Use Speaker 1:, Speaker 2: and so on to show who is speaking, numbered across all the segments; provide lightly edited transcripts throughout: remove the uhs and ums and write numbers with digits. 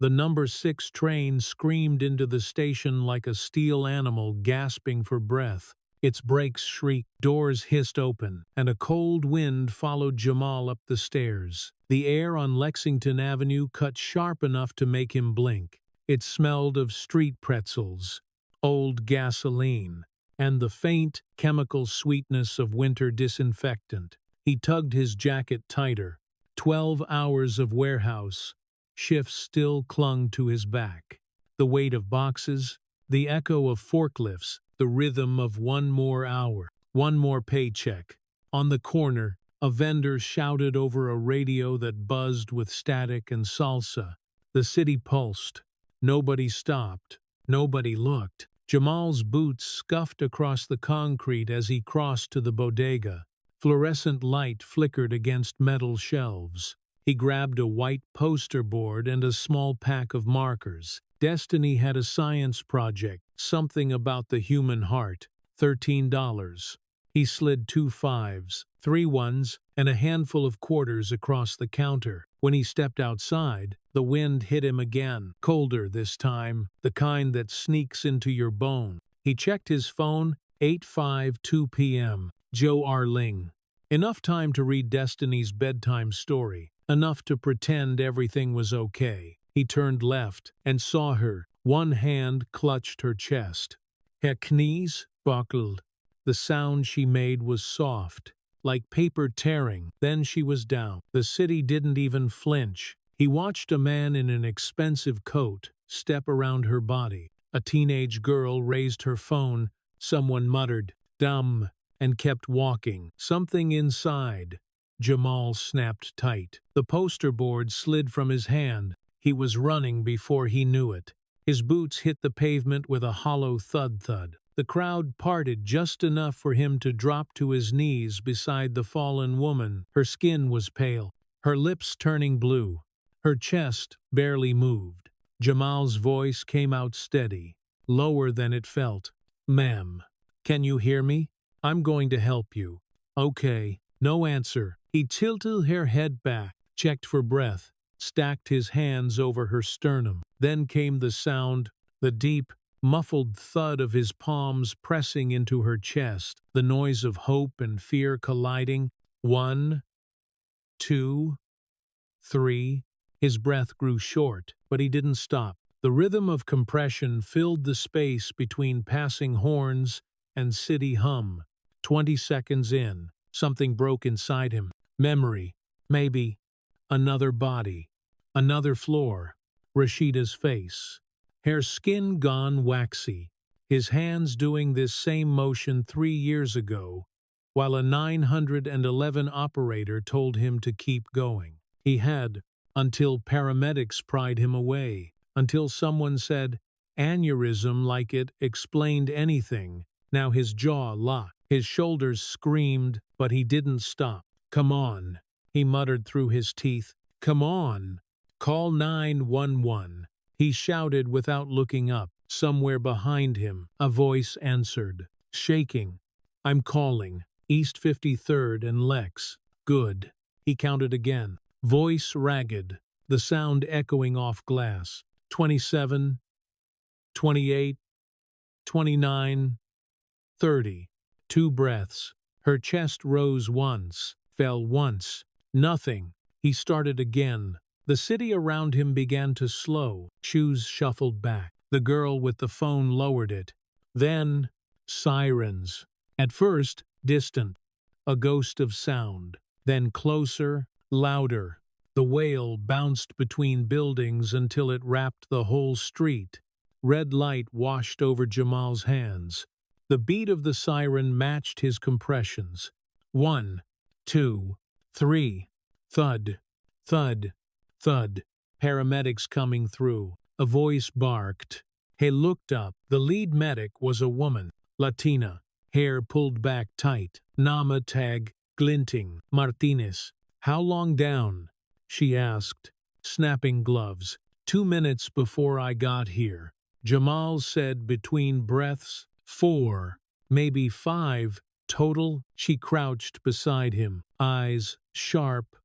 Speaker 1: The number 6 train screamed into the station like a steel animal gasping for breath. Its brakes shrieked, doors hissed open, and a cold wind followed Jamal up the stairs. The air on Lexington Avenue cut sharp enough to make him blink. It smelled of street pretzels, old gasoline, and the faint chemical sweetness of winter disinfectant. He tugged his jacket tighter. 12 hours of warehouse shifts still clung to his back. The weight of boxes, the echo of forklifts, the rhythm of one more hour, one more paycheck. On the corner, a vendor shouted over a radio that buzzed with static and salsa. The city pulsed. Nobody stopped. Nobody looked. Jamal's boots scuffed across the concrete as he crossed to the bodega. Fluorescent light flickered against metal shelves. He grabbed a white poster board and a small pack of markers. Destiny had a science project, something about the human heart. $13. He slid 2 fives, 3 ones, and a handful of quarters across the counter. When he stepped outside, the wind hit him again, colder this time, the kind that sneaks into your bone. He checked his phone, 8:52 p.m. Joe Arling. Enough time to read Destiny's bedtime story, enough to pretend everything was okay. He turned left and saw her. One hand clutched her chest. Her knees buckled. The sound she made was soft, like paper tearing. Then she was down. The city didn't even flinch. He watched a man in an expensive coat step around her body. A teenage girl raised her phone. Someone muttered, "Dumb," and kept walking. Something inside Jamal snapped tight. The poster board slid from his hand. He was running before he knew it. His boots hit the pavement with a hollow thud-thud. The crowd parted just enough for him to drop to his knees beside the fallen woman. Her skin was pale, her lips turning blue. Her chest barely moved. Jamal's voice came out steady, lower than it felt. "Ma'am, can you hear me? I'm going to help you." "Okay." No answer. He tilted her head back, checked for breath, stacked his hands over her sternum. Then came the sound, the deep, muffled thud of his palms pressing into her chest, the noise of hope and fear colliding. 1, 2, 3. His breath grew short, but he didn't stop. The rhythm of compression filled the space between passing horns and city hum. 20 seconds in, something broke inside him. Memory. Maybe. Another body. Another floor. Rashida's face. Her skin gone waxy. His hands doing this same motion 3 years ago, while a 911 operator told him to keep going. He had, until paramedics pried him away, until someone said, aneurysm, like it explained anything. Now his jaw locked. His shoulders screamed, but he didn't stop. "Come on," he muttered through his teeth. "Come on. Call 911. He shouted without looking up. Somewhere behind him, a voice answered, shaking. "I'm calling. East 53rd and Lex." "Good." He counted again. Voice ragged, the sound echoing off glass. 27, 28, 29, 30. 2 breaths. Her chest rose once, fell once. Nothing. He started again. The city around him began to slow. Shoes shuffled back. The girl with the phone lowered it. Then, sirens. At first, distant, a ghost of sound. Then closer, louder. The wail bounced between buildings until it wrapped the whole street. Red light washed over Jamal's hands. The beat of the siren matched his compressions. 1, 2, 3. Thud, thud, thud. Paramedics coming through. A voice barked. He looked up. The lead medic was a woman, Latina, hair pulled back tight, Nama tag glinting. "Martinez, how long down?" she asked, snapping gloves. 2 minutes before I got here," Jamal said between breaths. 4, maybe 5, total. She crouched beside him, eyes sharp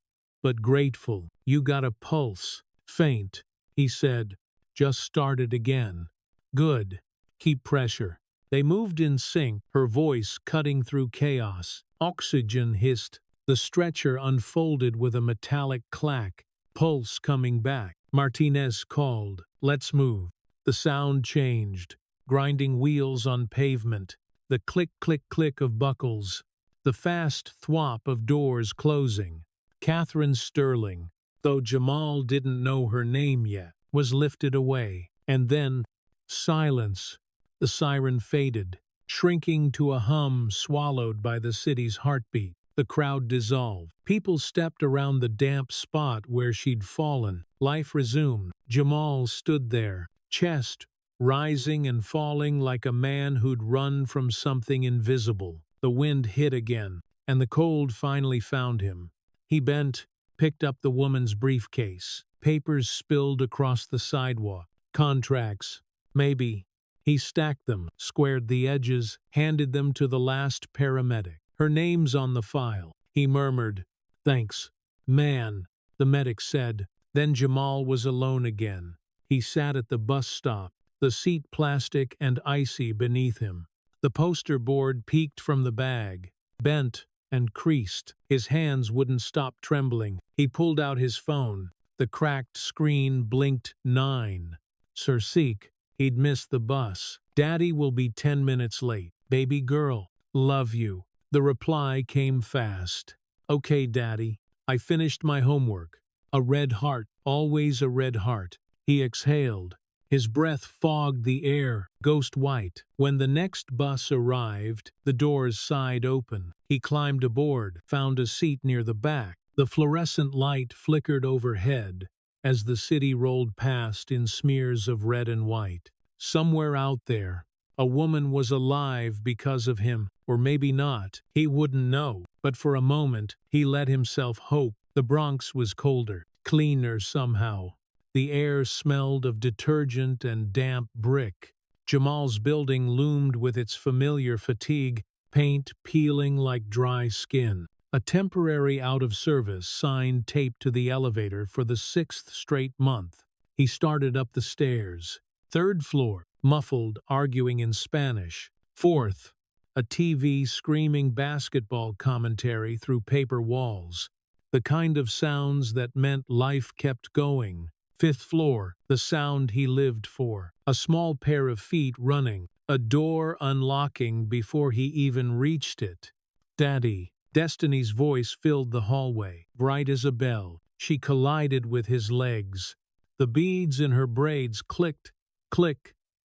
Speaker 1: but grateful. "You got a pulse." "Faint." he said. Just started again. Good. Keep pressure. They moved in sync, her voice cutting through chaos. Oxygen hissed. The stretcher unfolded with a metallic clack, pulse coming back. Martinez called, "Let's move." The sound changed, grinding wheels on pavement, the click-click-click of buckles, the fast thwop of doors closing. Catherine Sterling, though Jamal didn't know her name yet, was lifted away. And then, silence. The siren faded, shrinking to a hum swallowed by the city's heartbeat. The crowd dissolved. People stepped around the damp spot where she'd fallen. Life resumed. Jamal stood there, chest rising and falling like a man who'd run from something invisible. The wind hit again, and the cold finally found him. He bent, picked up the woman's briefcase. Papers spilled across the sidewalk. Contracts. Maybe. He stacked them, squared the edges, handed them to the last paramedic. Her name's on the file. He murmured, "Thanks, man," the medic said. Then Jamal was alone again. He sat at the bus stop, the seat plastic and icy beneath him. The poster board peeked from the bag, bent and creased. His hands wouldn't stop trembling. He pulled out his phone. The cracked screen blinked 9. Sir Seek, he'd missed the bus. "Daddy will be 10 minutes late. Baby girl, love you." The reply came fast. "Okay, Daddy, I finished my homework." A red heart, always a red heart. He exhaled. His breath fogged the air, ghost white. When the next bus arrived, the doors sighed open. He climbed aboard, found a seat near the back. The fluorescent light flickered overhead as the city rolled past in smears of red and white. Somewhere out there, a woman was alive because of him, or maybe not. He wouldn't know. But for a moment, he let himself hope. The Bronx was colder, cleaner somehow. The air smelled of detergent and damp brick. Jamal's building loomed with its familiar fatigue, paint peeling like dry skin. A temporary out-of-service sign taped to the elevator for the 6th straight month. He started up the stairs. 3rd floor, muffled, arguing in Spanish. 4th, a TV screaming basketball commentary through paper walls. The kind of sounds that meant life kept going. 5th floor, the sound he lived for. A small pair of feet running, a door unlocking before he even reached it. "Daddy." Destiny's voice filled the hallway, bright as a bell. She collided with his legs. The beads in her braids clicked,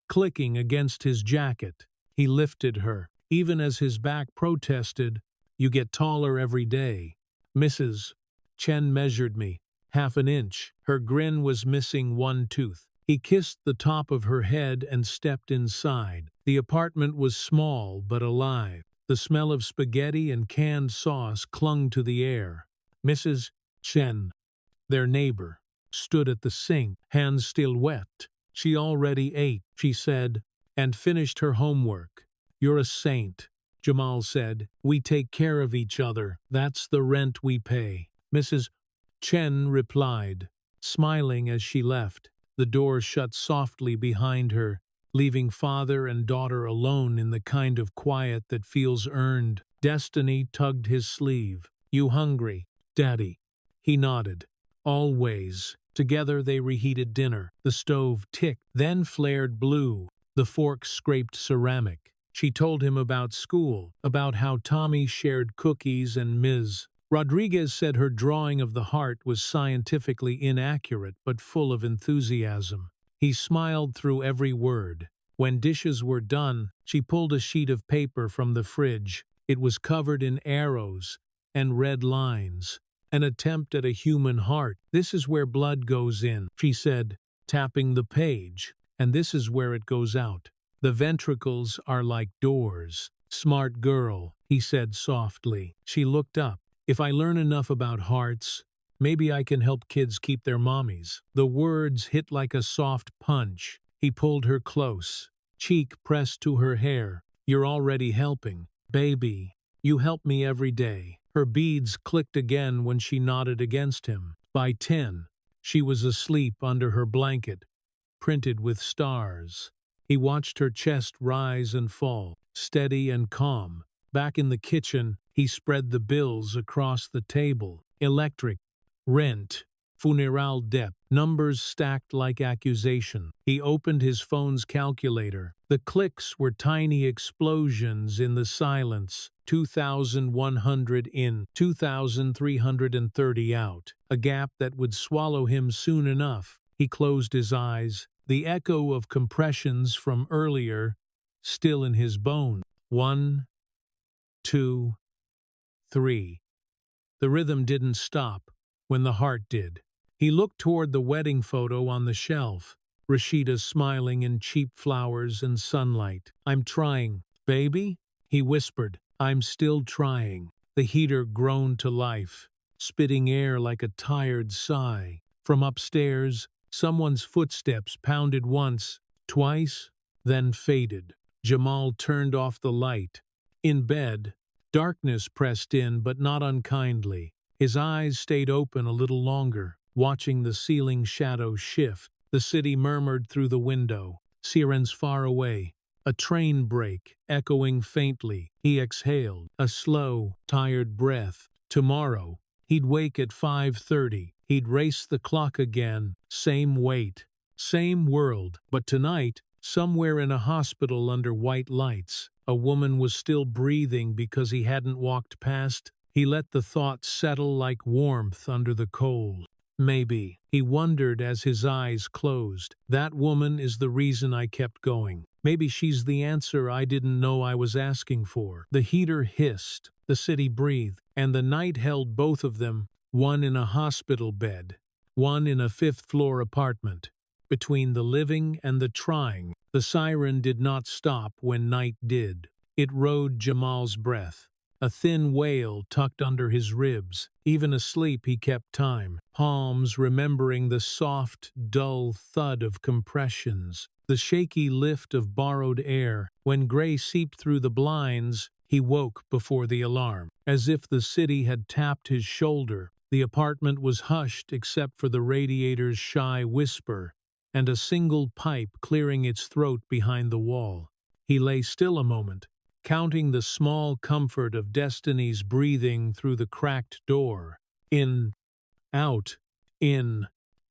Speaker 1: clicking against his jacket. He lifted her, even as his back protested, "You get taller every day." "Mrs. Chen measured me. Half an inch." Her grin was missing one tooth. He kissed the top of her head and stepped inside. The apartment was small but alive. The smell of spaghetti and canned sauce clung to the air. Mrs. Chen, their neighbor, stood at the sink, hands still wet. "She already ate," she said, "and finished her homework." "You're a saint," Jamal said. "We take care of each other. That's the rent we pay." Mrs. Chen replied, smiling as she left. The door shut softly behind her, leaving father and daughter alone in the kind of quiet that feels earned. Destiny tugged his sleeve. "You hungry, Daddy?" He nodded. "Always." Together they reheated dinner. The stove ticked, then flared blue. The fork scraped ceramic. She told him about school, about how Tommy shared cookies and Ms. Rodriguez said her drawing of the heart was scientifically inaccurate but full of enthusiasm. He smiled through every word. When dishes were done, she pulled a sheet of paper from the fridge. It was covered in arrows and red lines. An attempt at a human heart. "This is where blood goes in," she said, tapping the page, "and this is where it goes out. The ventricles are like doors." "Smart girl," he said softly. She looked up. "If I learn enough about hearts, maybe I can help kids keep their mommies." The words hit like a soft punch. He pulled her close, cheek pressed to her hair. "You're already helping, baby. You help me every day." Her beads clicked again when she nodded against him. By 10, She was asleep under her blanket, printed with stars. He watched her chest rise and fall, steady and calm. Back in the kitchen, he spread the bills across the table. Electric, rent, funeral debt, numbers stacked like accusation. He opened his phone's calculator. The clicks were tiny explosions in the silence. 2,100 in, 2,330 out. A gap that would swallow him soon enough. He closed his eyes, the echo of compressions from earlier still in his bones. 1, 2, 3. The rhythm didn't stop when the heart did. He looked toward the wedding photo on the shelf. Rashida smiling in cheap flowers and sunlight. "I'm trying, baby," he whispered. "I'm still trying." The heater groaned to life, spitting air like a tired sigh. From upstairs, someone's footsteps pounded once, twice, then faded. Jamal turned off the light. In bed, darkness pressed in, but not unkindly. His eyes stayed open a little longer, watching the ceiling shadow shift. The city murmured through the window, sirens far away. A train brake, echoing faintly. He exhaled, a slow, tired breath. Tomorrow, he'd wake at 5:30. He'd race the clock again. Same weight, same world. But tonight, somewhere in a hospital under white lights, a woman was still breathing because he hadn't walked past. He let the thought settle like warmth under the cold. Maybe, he wondered as his eyes closed, that woman is the reason I kept going. Maybe she's the answer I didn't know I was asking for. The heater hissed, the city breathed, and the night held both of them, one in a hospital bed, one in a fifth-floor apartment. Between the living and the trying, the siren did not stop when night did. It rode Jamal's breath. A thin wail tucked under his ribs. Even asleep he kept time, palms remembering the soft, dull thud of compressions, the shaky lift of borrowed air. When gray seeped through the blinds, he woke before the alarm. As if the city had tapped his shoulder, the apartment was hushed except for the radiator's shy whisper and a single pipe clearing its throat behind the wall. He lay still a moment, counting the small comfort of Destiny's breathing through the cracked door. In, out, in,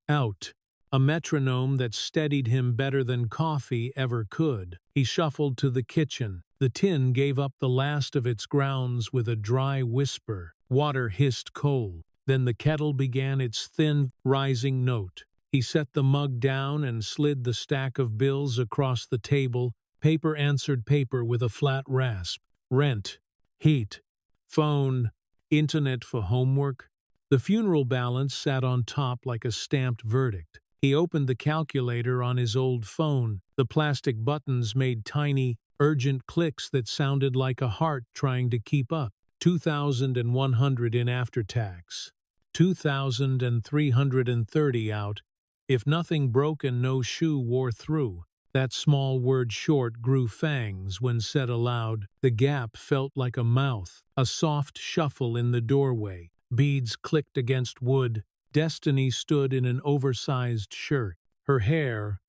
Speaker 1: out. A metronome that steadied him better than coffee ever could. He shuffled to the kitchen. The tin gave up the last of its grounds with a dry whisper. Water hissed cold. Then the kettle began its thin, rising note. He set the mug down and slid the stack of bills across the table. Paper answered paper with a flat rasp. Rent, heat, phone, internet for homework. The funeral balance sat on top like a stamped verdict. He opened the calculator on his old phone. The plastic buttons made tiny, urgent clicks that sounded like a heart trying to keep up. 2,100 in after-tax. 2,330 out. If nothing broke and no shoe wore through. That small word short grew fangs when said aloud. The gap felt like a mouth, a soft shuffle in the doorway. Beads clicked against wood. Destiny stood in an oversized shirt. Her hair,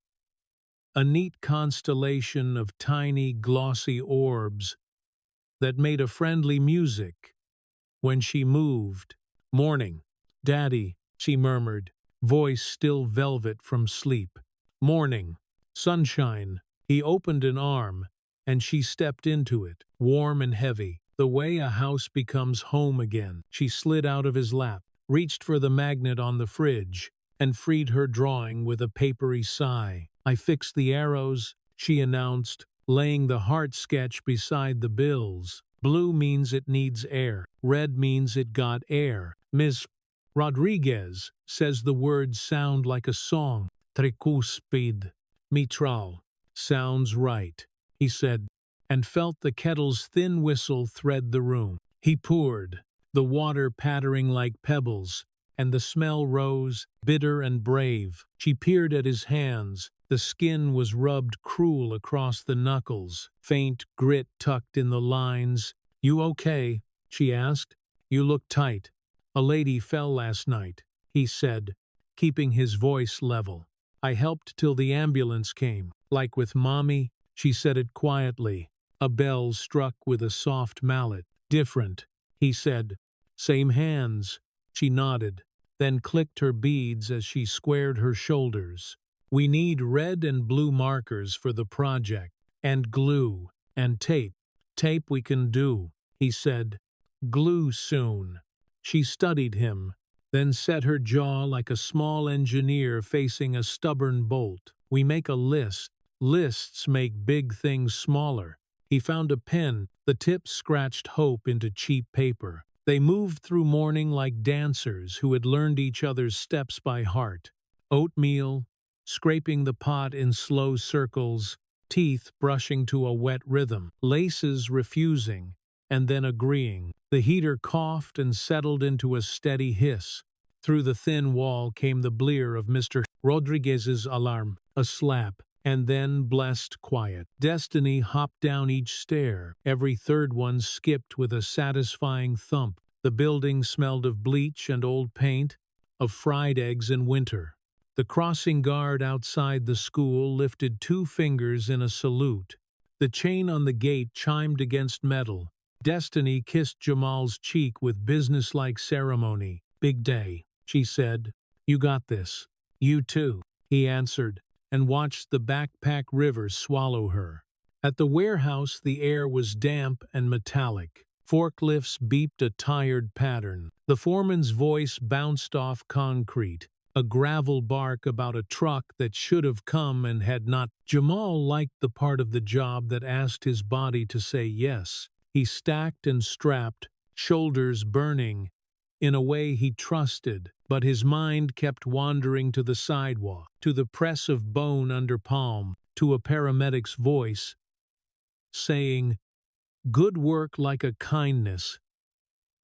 Speaker 1: a neat constellation of tiny, glossy orbs that made a friendly music when she moved. "Morning, Daddy," she murmured, voice still velvet from sleep. "Morning. Sunshine." He opened an arm, and she stepped into it, warm and heavy, the way a house becomes home again. She slid out of his lap, reached for the magnet on the fridge, and freed her drawing with a papery sigh. "I fixed the arrows," she announced, laying the heart sketch beside the bills. "Blue means it needs air. Red means it got air. Miss Rodriguez says the words sound like a song. Tricuspid. Mitral. Sounds right," he said, and felt the kettle's thin whistle thread the room. He poured, the water pattering like pebbles, and the smell rose, bitter and brave. She peered at his hands. The skin was rubbed cruel across the knuckles, faint grit tucked in the lines. "You okay?" she asked. "You look tight." "A lady fell last night," he said, keeping his voice level. I helped till the ambulance came. Like with Mommy, she said it quietly. A bell struck with a soft mallet. Different, he said. Same hands. She nodded, then clicked her beads as she squared her shoulders. We need red and blue markers for the project, and glue, and tape. Tape we can do, he said. Glue soon. She studied him, then set her jaw like a small engineer facing a stubborn bolt. We make a list. Lists make big things smaller. He found a pen, the tip scratched hope into cheap paper. They moved through morning like dancers who had learned each other's steps by heart. Oatmeal, scraping the pot in slow circles, teeth brushing to a wet rhythm, laces refusing, and then agreeing. The heater coughed and settled into a steady hiss. Through the thin wall came the blear of Mr. Rodriguez's alarm, a slap, and then blessed quiet. Destiny hopped down each stair. Every third one skipped with a satisfying thump. The building smelled of bleach and old paint, of fried eggs in winter. The crossing guard outside the school lifted 2 fingers in a salute. The chain on the gate chimed against metal. Destiny kissed Jamal's cheek with businesslike ceremony. Big day, she said. You got this. You too, he answered, and watched the backpack river swallow her. At the warehouse the air was damp and metallic. Forklifts beeped a tired pattern. The foreman's voice bounced off concrete, a gravel bark about a truck that should have come and had not. Jamal liked the part of the job that asked his body to say yes. He stacked and strapped, shoulders burning, in a way he trusted, but his mind kept wandering to the sidewalk, to the press of bone under palm, to a paramedic's voice, saying, "Good work like a kindness."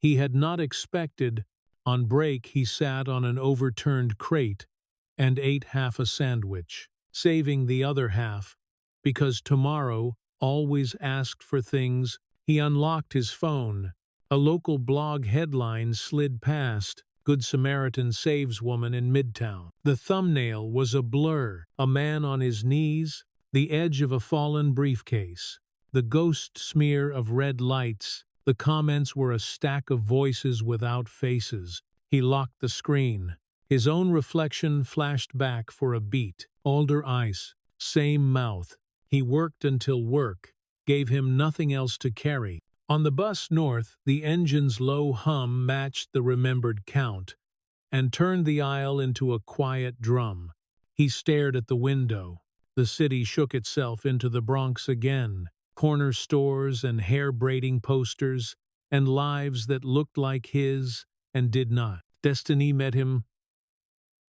Speaker 1: He had not expected. On break he sat on an overturned crate and ate half a sandwich, saving the other half, because tomorrow always asked for things. He unlocked his phone. A local blog headline slid past, "Good Samaritan saves woman in Midtown." The thumbnail was a blur, a man on his knees, the edge of a fallen briefcase. The ghost smear of red lights. The comments were a stack of voices without faces. He locked the screen. His own reflection flashed back for a beat. Older eyes, same mouth. He worked until work gave him nothing else to carry. On the bus north, the engine's low hum matched the remembered count and turned the aisle into a quiet drum. He stared at the window. The city shook itself into the Bronx again. Corner stores and hair-braiding posters, and lives that looked like his and did not. Destiny met him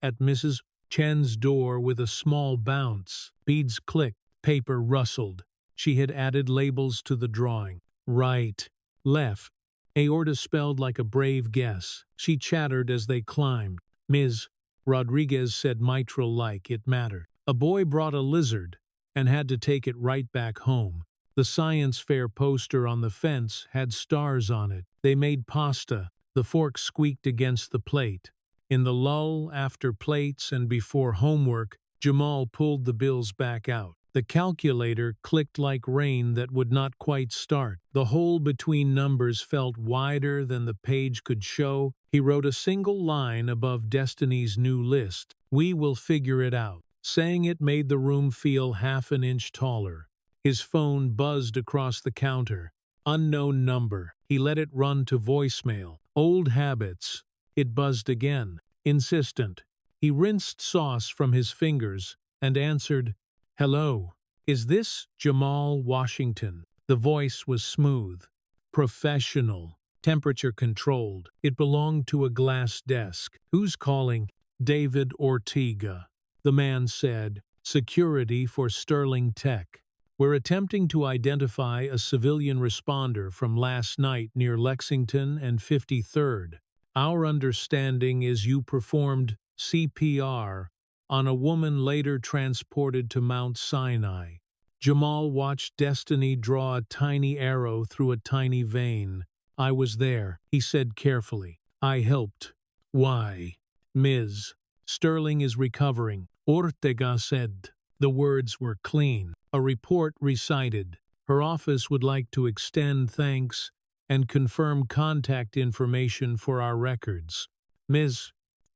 Speaker 1: at Mrs. Chen's door with a small bounce. Beads clicked, paper rustled. She had added labels to the drawing. Right, left. Aorta spelled like a brave guess. She chattered as they climbed. Ms. Rodriguez said mitral-like it mattered. A boy brought a lizard and had to take it right back home. The science fair poster on the fence had stars on it. They made pasta. The fork squeaked against the plate. In the lull after plates and before homework, Jamal pulled the bills back out. The calculator clicked like rain that would not quite start. The hole between numbers felt wider than the page could show. He wrote a single line above Destiny's new list. "We will figure it out." Saying it made the room feel half an inch taller. His phone buzzed across the counter. Unknown number. He let it run to voicemail. Old habits. It buzzed again. Insistent. He rinsed sauce from his fingers and answered, "Hello. Is this Jamal Washington?" The voice was smooth, professional, temperature-controlled. It belonged to a glass desk. "Who's calling?" "David Ortega," the man said. "Security for Sterling Tech. We're attempting to identify a civilian responder from last night near Lexington and 53rd. Our understanding is you performed CPR on a woman later transported to Mount Sinai." Jamal watched Destiny draw a tiny arrow through a tiny vein. "I was there," he said carefully. "I helped." "Why?" "Ms. Sterling is recovering, Ortega said. The words were clean. A report recited. Her office would like to extend thanks and confirm contact information for our records. Ms.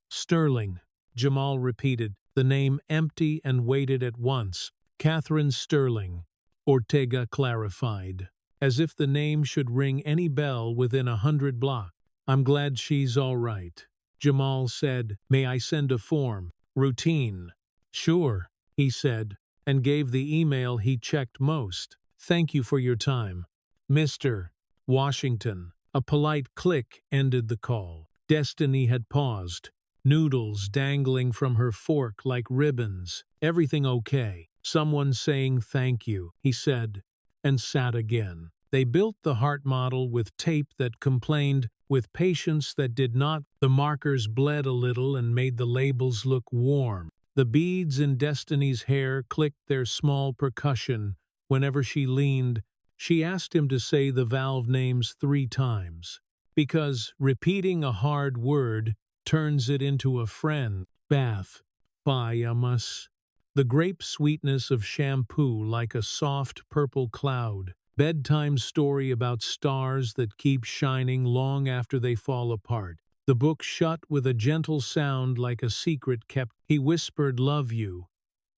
Speaker 1: Sterling, Jamal repeated, the name empty and waited at once. Catherine Sterling, Ortega clarified, as if the name should ring any bell within 100 blocks. I'm glad she's all right. Jamal said, may I send a form? Routine. Sure, he said, and gave the email he checked most. Thank you for your time. Mr. Washington. A polite click ended the call. Destiny had paused, noodles dangling from her fork like ribbons. Everything okay? Someone saying thank you, he said, and sat again. They built the heart model with tape that complained, with patience that did not. The markers bled a little and made the labels look warm. The beads in Destiny's hair clicked their small percussion. Whenever she leaned, she asked him to say the valve names 3 times. Because repeating a hard word turns it into a friend. Bath. Bayamus. The grape sweetness of shampoo like a soft purple cloud. Bedtime story about stars that keep shining long after they fall apart. The book shut with a gentle sound like a secret kept. He whispered, love you,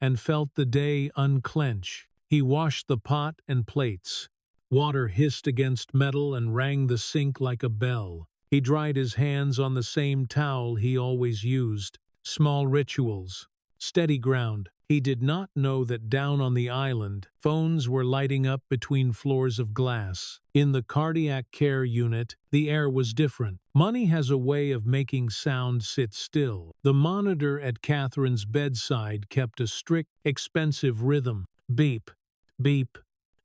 Speaker 1: and felt the day unclench. He washed the pot and plates. Water hissed against metal and rang the sink like a bell. He dried his hands on the same towel he always used. Small rituals. Steady ground. He did not know that down on the island, phones were lighting up between floors of glass. In the cardiac care unit, the air was different. Money has a way of making sound sit still. The monitor at Catherine's bedside kept a strict, expensive rhythm. Beep, beep,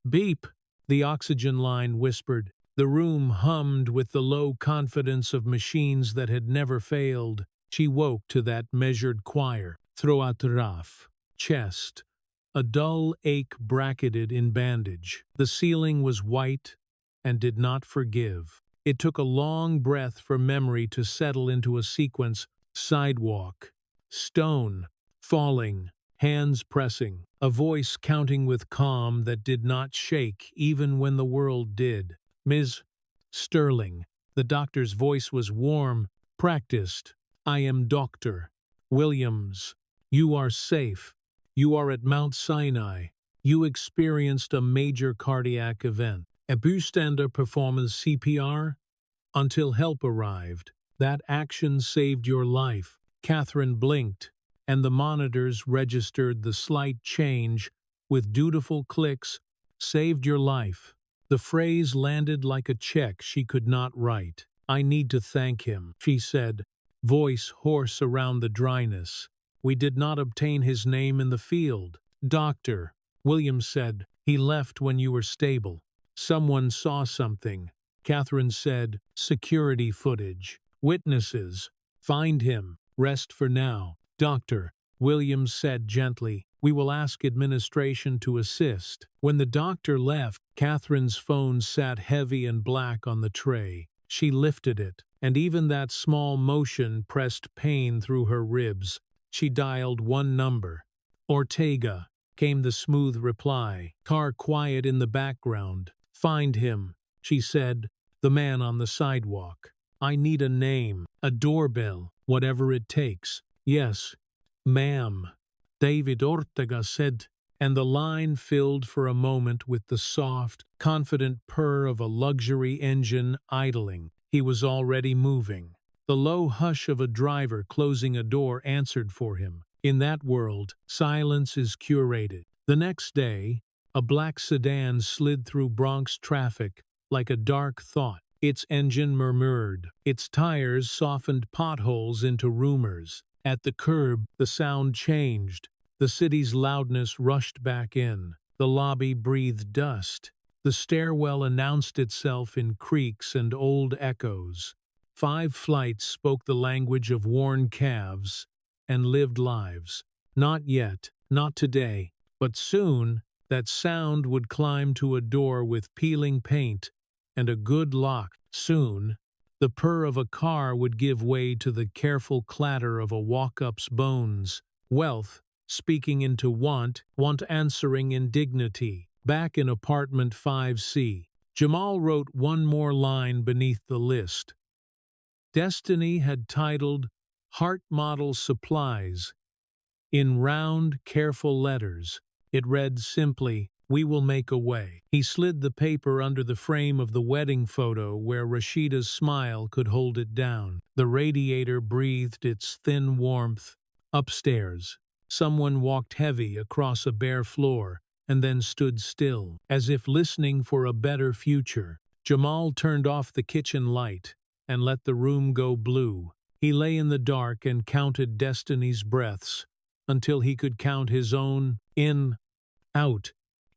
Speaker 1: beep, the oxygen line whispered. The room hummed with the low confidence of machines that had never failed. She woke to that measured choir. Throatraf. Chest. A dull ache bracketed in bandage. The ceiling was white and did not forgive. It took a long breath for memory to settle into a sequence. Sidewalk. Stone. Falling. Hands pressing. A voice counting with calm that did not shake even when the world did. Ms. Sterling. The doctor's voice was warm, practiced. I am Dr. Williams. You are safe. You are at Mount Sinai. You experienced a major cardiac event. A bystander performs CPR until help arrived. That action saved your life. Catherine blinked, and the monitors registered the slight change with dutiful clicks. Saved your life. The phrase landed like a check she could not write. I need to thank him, she said, voice hoarse around the dryness. We did not obtain his name in the field. Doctor, Williams said, he left when you were stable. Someone saw something. Catherine said, security footage. Witnesses. Find him. Rest for now. Doctor, Williams said gently, we will ask administration to assist. When the doctor left, Catherine's phone sat heavy and black on the tray. She lifted it, and even that small motion pressed pain through her ribs. She dialed one number. Ortega, came the smooth reply. Car quiet in the background. Find him, she said, the man on the sidewalk. I need a name, a doorbell, whatever it takes. Yes, ma'am, David Ortega said, and the line filled for a moment with the soft, confident purr of a luxury engine idling. He was already moving. The low hush of a driver closing a door answered for him. In that world, silence is curated. The next day, a black sedan slid through Bronx traffic like a dark thought. Its engine murmured. Its tires softened potholes into rumors. At the curb, the sound changed. The city's loudness rushed back in. The lobby breathed dust. The stairwell announced itself in creaks and old echoes. 5 flights spoke the language of worn calves and lived lives. Not yet, not today, but soon that sound would climb to a door with peeling paint and a good lock. Soon, The purr of a car would give way to the careful clatter of a walk-up's bones. Wealth speaking into want, want answering in dignity. Back in apartment 5C, Jamal wrote one more line beneath the list. Destiny had titled Heart Model Supplies. In round, careful letters, it read simply, "We will make a way." He slid the paper under the frame of the wedding photo where Rashida's smile could hold it down. The radiator breathed its thin warmth. Upstairs, someone walked heavy across a bare floor and then stood still, as if listening for a better future. Jamal turned off the kitchen light and let the room go blue. He lay in the dark and counted Destiny's breaths until he could count his own. In, out,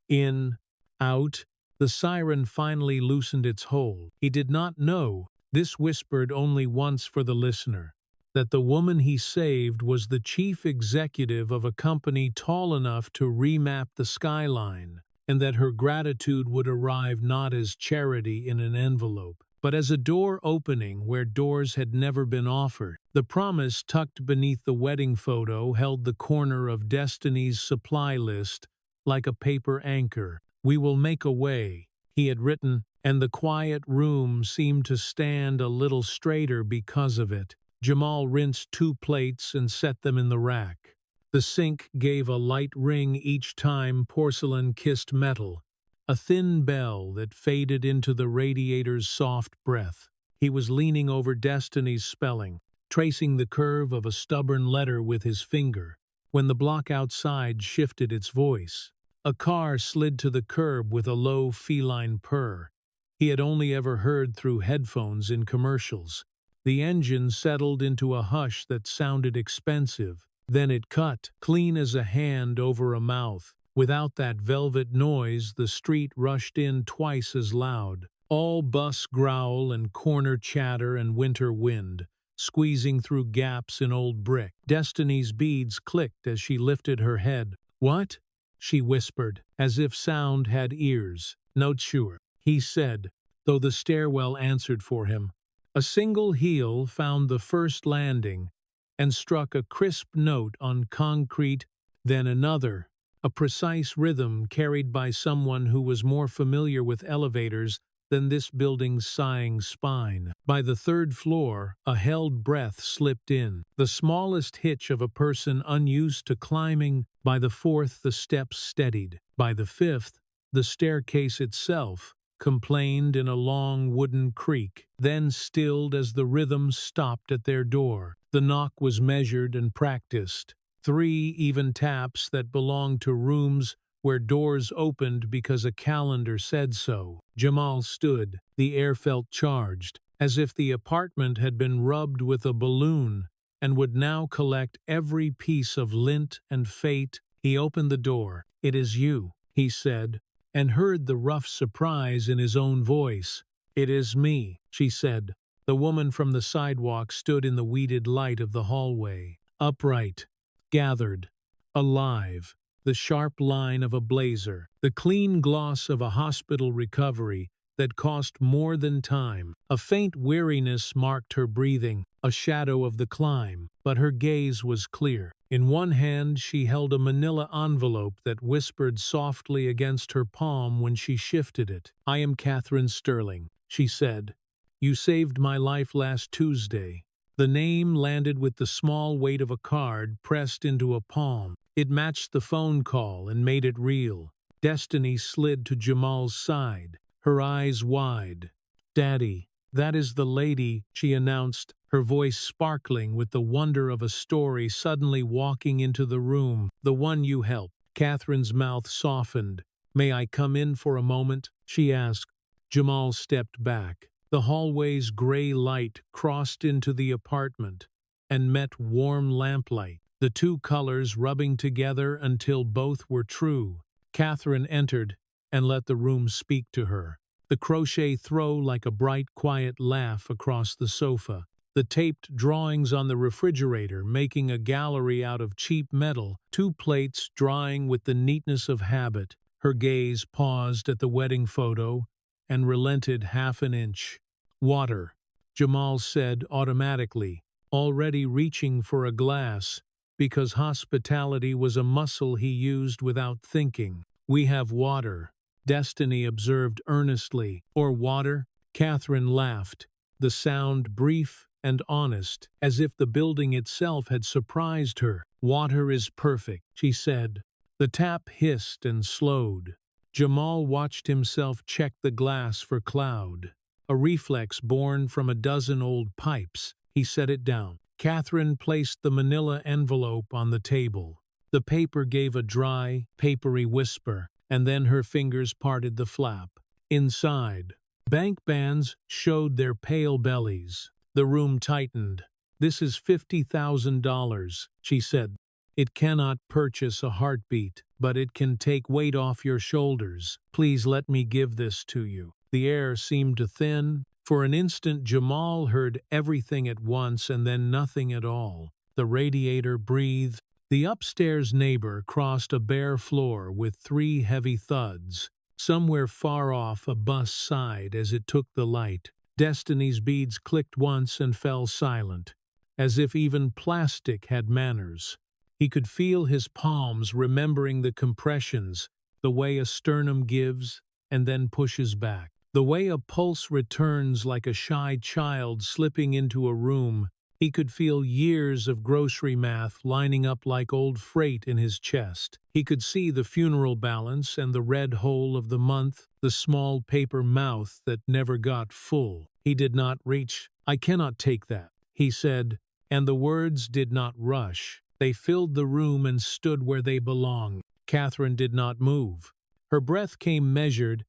Speaker 1: in, out. The siren finally loosened its hold. He did not know, this whispered only once for the listener, that the woman he saved was the chief executive of a company tall enough to remap the skyline, and that her gratitude would arrive not as charity in an envelope, but as a door opening where doors had never been offered. The promise tucked beneath the wedding photo held the corner of Destiny's supply list like a paper anchor. "We will make a way," he had written, and the quiet room seemed to stand a little straighter because of it. Jamal rinsed 2 plates and set them in the rack. The sink gave a light ring each time porcelain kissed metal, a thin bell that faded into the radiator's soft breath. He was leaning over Destiny's spelling, tracing the curve of a stubborn letter with his finger, when the block outside shifted its voice. A car slid to the curb with a low feline purr he had only ever heard through headphones in commercials. The engine settled into a hush that sounded expensive. Then it cut, clean as a hand over a mouth. Without that velvet noise, the street rushed in twice as loud. All bus growl and corner chatter and winter wind, squeezing through gaps in old brick. Destiny's beads clicked as she lifted her head. "What?" she whispered, as if sound had ears. "Not sure," he said, though the stairwell answered for him. A single heel found the first landing and struck a crisp note on concrete, then another, a precise rhythm carried by someone who was more familiar with elevators than this building's sighing spine. By the 3rd floor, a held breath slipped in, the smallest hitch of a person unused to climbing. By the 4th, the steps steadied. By the 5th, the staircase itself complained in a long wooden creak, then stilled as the rhythm stopped at their door. The knock was measured and practiced. 3 even taps that belonged to rooms where doors opened because a calendar said so. Jamal stood. The air felt charged, as if the apartment had been rubbed with a balloon and would now collect every piece of lint and fate. He opened the door. "It is you," he said, and heard the rough surprise in his own voice. "It is me," she said. The woman from the sidewalk stood in the weeded light of the hallway, upright, gathered, alive, the sharp line of a blazer, the clean gloss of a hospital recovery that cost more than time. A faint weariness marked her breathing, a shadow of the climb, but her gaze was clear. In one hand she held a manila envelope that whispered softly against her palm when she shifted it. "I am Catherine Sterling," she said. "You saved my life last Tuesday." The name landed with the small weight of a card pressed into a palm. It matched the phone call and made it real. Destiny slid to Jamal's side, her eyes wide. "Daddy, that is the lady," she announced, her voice sparkling with the wonder of a story suddenly walking into the room. "The one you helped." Catherine's mouth softened. "May I come in for a moment?" she asked. Jamal stepped back. The hallway's gray light crossed into the apartment and met warm lamplight, the 2 colors rubbing together until both were true. Catherine entered and let the room speak to her. The crochet throw like a bright, quiet laugh across the sofa. The taped drawings on the refrigerator making a gallery out of cheap metal, 2 plates drying with the neatness of habit. Her gaze paused at the wedding photo and relented half an inch. "Water," Jamal said automatically, already reaching for a glass, because hospitality was a muscle he used without thinking. "We have water," Destiny observed earnestly. "Or water?" Catherine laughed, the sound brief and honest, as if the building itself had surprised her. "Water is perfect," she said. The tap hissed and slowed. Jamal watched himself check the glass for cloud. A reflex born from a dozen old pipes. He set it down. Catherine placed the manila envelope on the table. The paper gave a dry, papery whisper, and then her fingers parted the flap. Inside, bank bands showed their pale bellies. The room tightened. "This is $50,000, she said. "It cannot purchase a heartbeat, but it can take weight off your shoulders. Please let me give this to you." The air seemed to thin. For an instant Jamal heard everything at once and then nothing at all. The radiator breathed. The upstairs neighbor crossed a bare floor with 3 heavy thuds. Somewhere far off a bus sighed as it took the light. Destiny's beads clicked once and fell silent, as if even plastic had manners. He could feel his palms remembering the compressions, the way a sternum gives and then pushes back, the way a pulse returns like a shy child slipping into a room. He could feel years of grocery math lining up like old freight in his chest. He could see the funeral balance and the red hole of the month, the small paper mouth that never got full. He did not reach. "I cannot take that," he said, and the words did not rush. They filled the room and stood where they belonged. Catherine did not move. Her breath came measured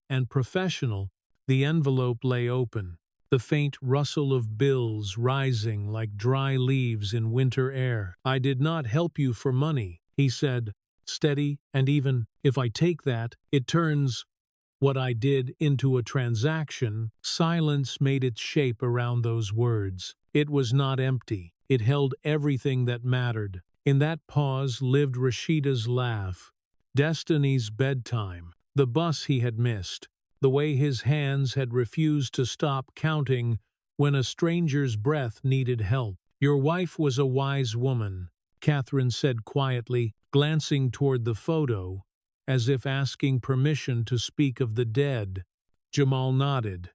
Speaker 1: and professional. The envelope lay open, the faint rustle of bills rising like dry leaves in winter air. "I did not help you for money," he said, steady, "and even if I take that, it turns what I did into a transaction." Silence made its shape around those words. It was not empty. It held everything that mattered. In that pause lived Rashida's laugh, Destiny's bedtime, the bus he had missed, the way his hands had refused to stop counting when a stranger's breath needed help. "Your wife was a wise woman," Catherine said quietly, glancing toward the photo, as if asking permission to speak of the dead. Jamal nodded.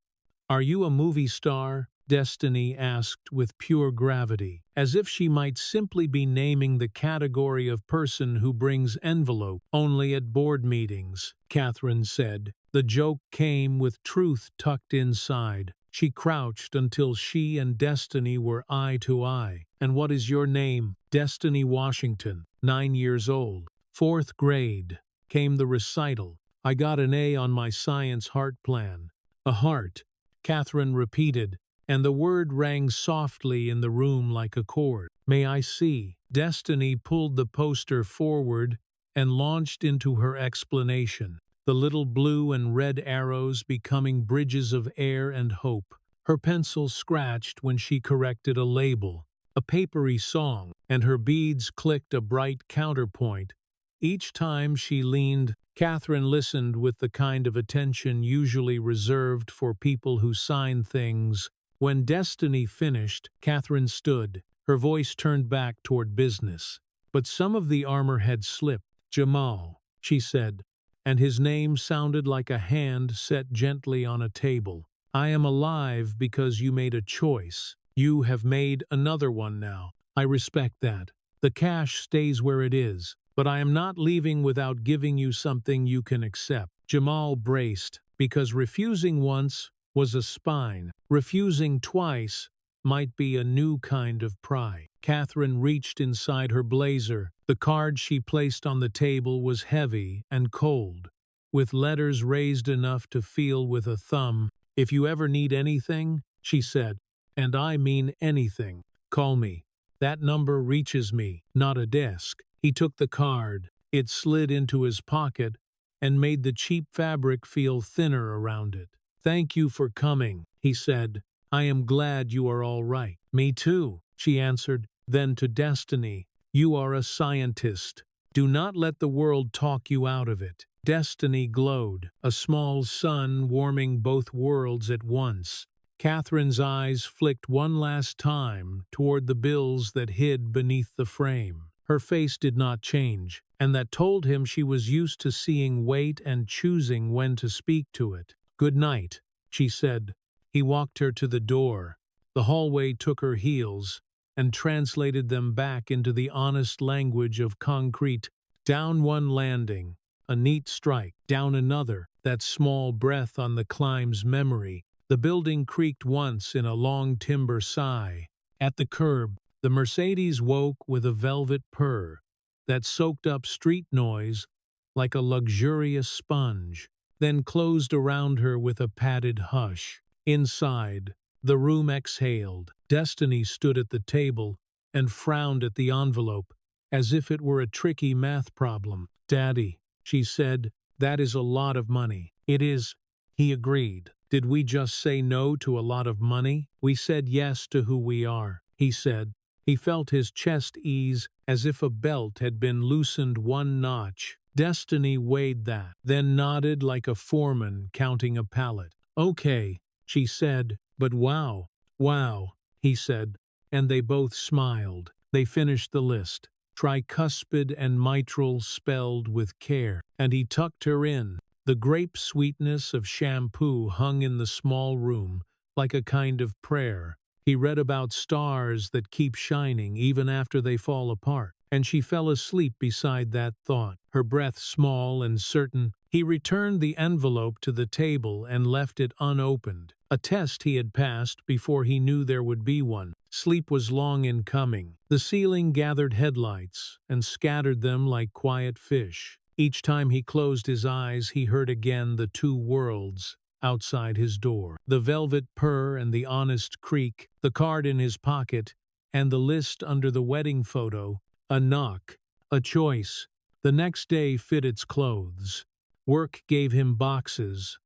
Speaker 1: "Are you a movie star?" Destiny asked with pure gravity, as if she might simply be naming the category of person who brings envelope only at board meetings. Catherine said. The joke came with truth tucked inside. She crouched until she and Destiny were eye to eye. "And what is your name?" "Destiny Washington, 9 years old. 4th grade." Came the recital. "I got an A on my science heart plan." "A heart," Catherine repeated, and the word rang softly in the room like a chord. "May I see?" Destiny pulled the poster forward and launched into her explanation, the little blue and red arrows becoming bridges of air and hope. Her pencil scratched when she corrected a label, a papery song, and her beads clicked a bright counterpoint. Each time she leaned, Catherine listened with the kind of attention usually reserved for people who sign things. When Destiny finished, Catherine stood, her voice turned back toward business. But some of the armor had slipped. "Jamal," she said, and his name sounded like a hand set gently on a table. "I am alive because you made a choice. You have made another one now. I respect that. The cash stays where it is. But I am not leaving without giving you something you can accept." Jamal braced, because refusing once was a spine. Refusing twice might be a new kind of pride. Catherine reached inside her blazer. The card she placed on the table was heavy and cold, with letters raised enough to feel with a thumb. "If you ever need anything," she said, "and I mean anything, call me. That number reaches me, not a desk." He took the card. It slid into his pocket and made the cheap fabric feel thinner around it. "Thank you for coming," he said. "I am glad you are all right." "Me too," she answered. Then to Destiny, "You are a scientist. Do not let the world talk you out of it." Destiny glowed, a small sun warming both worlds at once. Catherine's eyes flicked one last time toward the bills that hid beneath the frame. Her face did not change, and that told him she was used to seeing weight and choosing when to speak to it. "Good night," she said. He walked her to the door. The hallway took her heels and translated them back into the honest language of concrete. Down one landing, a neat strike, down another, that small breath on the climb's memory. The building creaked once in a long timber sigh. At the curb, the Mercedes woke with a velvet purr that soaked up street noise like a luxurious sponge, then closed around her with a padded hush. Inside, the room exhaled. Destiny stood at the table and frowned at the envelope, as if it were a tricky math problem. "Daddy," she said, "that is a lot of money." "It is," he agreed. "Did we just say no to a lot of money? We said yes to who we are," he said. He felt his chest ease as if a belt had been loosened one notch. Destiny weighed that, then nodded like a foreman counting a pallet. "Okay," she said, "but wow." "Wow," he said, and they both smiled. They finished the list. Tricuspid and mitral spelled with care, and he tucked her in. The grape sweetness of shampoo hung in the small room like a kind of prayer. He read about stars that keep shining even after they fall apart, and she fell asleep beside that thought, her breath small and certain. He returned the envelope to the table and left it unopened. A test he had passed before he knew there would be one. Sleep was long in coming. The ceiling gathered headlights and scattered them like quiet fish. Each time he closed his eyes, he heard again the two worlds outside his door. The velvet purr and the honest creak, the card in his pocket, and the list under the wedding photo. A knock, a choice. The next day fit its clothes. Work gave him boxes,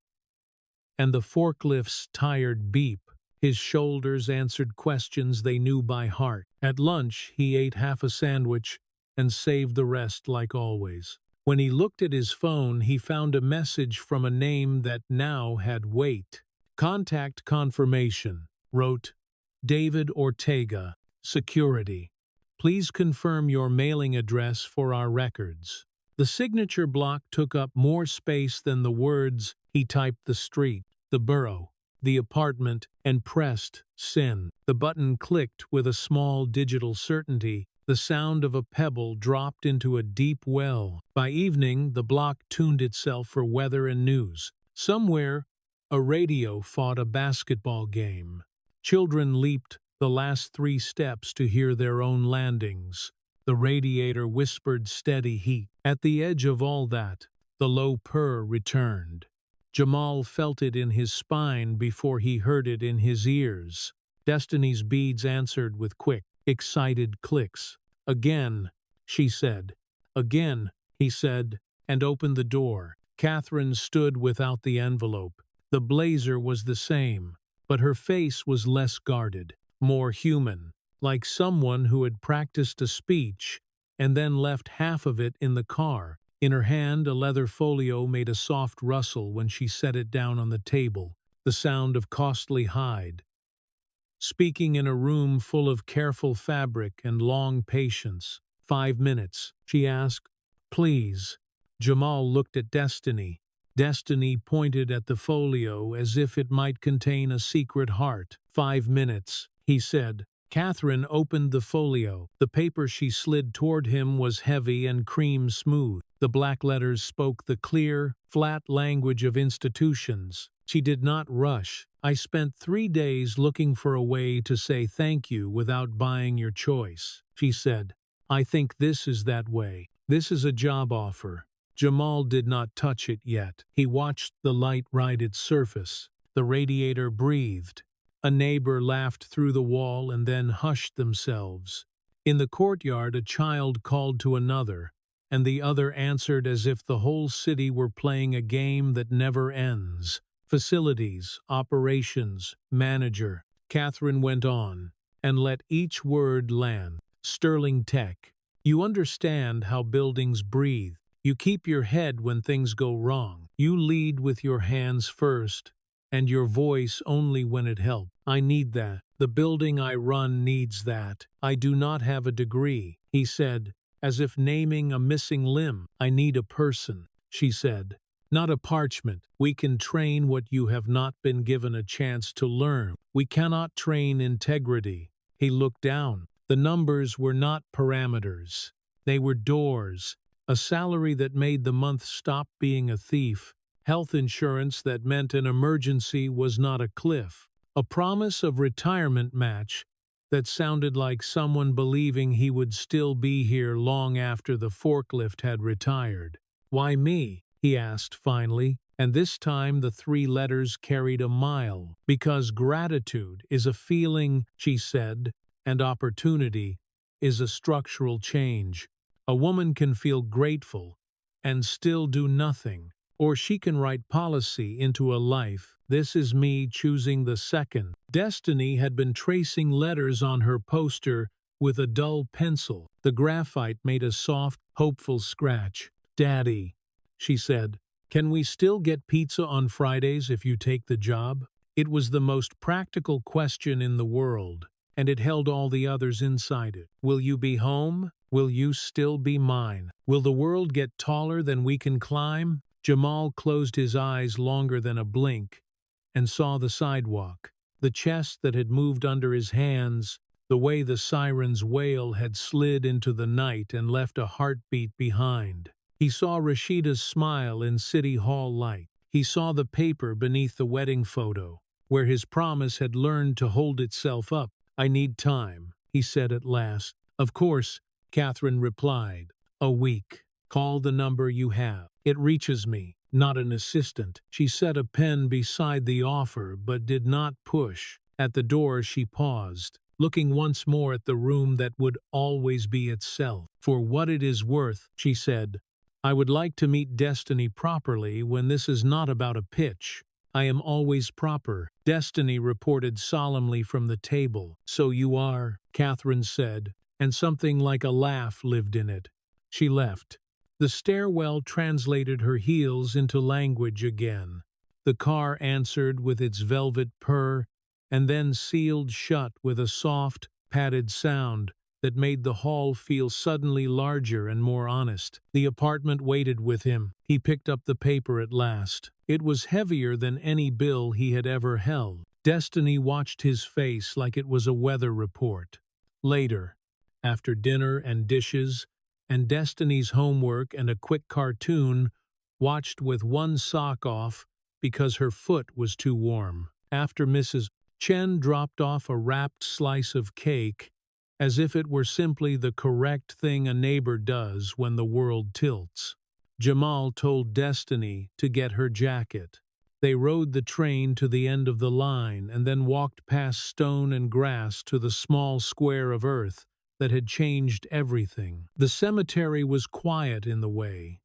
Speaker 1: and the forklift's tired beep. His shoulders answered questions they knew by heart. At lunch, he ate half a sandwich and saved the rest like always. When he looked at his phone, he found a message from a name that now had weight. "Contact confirmation," wrote David Ortega, Security. "Please confirm your mailing address for our records." The signature block took up more space than the words. He typed the street, the borough, the apartment, and pressed send. The button clicked with a small digital certainty. The sound of a pebble dropped into a deep well. By evening, the block tuned itself for weather and news. Somewhere, a radio fought a basketball game. Children leaped the last 3 steps to hear their own landings. The radiator whispered steady heat. At the edge of all that, the low purr returned. Jamal felt it in his spine before he heard it in his ears. Destiny's beads answered with quick, excited clicks. "Again," she said. "Again," he said, and opened the door. Catherine stood without the envelope. The blazer was the same, but her face was less guarded, more human, like someone who had practiced a speech and then left half of it in the car. In her hand, a leather folio made a soft rustle when she set it down on the table, the sound of costly hide. Speaking in a room full of careful fabric and long patience. 5 minutes, she asked. "Please." Jamal looked at Destiny. Destiny pointed at the folio as if it might contain a secret heart. 5 minutes, he said. Catherine opened the folio. The paper she slid toward him was heavy and cream smooth. The black letters spoke the clear, flat language of institutions. She did not rush. "I spent 3 days looking for a way to say thank you without buying your choice," she said. "I think this is that way. This is a job offer." Jamal did not touch it yet. He watched the light ride its surface. The radiator breathed. A neighbor laughed through the wall and then hushed themselves. In the courtyard, a child called to another, and the other answered as if the whole city were playing a game that never ends. "Facilities, operations, manager," Catherine went on, and let each word land. "Sterling Tech. You understand how buildings breathe. You keep your head when things go wrong. You lead with your hands first, and your voice only when it helps. I need that. The building I run needs that. I do not have a degree, he said, as if naming a missing limb. I need a person, she said. Not a parchment. We can train what you have not been given a chance to learn. We cannot train integrity. He looked down. The numbers were not parameters. They were doors. A salary that made the month stop being a thief. Health insurance that meant an emergency was not a cliff. A promise of retirement match that sounded like someone believing he would still be here long after the forklift had retired. Why me? He asked finally, and this time the three letters carried a mile. Because gratitude is a feeling, she said, and opportunity is a structural change. A woman can feel grateful and still do nothing, or she can write policy into a life. This is me choosing the second. Destiny had been tracing letters on her poster with a dull pencil. The graphite made a soft, hopeful scratch. Daddy, she said, can we still get pizza on Fridays if you take the job? It was the most practical question in the world, and it held all the others inside it. Will you be home? Will you still be mine? Will the world get taller than we can climb? Jamal closed his eyes longer than a blink and saw the sidewalk, the chest that had moved under his hands, the way the siren's wail had slid into the night and left a heartbeat behind. He saw Rashida's smile in City Hall light. He saw the paper beneath the wedding photo, where his promise had learned to hold itself up. I need time, he said at last. Of course, Catherine replied. A week. Call the number you have. It reaches me, not an assistant. She set a pen beside the offer but did not push. At the door she paused, looking once more at the room that would always be itself. For what it is worth, she said, I would like to meet Destiny properly when this is not about a pitch. I am always proper, Destiny reported solemnly from the table. So you are, Catherine said, and something like a laugh lived in it. She left. The stairwell translated her heels into language again. The car answered with its velvet purr, and then sealed shut with a soft, padded sound that made the hall feel suddenly larger and more honest. The apartment waited with him. He picked up the paper at last. It was heavier than any bill he had ever held. Destiny watched his face like it was a weather report. Later, after dinner and dishes, and Destiny's homework and a quick cartoon, watched with one sock off because her foot was too warm. After Mrs. Chen dropped off a wrapped slice of cake, as if it were simply the correct thing a neighbor does when the world tilts. Jamal told Destiny to get her jacket. They rode the train to the end of the line and then walked past stone and grass to the small square of earth that had changed everything. The cemetery was quiet in the way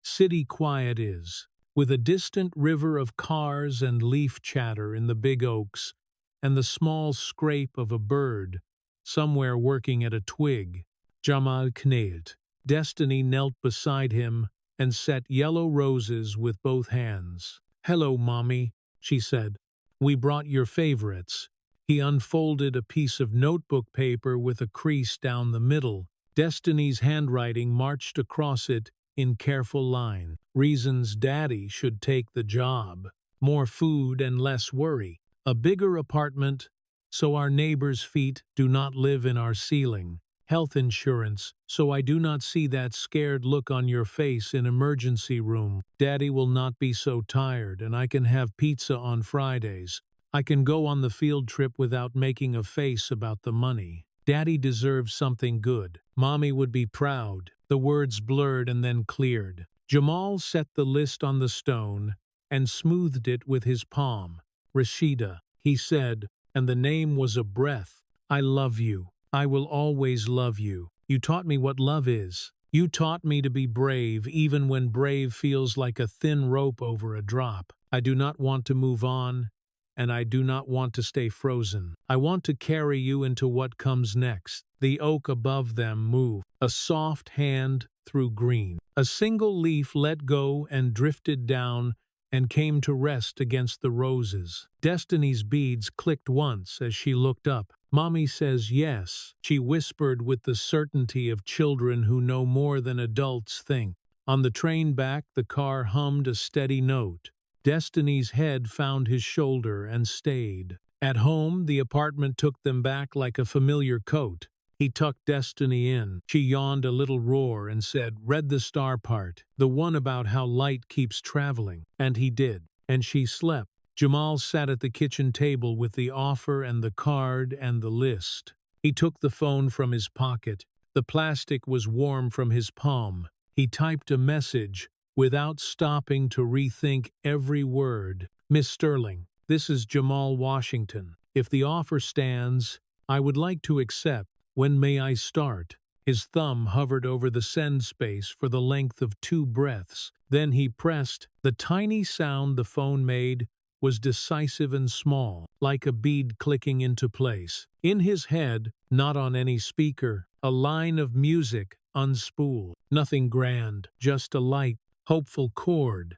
Speaker 1: city quiet is, with a distant river of cars and leaf chatter in the big oaks, and the small scrape of a bird somewhere working at a twig. Jamal knelt. Destiny knelt beside him and set yellow roses with both hands. Hello, Mommy, she said. We brought your favorites. He unfolded a piece of notebook paper with a crease down the middle. Destiny's handwriting marched across it in careful line. Reasons Daddy should take the job. More food and less worry. A bigger apartment, so our neighbors' feet do not live in our ceiling. Health insurance, so I do not see that scared look on your face in emergency room. Daddy will not be so tired, and I can have pizza on Fridays. I can go on the field trip without making a face about the money. Daddy deserves something good. Mommy would be proud. The words blurred and then cleared. Jamal set the list on the stone and smoothed it with his palm. Rashida, he said, and the name was a breath. I love you. I will always love you. You taught me what love is. You taught me to be brave even when brave feels like a thin rope over a drop. I do not want to move on, and I do not want to stay frozen. I want to carry you into what comes next. The oak above them moved, a soft hand through green. A single leaf let go and drifted down and came to rest against the roses. Destiny's beads clicked once as she looked up. "Mommy says yes," she whispered with the certainty of children who know more than adults think. On the train back, the car hummed a steady note. Destiny's head found his shoulder and stayed. At home, the apartment took them back like a familiar coat. He tucked Destiny in. She yawned a little roar and said, "Read the star part, the one about how light keeps traveling." And he did. And she slept. Jamal sat at the kitchen table with the offer and the card and the list. He took the phone from his pocket. The plastic was warm from his palm. He typed a message without stopping to rethink every word. "Miss Sterling, this is Jamal Washington. If the offer stands, I would like to accept. When may I start?" His thumb hovered over the send space for the length of 2 breaths. Then he pressed. The tiny sound the phone made was decisive and small, like a bead clicking into place. In his head, not on any speaker, a line of music unspooled. Nothing grand, just a light, hopeful chord.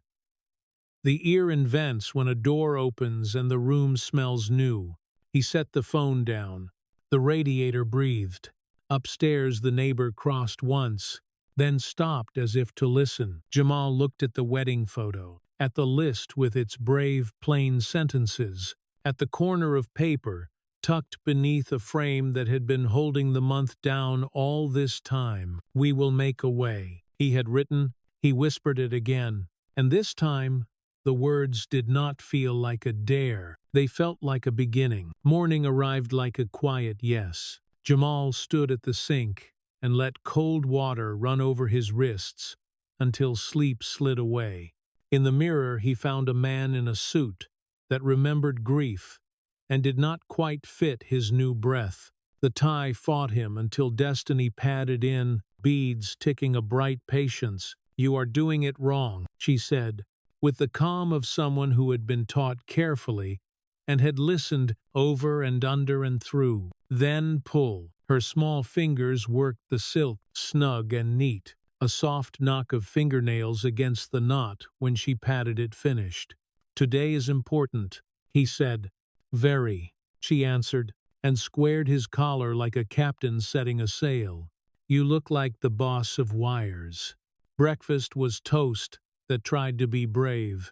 Speaker 1: The ear invents when a door opens and the room smells new. He set the phone down. The radiator breathed. Upstairs the neighbor crossed once, then stopped as if to listen. Jamal looked at the wedding photo, at the list with its brave, plain sentences, at the corner of paper, tucked beneath a frame that had been holding the month down all this time. "We will make a way," he had written. He whispered it again, and this time the words did not feel like a dare. They felt like a beginning. Morning arrived like a quiet yes. Jamal stood at the sink and let cold water run over his wrists until sleep slid away. In the mirror he found a man in a suit that remembered grief and did not quite fit his new breath. The tie fought him until Destiny padded in, beads ticking a bright patience. "You are doing it wrong," she said, with the calm of someone who had been taught carefully and had listened over and under and through. "Then pull." Her small fingers worked the silk, snug and neat, a soft knock of fingernails against the knot when she patted it finished. "Today is important," he said. "Very," she answered, and squared his collar like a captain setting a sail. "You look like the boss of wires." Breakfast was toast that tried to be brave,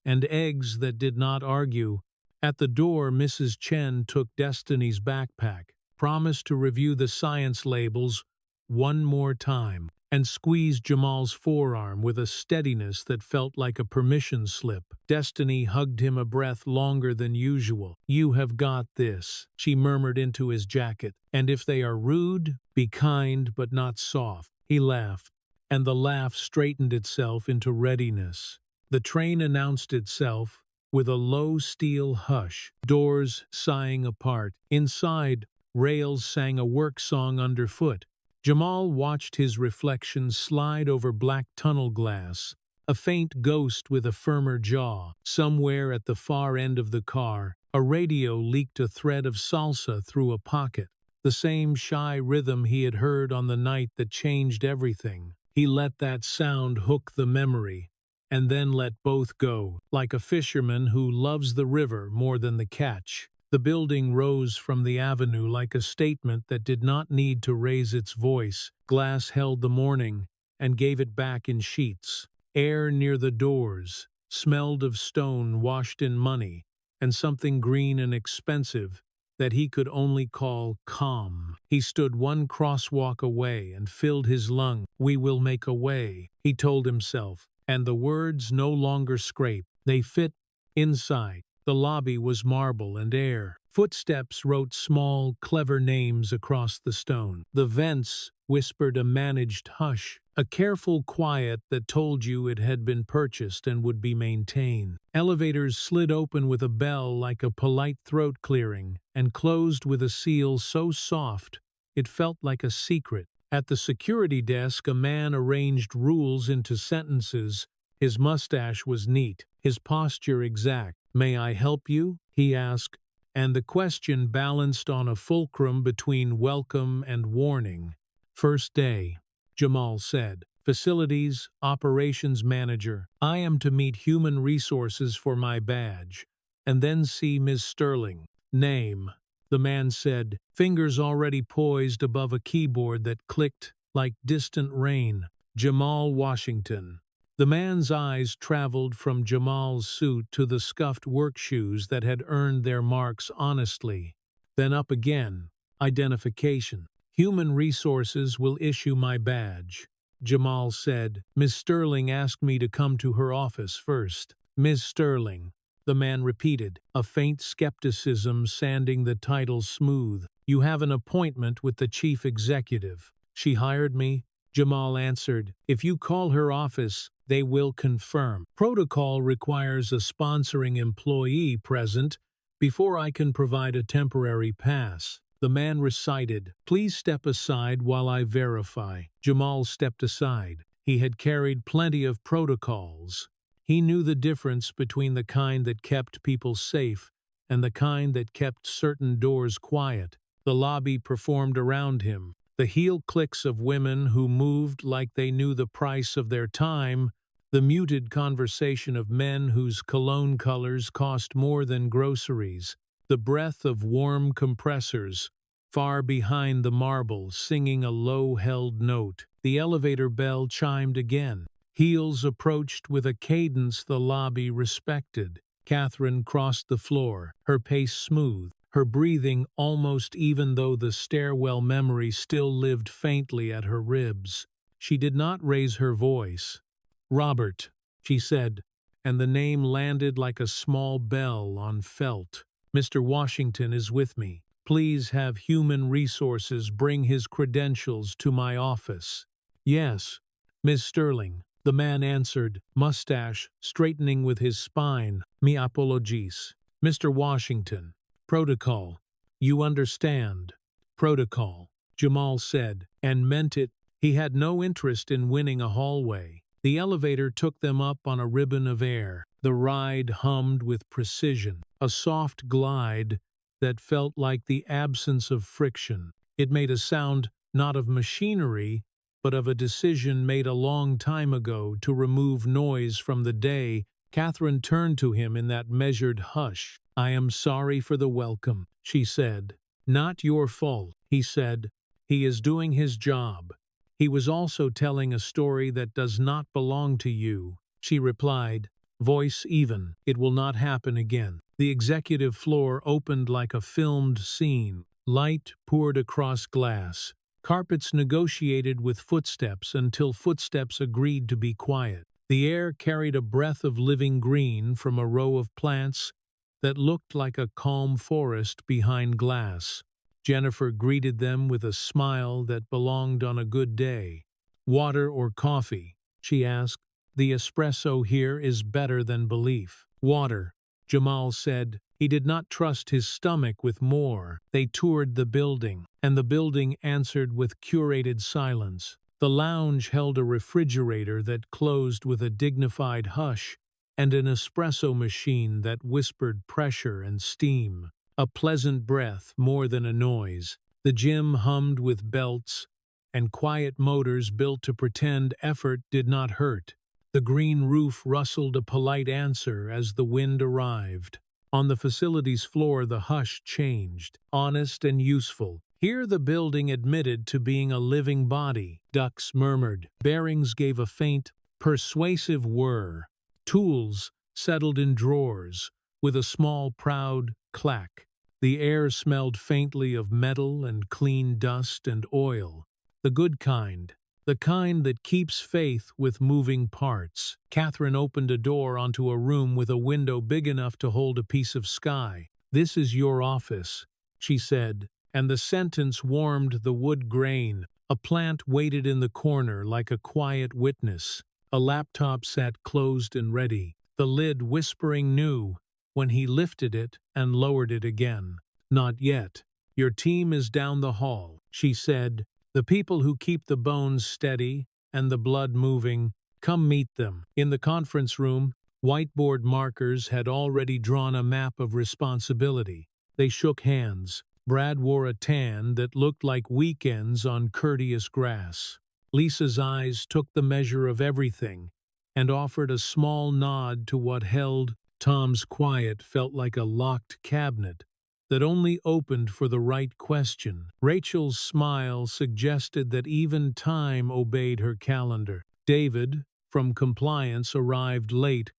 Speaker 1: and eggs that did not argue. At the door, Mrs. Chen took Destiny's backpack, promised to review the science labels one more time, and squeezed Jamal's forearm with a steadiness that felt like a permission slip. Destiny hugged him a breath longer than usual. "You have got this," she murmured into his jacket. "And if they are rude, be kind but not soft." He laughed, and the laugh straightened itself into readiness. The train announced itself with a low steel hush, doors sighing apart. Inside, rails sang a work song underfoot. Jamal watched his reflection slide over black tunnel glass, a faint ghost with a firmer jaw. Somewhere at the far end of the car, a radio leaked a thread of salsa through a pocket, the same shy rhythm he had heard on the night that changed everything. He let that sound hook the memory, and then let both go, like a fisherman who loves the river more than the catch. The building rose from the avenue like a statement that did not need to raise its voice. Glass held the morning and gave it back in sheets. Air near the doors smelled of stone washed in money, and something green and expensive that he could only call calm. He stood one crosswalk away and filled his lung. "We will make a way," he told himself, and the words no longer scraped. They fit inside. The lobby was marble and air. Footsteps wrote small, clever names across the stone. The vents whispered a managed hush, a careful quiet that told you it had been purchased and would be maintained. Elevators slid open with a bell like a polite throat clearing, and closed with a seal so soft it felt like a secret. At the security desk, a man arranged rules into sentences. His mustache was neat, his posture exact. "May I help you?" he asked, and the question balanced on a fulcrum between welcome and warning. "First day," Jamal said. Facilities Operations Manager. I am to meet human resources for my badge, and then see Ms. Sterling. Name. The man said, fingers already poised above a keyboard that clicked like distant rain. Jamal Washington. The man's eyes traveled from Jamal's suit to the scuffed work shoes that had earned their marks honestly. Then up again. Identification. Human Resources will issue my badge. Jamal said, Miss Sterling asked me to come to her office first. Miss Sterling. The man repeated, a faint skepticism sanding the title smooth. You have an appointment with the chief executive. She hired me. Jamal answered, if you call her office, they will confirm. Protocol requires a sponsoring employee present before I can provide a temporary pass. The man recited, please step aside while I verify. Jamal stepped aside. He had carried plenty of protocols. He knew the difference between the kind that kept people safe and the kind that kept certain doors quiet. The lobby performed around him. The heel clicks of women who moved like they knew the price of their time, the muted conversation of men whose cologne colors cost more than groceries, the breath of warm compressors, far behind the marble singing a low-held note. The elevator bell chimed again. Heels approached with a cadence the lobby respected. Catherine crossed the floor, her pace smooth, her breathing almost even though the stairwell memory still lived faintly at her ribs. She did not raise her voice. Robert, she said, and the name landed like a small bell on felt. Mr. Washington is with me. Please have Human Resources bring his credentials to my office. Yes, Miss Sterling. The man answered, mustache straightening with his spine. Mi apologies. Mr. Washington. Protocol. You understand. Protocol. Jamal said, and meant it. He had no interest in winning a hallway. The elevator took them up on a ribbon of air. The ride hummed with precision, a soft glide that felt like the absence of friction. It made a sound not of machinery, but of a decision made a long time ago to remove noise from the day. Catherine turned to him in that measured hush. I am sorry for the welcome, she said. Not your fault, he said. He is doing his job. He was also telling a story that does not belong to you, she replied, voice even. It will not happen again. The executive floor opened like a filmed scene. Light poured across glass. Carpets negotiated with footsteps until footsteps agreed to be quiet. The air carried a breath of living green from a row of plants that looked like a calm forest behind glass. Jennifer greeted them with a smile that belonged on a good day. Water or coffee? She asked. The espresso here is better than belief. Water, Jamal said. He did not trust his stomach with more. They toured the building, and the building answered with curated silence. The lounge held a refrigerator that closed with a dignified hush, and an espresso machine that whispered pressure and steam. A pleasant breath more than a noise. The gym hummed with belts and quiet motors built to pretend effort did not hurt. The green roof rustled a polite answer as the wind arrived. On the facilities floor the hush changed, honest and useful. Here the building admitted to being a living body. Ducks murmured. Bearings gave a faint, persuasive whir. Tools settled in drawers, with a small, proud clack. The air smelled faintly of metal and clean dust and oil. The good kind. The kind that keeps faith with moving parts. Catherine opened a door onto a room with a window big enough to hold a piece of sky. This is your office, she said, and the sentence warmed the wood grain. A plant waited in the corner like a quiet witness. A laptop sat closed and ready, the lid whispering new when he lifted it and lowered it again. Not yet. Your team is down the hall, she said. The people who keep the bones steady and the blood moving, come meet them. In the conference room, whiteboard markers had already drawn a map of responsibility. They shook hands. Brad wore a tan that looked like weekends on courteous grass. Lisa's eyes took the measure of everything and offered a small nod to what held. Tom's quiet felt like a locked cabinet that only opened for the right question. Rachel's smile suggested that even time obeyed her calendar. David, from compliance, arrived late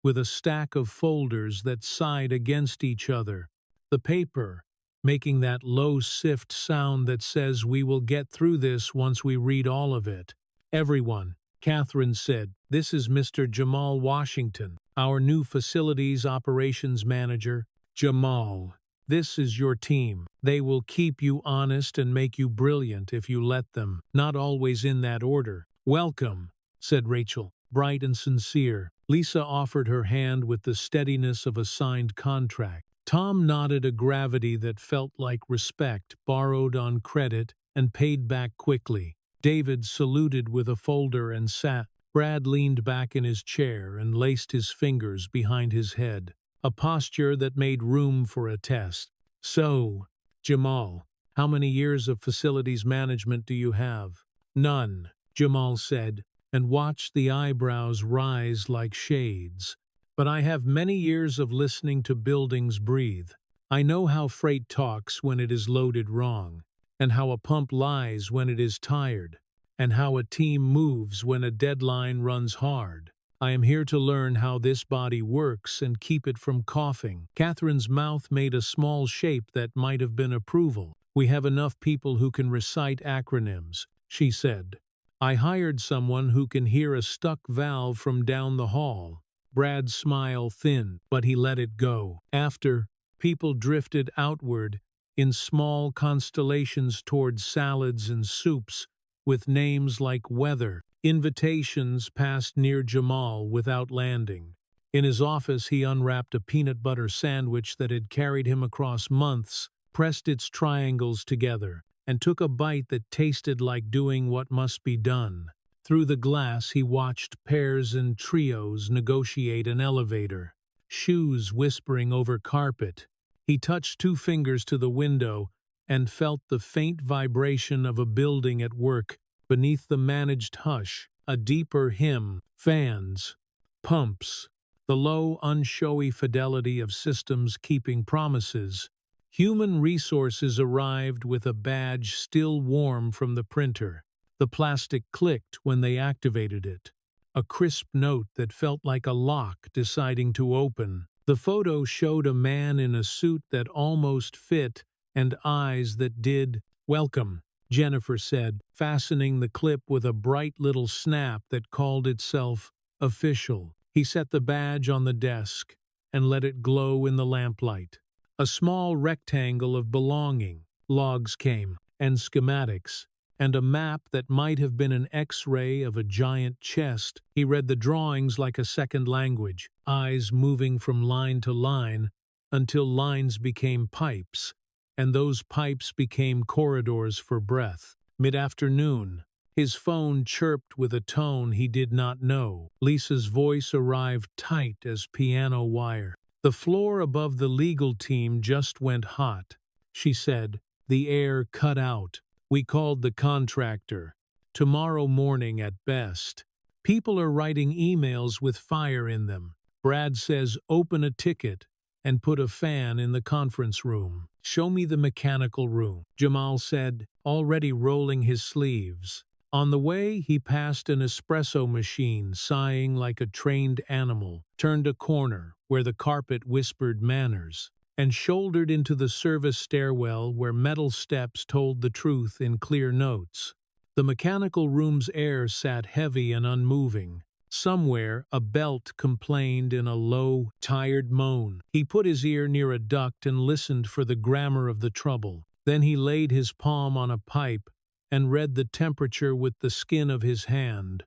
Speaker 1: with a stack of folders that sighed against each other. The paper, making that low sift sound that says we will get through this once we read all of it. Everyone, Catherine said, this is Mr. Jamal Washington, our new facilities operations manager. Jamal, this is your team. They will keep you honest and make you brilliant if you let them, not always in that order. Welcome, said Rachel, bright and sincere. Lisa offered her hand with the steadiness of a signed contract. Tom nodded a gravity that felt like respect, borrowed on credit, and paid back quickly. David saluted with a folder and sat. Brad leaned back in his chair and laced his fingers behind his head, a posture that made room for a test. So, Jamal, how many years of facilities management do you have? None, Jamal said, and watched the eyebrows rise like shades. But I have many years of listening to buildings breathe. I know how freight talks when it is loaded wrong, and how a pump lies when it is tired, and how a team moves when a deadline runs hard. I am here to learn how this body works and keep it from coughing. Catherine's mouth made a small shape that might have been approval. We have enough people who can recite acronyms, she said. I hired someone who can hear a stuck valve from down the hall. Brad's smile thinned, but he let it go. After, people drifted outward in small constellations toward salads and soups with names like weather. Invitations passed near Jamal without landing. In his office, he unwrapped a peanut butter sandwich that had carried him across months, pressed its triangles together, and took a bite that tasted like doing what must be done. Through the glass, he watched pairs and trios negotiate an elevator, shoes whispering over carpet. He touched two fingers to the window and felt the faint vibration of a building at work beneath the managed hush, a deeper hymn, fans, pumps, the low, unshowy fidelity of systems keeping promises. Human resources arrived with a badge still warm from the printer. The plastic clicked when they activated it, a crisp note that felt like a lock deciding to open. The photo showed a man in a suit that almost fit and eyes that did. Welcome, Jennifer said, fastening the clip with a bright little snap that called itself official. He set the badge on the desk and let it glow in the lamplight. A small rectangle of belonging, logs came, and schematics, and a map that might have been an X-ray of a giant chest. He read the drawings like a second language, eyes moving from line to line until lines became pipes, and those pipes became corridors for breath. Mid-afternoon, his phone chirped with a tone he did not know. Lisa's voice arrived tight as piano wire. The floor above the legal team just went hot, she said. The air cut out. We called the contractor. Tomorrow morning at best. People are writing emails with fire in them. Brad says open a ticket and put a fan in the conference room. Show me the mechanical room, Jamal said, already rolling his sleeves. On the way, he passed an espresso machine, sighing like a trained animal, turned a corner where the carpet whispered manners, and shouldered into the service stairwell where metal steps told the truth in clear notes. The mechanical room's air sat heavy and unmoving. Somewhere, a belt complained in a low, tired moan. He put his ear near a duct and listened for the grammar of the trouble. Then he laid his palm on a pipe and read the temperature with the skin of his hand,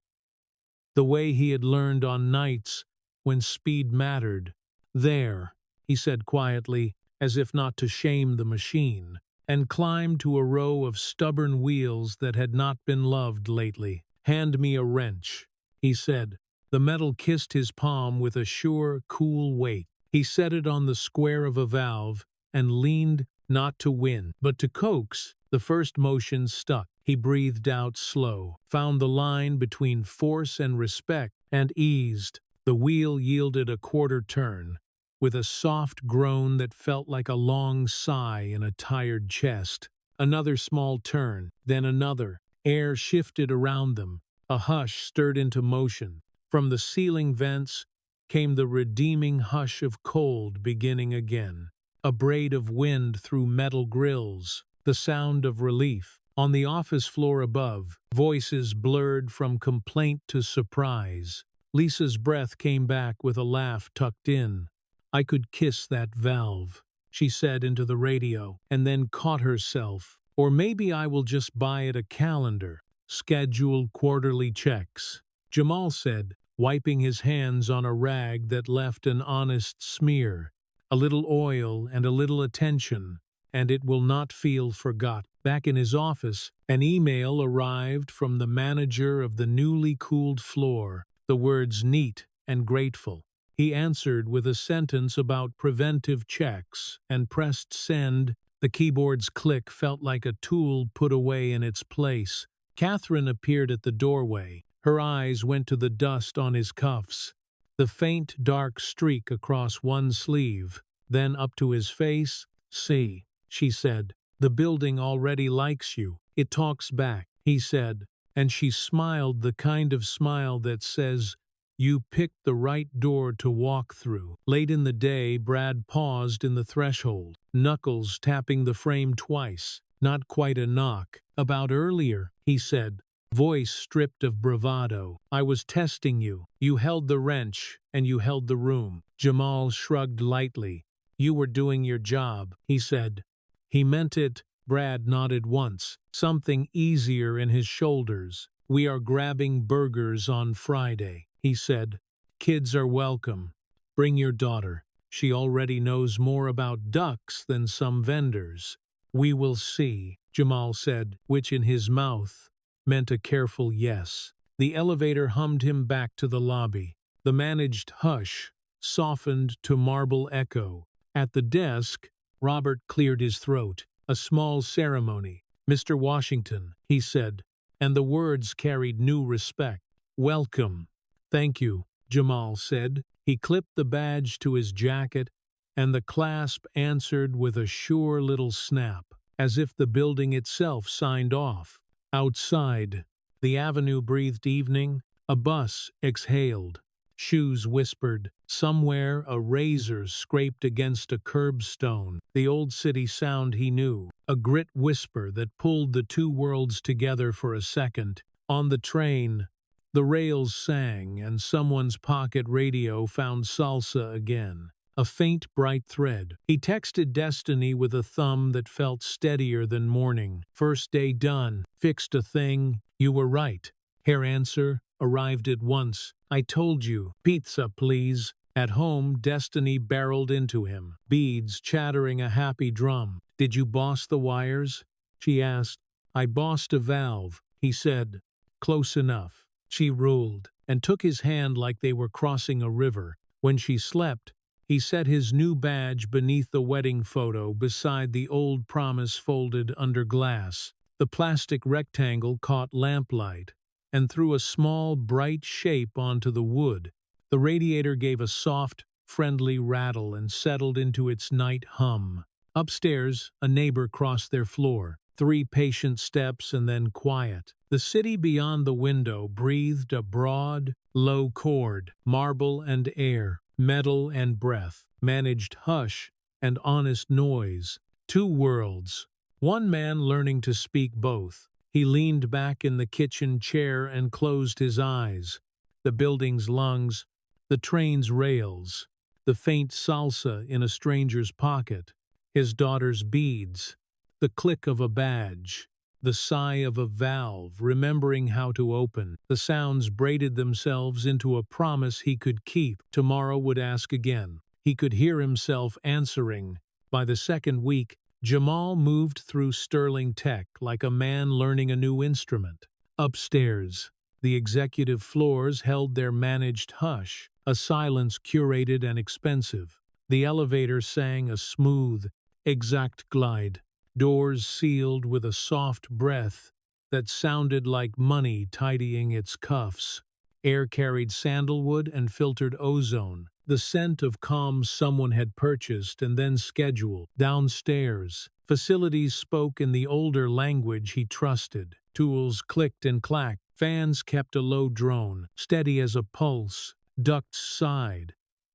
Speaker 1: the way he had learned on nights when speed mattered. There, he said quietly, as if not to shame the machine, and climbed to a row of stubborn wheels that had not been loved lately. Hand me a wrench, he said. The metal kissed his palm with a sure, cool weight. He set it on the square of a valve and leaned, not to win, but to coax. The first motion stuck. He breathed out slow, found the line between force and respect, and eased. The wheel yielded a quarter turn, with a soft groan that felt like a long sigh in a tired chest. Another small turn, then another. Air shifted around them. A hush stirred into motion. From the ceiling vents came the redeeming hush of cold beginning again. A braid of wind through metal grills, the sound of relief. On the office floor above, voices blurred from complaint to surprise. Lisa's breath came back with a laugh tucked in. "I could kiss that valve," she said into the radio, and then caught herself. "Or maybe I will just buy it a calendar. Schedule quarterly checks," Jamal said, wiping his hands on a rag that left an honest smear. "A little oil and a little attention, and it will not feel forgot." Back in his office, an email arrived from the manager of the newly cooled floor, the words "neat" and "grateful." He answered with a sentence about preventive checks and pressed send. The keyboard's click felt like a tool put away in its place. Catherine appeared at the doorway. Her eyes went to the dust on his cuffs, the faint dark streak across one sleeve, then up to his face. "See," she said. "The building already likes you. It talks back," he said, and she smiled the kind of smile that says, "You picked the right door to walk through." Late in the day, Brad paused in the threshold, knuckles tapping the frame twice. "Not quite a knock. About earlier," he said, voice stripped of bravado. "I was testing you. You held the wrench, and you held the room." Jamal shrugged lightly. "You were doing your job," he said. He meant it. Brad nodded once, something easier in his shoulders. "We are grabbing burgers on Friday," he said. "Kids are welcome. Bring your daughter. She already knows more about ducks than some vendors." "We will see," Jamal said, which in his mouth meant a careful yes. The elevator hummed him back to the lobby. The managed hush softened to marble echo. At the desk, Robert cleared his throat. "A small ceremony. Mr. Washington," he said, and the words carried new respect. "Welcome." "Thank you," Jamal said. He clipped the badge to his jacket, and the clasp answered with a sure little snap, as if the building itself signed off. Outside, the avenue breathed evening. A bus exhaled. Shoes whispered. Somewhere a razor scraped against a curbstone. The old city sound he knew. A grit whisper that pulled the two worlds together for a second. On the train, the rails sang, and someone's pocket radio found salsa again. A faint, bright thread. He texted Destiny with a thumb that felt steadier than morning. "First day done. Fixed a thing. You were right." Her answer arrived at once. "I told you. Pizza, please." At home, Destiny barreled into him, beads chattering a happy drum. "Did you boss the wires?" she asked. "I bossed a valve," he said. "Close enough." She ruled, and took his hand like they were crossing a river. When she slept, he set his new badge beneath the wedding photo beside the old promise folded under glass. The plastic rectangle caught lamplight and threw a small, bright shape onto the wood. The radiator gave a soft, friendly rattle and settled into its night hum. Upstairs, a neighbor crossed their floor. 3 patient steps and then quiet. The city beyond the window breathed a broad, low chord, marble and air, metal and breath, managed hush and honest noise. 2 worlds. One man learning to speak both. He leaned back in the kitchen chair and closed his eyes. The building's lungs, the train's rails, the faint salsa in a stranger's pocket, his daughter's beads, the click of a badge, the sigh of a valve remembering how to open. The sounds braided themselves into a promise he could keep. Tomorrow would ask again. He could hear himself answering. By the second week, Jamal moved through sterling tech like a man learning a new instrument. Upstairs, the executive floors held their managed hush, a silence curated and expensive. The elevator sang a smooth, exact glide, doors sealed with a soft breath, that sounded like money tidying its cuffs. Air carried sandalwood and filtered ozone, the scent of calm someone had purchased and then scheduled. Downstairs, facilities spoke in the older language he trusted. Tools clicked and clacked. Fans kept a low drone, steady as a pulse. Ducts sighed,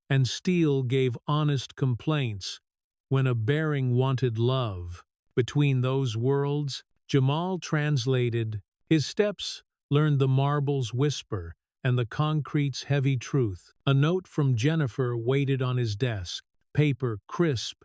Speaker 1: and steel gave honest complaints when a bearing wanted love. Between those worlds, Jamal translated. His steps learned the marble's whisper and the concrete's heavy truth. A note from Jennifer waited on his desk, paper crisp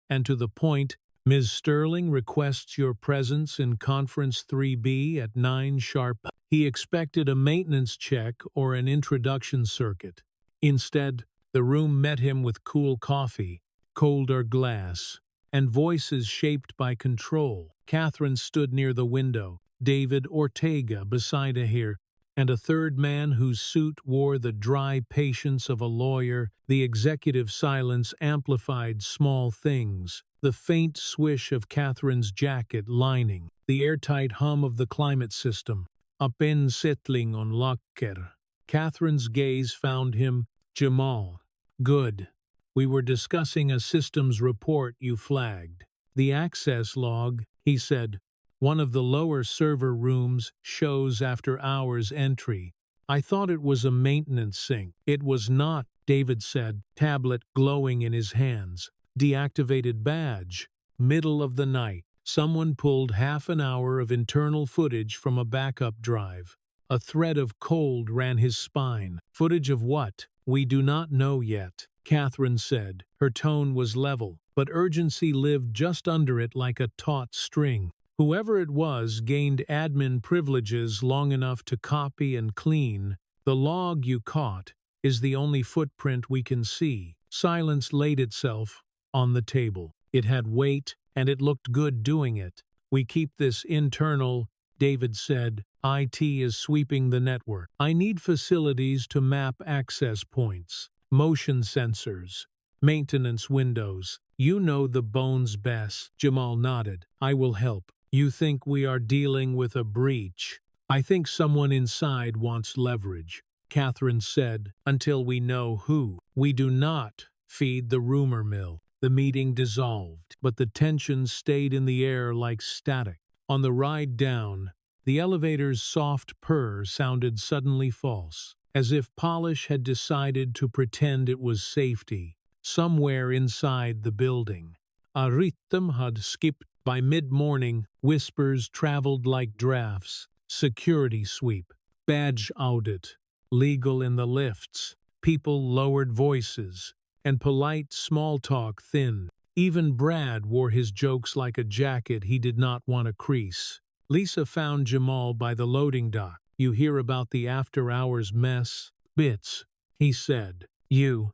Speaker 1: and to the point. Ms. Sterling requests your presence in Conference 3B at 9 sharp. He expected a maintenance check or an introduction circuit. Instead, the room met him with cool coffee, colder glass, and voices shaped by control. Catherine stood near the window, David Ortega beside her, and a third man whose suit wore the dry patience of a lawyer. The executive silence amplified small things. The faint swish of Catherine's jacket lining, the airtight hum of the climate system. Apen settling on locker. Catherine's gaze found him. Jamal. Good. We were discussing a systems report you flagged. The access log, he said. One of the lower server rooms shows after hours entry. I thought it was a maintenance sync. It was not, David said, tablet glowing in his hands. Deactivated badge. Middle of the night. Someone pulled half an hour of internal footage from a backup drive. A thread of cold ran his spine. Footage of what? We do not know yet, Catherine said. Her tone was level, but urgency lived just under it like a taut string. Whoever it was gained admin privileges long enough to copy and clean. The log you caught is the only footprint we can see. Silence laid itself on the table. It had weight, and it looked good doing it. We keep this internal, David said. IT is sweeping the network. I need facilities to map access points, motion sensors, maintenance windows. You know the bones best. Jamal nodded. I will help. You think we are dealing with a breach? I think someone inside wants leverage, Catherine said, until we know who. We do not feed the rumor mill. The meeting dissolved, but the tension stayed in the air like static. On the ride down, the elevator's soft purr sounded suddenly false, as if polish had decided to pretend it was safety. Somewhere inside the building, a rhythm had skipped. By mid-morning, whispers traveled like drafts. Security sweep, badge audit, legal in the lifts. People lowered voices, and polite small talk thinned. Even Brad wore his jokes like a jacket he did not want to crease. Lisa found Jamal by the loading dock. You hear about the after-hours mess? Bits, he said. You.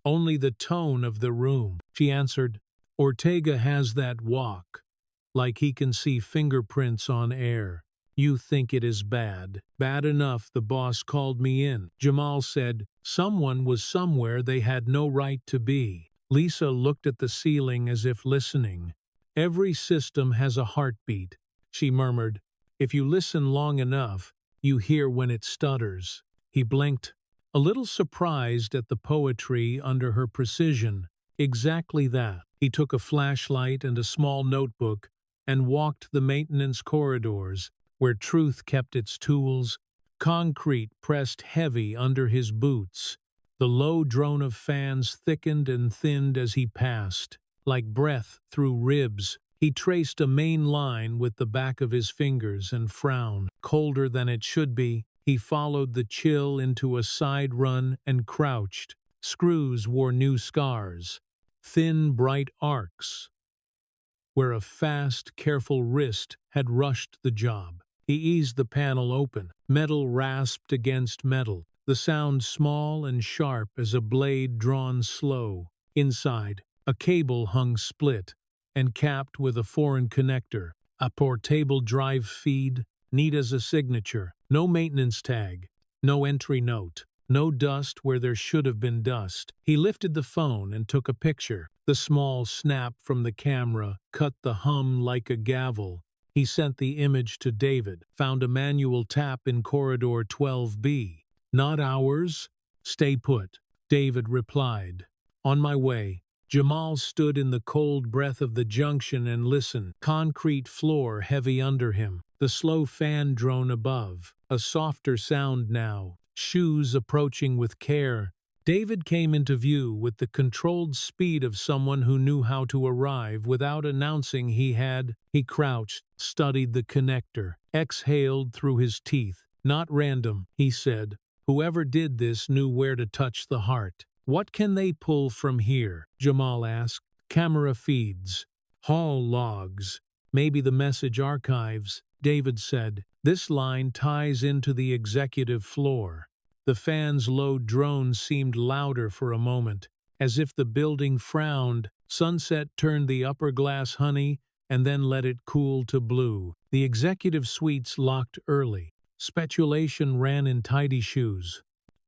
Speaker 1: Only the tone of the room, she answered. Ortega has that walk. Like he can see fingerprints on air. You think it is bad. Bad enough the boss called me in. Jamal said, someone was somewhere they had no right to be. Lisa looked at the ceiling as if listening. Every system has a heartbeat, she murmured. If you listen long enough, you hear when it stutters. He blinked, a little surprised at the poetry under her precision. Exactly that. He took a flashlight and a small notebook and walked the maintenance corridors, where truth kept its tools. Concrete pressed heavy under his boots. The low drone of fans thickened and thinned as he passed. Like breath through ribs, he traced a main line with the back of his fingers and frowned. Colder than it should be, he followed the chill into a side run and crouched. Screws wore new scars, thin, bright arcs, where a fast, careful wrist had rushed the job. He eased the panel open. Metal rasped against metal, the sound small and sharp as a blade drawn slow. Inside, a cable hung split and capped with a foreign connector. A portable drive feed, neat as a signature. No maintenance tag, no entry note. No dust where there should have been dust. He lifted the phone and took a picture. The small snap from the camera cut the hum like a gavel. He sent the image to David, found a manual tap in corridor 12B. Not ours? Stay put, David replied. On my way. Jamal stood in the cold breath of the junction and listened. Concrete floor heavy under him. The slow fan drone above. A softer sound now. Shoes approaching with care. David came into view with the controlled speed of someone who knew how to arrive without announcing he had. He crouched, studied the connector, exhaled through his teeth. Not random, he said. Whoever did this knew where to touch the heart. What can they pull from here? Jamal asked. Camera feeds. Hall logs. Maybe the message archives, David said. This line ties into the executive floor. The fan's low drone seemed louder for a moment, as if the building frowned. Sunset turned the upper glass honey and then let it cool to blue. The executive suites locked early. Speculation ran in tidy shoes.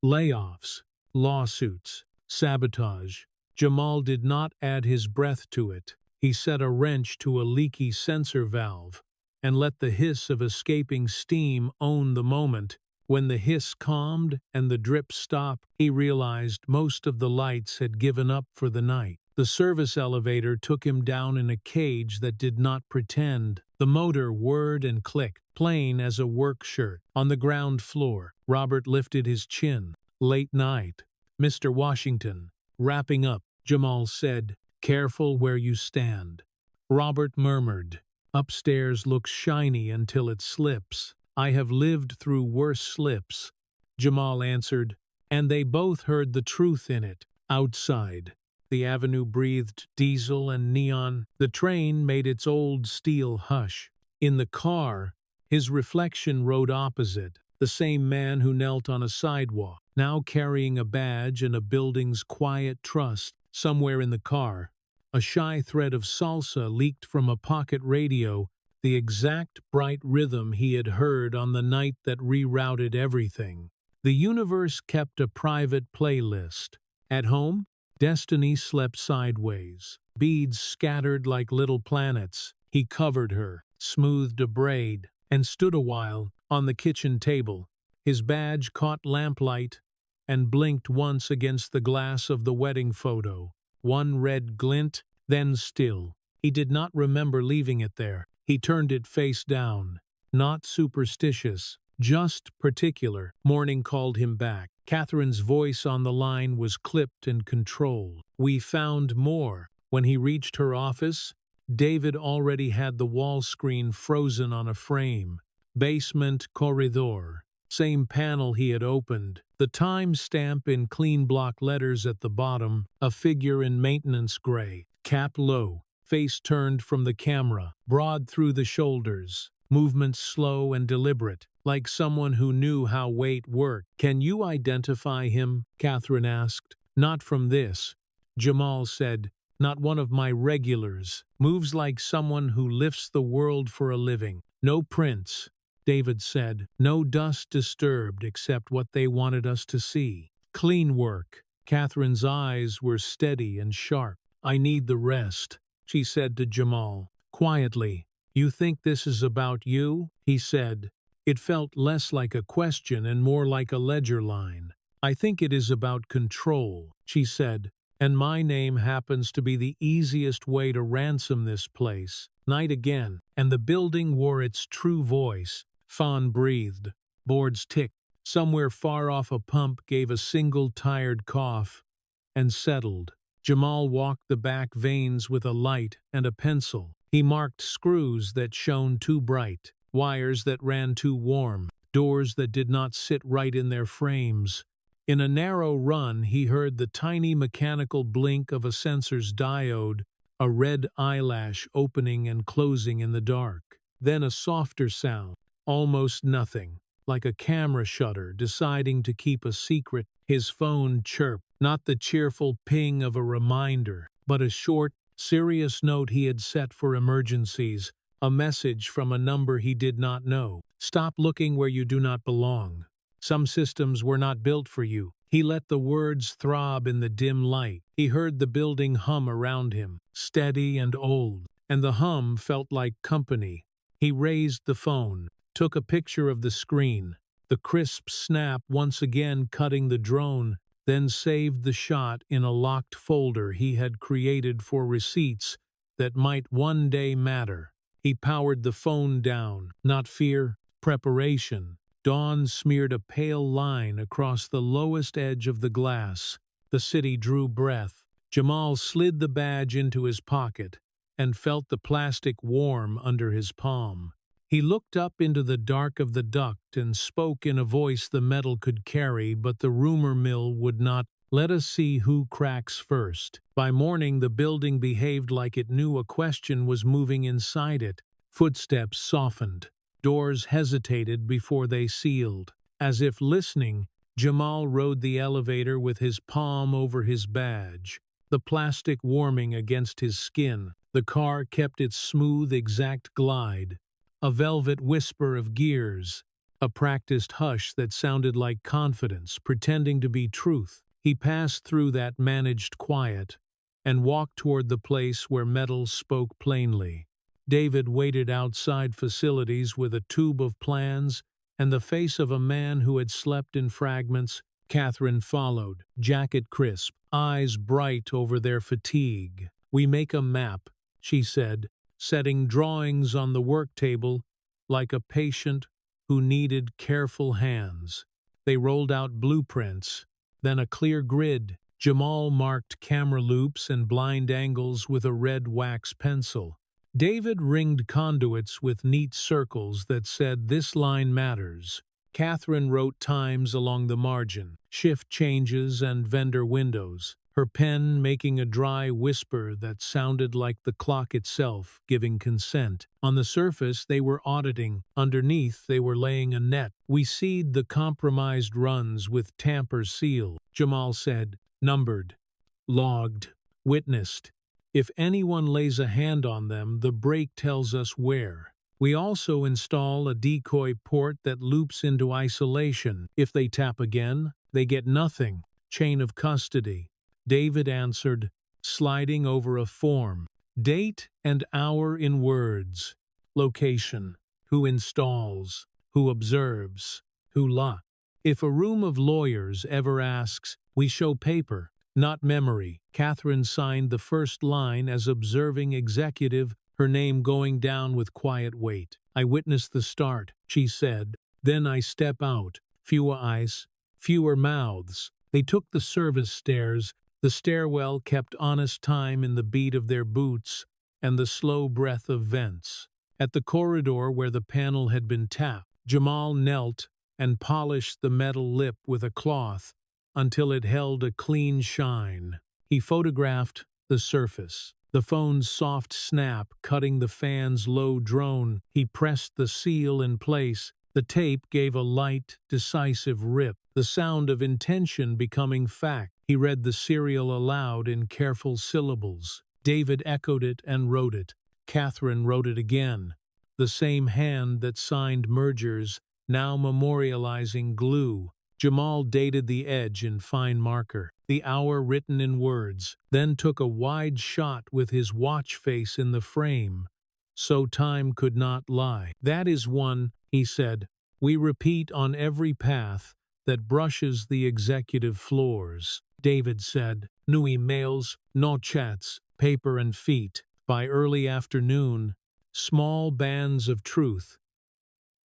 Speaker 1: Layoffs, lawsuits, sabotage. Jamal did not add his breath to it. He set a wrench to a leaky sensor valve and let the hiss of escaping steam own the moment. When the hiss calmed and the drip stopped, he realized most of the lights had given up for the night. The service elevator took him down in a cage that did not pretend. The motor whirred and clicked, plain as a work shirt. On the ground floor, Robert lifted his chin. Late night. Mr. Washington. Wrapping up, Jamal said, "Careful where you stand." Robert murmured, "Upstairs looks shiny until it slips." "I have lived through worse slips," Jamal answered, and they both heard the truth in it. Outside, the avenue breathed diesel and neon. The train made its old steel hush. In the car, his reflection rode opposite, the same man who knelt on a sidewalk, now carrying a badge and a building's quiet trust. Somewhere in the car, a shy thread of salsa leaked from a pocket radio, the exact bright rhythm he had heard on the night that rerouted everything. The universe kept a private playlist. At home, destiny slept sideways. Beads scattered like little planets. He covered her, smoothed a braid, and stood a while on the kitchen table. His badge caught lamplight and blinked once against the glass of the wedding photo. One red glint, then still. He did not remember leaving it there. He turned it face down. Not superstitious, just particular. Morning called him back. Catherine's voice on the line was clipped and controlled. "We found more." When he reached her office, David already had the wall screen frozen on a frame. Basement corridor. Same panel he had opened. The time stamp in clean block letters at the bottom. A figure in maintenance gray. Cap low. Face turned from the camera, broad through the shoulders, movements slow and deliberate, like someone who knew how weight worked. "Can you identify him?" Catherine asked. "Not from this," Jamal said. "Not one of my regulars. Moves like someone who lifts the world for a living." "No prints," David said. "No dust disturbed except what they wanted us to see. Clean work." Catherine's eyes were steady and sharp. "I need the rest," she said to Jamal, quietly. "You think this is about you?" he said. It felt less like a question and more like a ledger line. "I think it is about control," she said, "and my name happens to be the easiest way to ransom this place." Night again, and the building wore its true voice. Fawn breathed. Boards ticked. Somewhere far off a pump gave a single tired cough and settled. Jamal walked the back vanes with a light and a pencil. He marked screws that shone too bright, wires that ran too warm, doors that did not sit right in their frames. In a narrow run, he heard the tiny mechanical blink of a sensor's diode, a red eyelash opening and closing in the dark. Then a softer sound, almost nothing, like a camera shutter deciding to keep a secret. His phone chirped. Not the cheerful ping of a reminder, but a short, serious note he had set for emergencies, a message from a number he did not know. "Stop looking where you do not belong. Some systems were not built for you." He let the words throb in the dim light. He heard the building hum around him, steady and old, and the hum felt like company. He raised the phone, took a picture of the screen, the crisp snap once again cutting the drone, then saved the shot in a locked folder he had created for receipts that might one day matter. He powered the phone down, not fear, preparation. Dawn smeared a pale line across the lowest edge of the glass. The city drew breath. Jamal slid the badge into his pocket and felt the plastic warm under his palm. He looked up into the dark of the duct and spoke in a voice the metal could carry, but the rumor mill would not. Let us see who cracks first. By morning, the building behaved like it knew a question was moving inside it. Footsteps softened. Doors hesitated before they sealed. As if listening, Jamal rode the elevator with his palm over his badge, the plastic warming against his skin. The car kept its smooth, exact glide, a velvet whisper of gears, a practiced hush that sounded like confidence, pretending to be truth. He passed through that managed quiet and walked toward the place where metal spoke plainly. David waited outside facilities with a tube of plans and the face of a man who had slept in fragments. Catherine followed, jacket crisp, eyes bright over their fatigue. "We make a map," she said, setting drawings on the work table like a patient who needed careful hands. They rolled out blueprints, then a clear grid. Jamal marked camera loops and blind angles with a red wax pencil. David ringed conduits with neat circles that said, "This line matters." Catherine wrote times along the margin, shift changes and vendor windows, her pen making a dry whisper that sounded like the clock itself giving consent. On the surface, they were auditing. Underneath, they were laying a net. "We seed the compromised runs with tamper seal," Jamal said. "Numbered, logged, witnessed. If anyone lays a hand on them, the break tells us where. We also install a decoy port that loops into isolation. If they tap again, they get nothing. Chain of custody." David answered, sliding over a form. "Date and hour in words. Location. Who installs. Who observes. Who la. If a room of lawyers ever asks, we show paper, not memory." Catherine signed the first line as observing executive, her name going down with quiet weight. "I witnessed the start," she said. "Then I step out. Fewer eyes, fewer mouths." They took the service stairs. The stairwell kept honest time in the beat of their boots and the slow breath of vents. At the corridor where the panel had been tapped, Jamal knelt and polished the metal lip with a cloth until it held a clean shine. He photographed the surface, the phone's soft snap cutting the fan's low drone. He pressed the seal in place. The tape gave a light, decisive rip, the sound of intention becoming fact. He read the serial aloud in careful syllables. David echoed it and wrote it. Catherine wrote it again. The same hand that signed mergers, now memorializing glue. Jamal dated the edge in fine marker, the hour written in words, then took a wide shot with his watch face in the frame, so time could not lie. "That is one," he said, "we repeat on every path that brushes the executive floors." David said, "No emails, no chats, paper and feet." By early afternoon, small bands of truth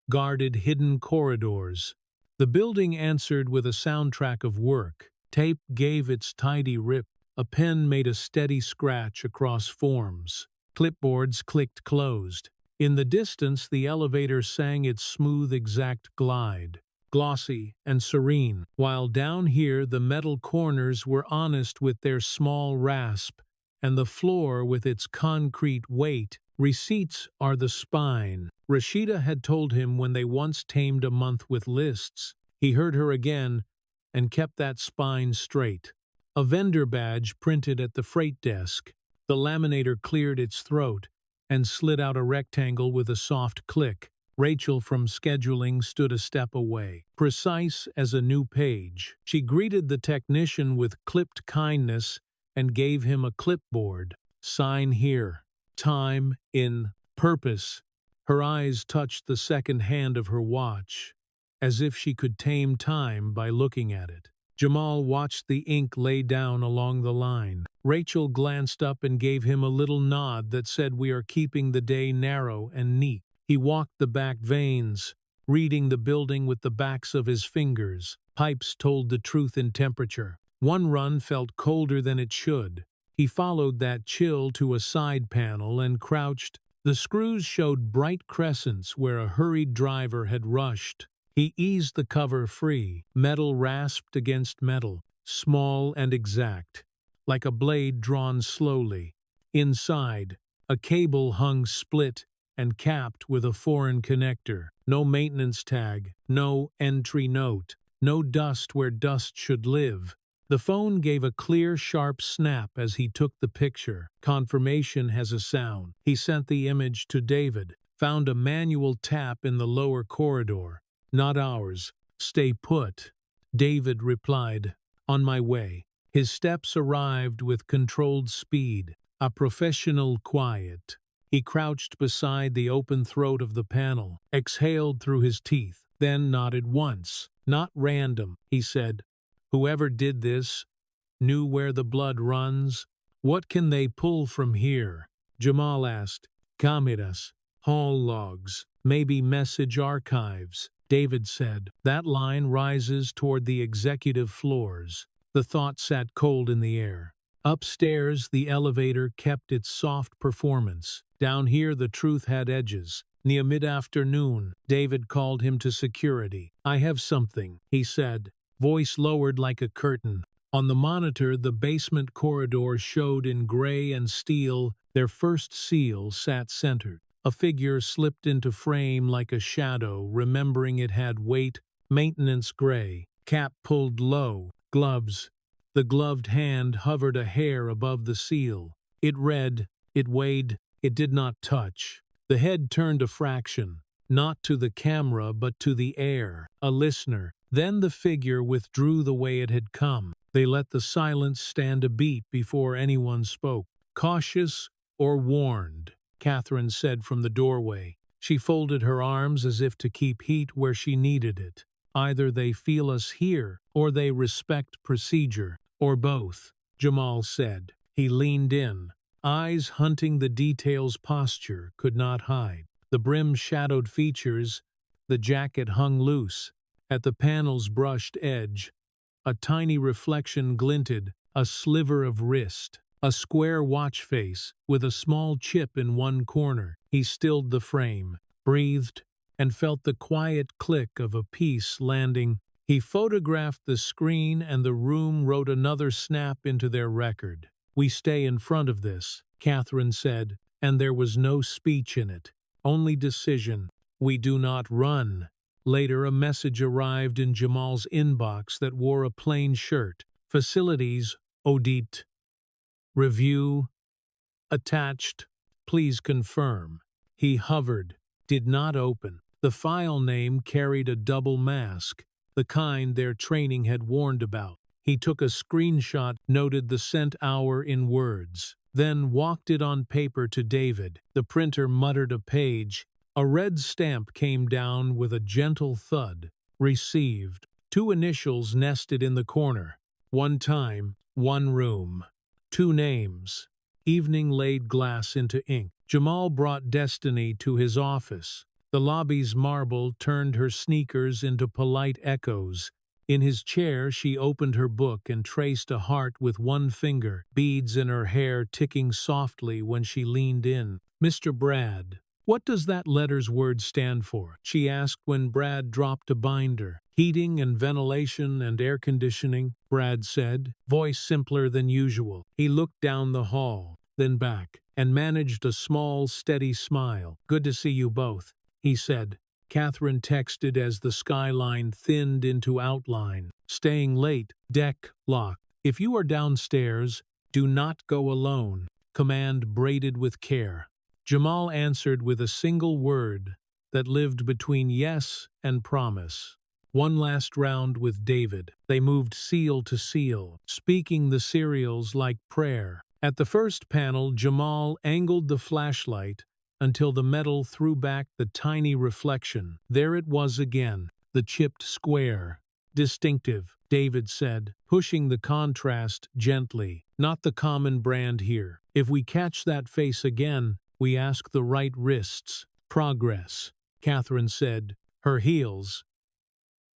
Speaker 1: guarded hidden corridors. The building answered with a soundtrack of work. Tape gave its tidy rip. A pen made a steady scratch across forms. Clipboards clicked closed. In the distance, the elevator sang its smooth, exact glide, glossy and serene, while down here the metal corners were honest with their small rasp, and the floor with its concrete weight. "Receipts are the spine," Rashida had told him when they once tamed a month with lists. He heard her again and kept that spine straight. A vendor badge printed at the freight desk. The laminator cleared its throat and slid out a rectangle with a soft click. Rachel from scheduling stood a step away, precise as a new page. She greeted the technician with clipped kindness and gave him a clipboard. "Sign here. Time in purpose." Her eyes touched the second hand of her watch, as if she could tame time by looking at it. Jamal watched the ink lay down along the line. Rachel glanced up and gave him a little nod that said, "We are keeping the day narrow and neat." He walked the back veins, reading the building with the backs of his fingers. Pipes told the truth in temperature. One run felt colder than it should. He followed that chill to a side panel and crouched. The screws showed bright crescents where a hurried driver had rushed. He eased the cover free. Metal rasped against metal, small and exact, like a blade drawn slowly. Inside, a cable hung split and capped with a foreign connector. No maintenance tag, no entry note, no dust where dust should live. The phone gave a clear, sharp snap as he took the picture. Confirmation has a sound. He sent the image to David, found a manual tap in the lower corridor. "Not ours. Stay put." David replied, "On my way." His steps arrived with controlled speed, a professional quiet. He crouched beside the open throat of the panel, exhaled through his teeth, then nodded once. "Not random," he said. "Whoever did this knew where the blood runs. What can they pull from here?" Jamal asked. "Cameras, hall logs, maybe message archives." David said, "That line rises toward the executive floors." The thought sat cold in the air. Upstairs, the elevator kept its soft performance. Down here, the truth had edges. Near mid-afternoon, David called him to security. "I have something," he said, voice lowered like a curtain. On the monitor, the basement corridor showed in gray and steel. Their first seal sat centered. A figure slipped into frame like a shadow, remembering it had weight. Maintenance gray, cap pulled low, gloves. The gloved hand hovered a hair above the seal. It read, it weighed, it did not touch. The head turned a fraction, not to the camera but to the air, a listener. Then the figure withdrew the way it had come. They let the silence stand a beat before anyone spoke. "Cautious or warned," Catherine said from the doorway. She folded her arms as if to keep heat where she needed it. "Either they feel us here, or they respect procedure, or both," Jamal said. He leaned in, eyes hunting the details posture could not hide. The brim shadowed features, the jacket hung loose. At the panel's brushed edge, a tiny reflection glinted, a sliver of wrist. A square watch face, with a small chip in one corner. He stilled the frame, breathed, and felt the quiet click of a piece landing. He photographed the screen and the room wrote another snap into their record. "We stay in front of this," Catherine said, and there was no speech in it, only decision. "We do not run." Later, a message arrived in Jamal's inbox that wore a plain shirt. "Facilities, audit. Review. Attached. Please confirm." He hovered, did not open. The file name carried a double mask, the kind their training had warned about. He took a screenshot, noted the sent hour in words, then walked it on paper to David. The printer muttered a page. A red stamp came down with a gentle thud. "Received." Two initials nested in the corner. One time, one room. Two names. Evening laid glass into ink. Jamal brought Destiny to his office. The lobby's marble turned her sneakers into polite echoes. In his chair, she opened her book and traced a heart with one finger, beads in her hair ticking softly when she leaned in. "Mr. Brad, what does that letter's word stand for?" she asked when Brad dropped a binder. "Heating and ventilation and air conditioning," Brad said, voice simpler than usual. He looked down the hall, then back, and managed a small, steady smile. "Good to see you both," he said. Catherine texted as the skyline thinned into outline. "Staying late, deck locked. If you are downstairs, do not go alone." Command braided with care. Jamal answered with a single word that lived between yes and promise. One last round with David. They moved seal to seal, speaking the serials like prayer. At the first panel, Jamal angled the flashlight until the metal threw back the tiny reflection. There it was again, the chipped square. Distinctive, David said, pushing the contrast gently. Not the common brand here. If we catch that face again, we ask the right wrists. Progress, Catherine said, her heels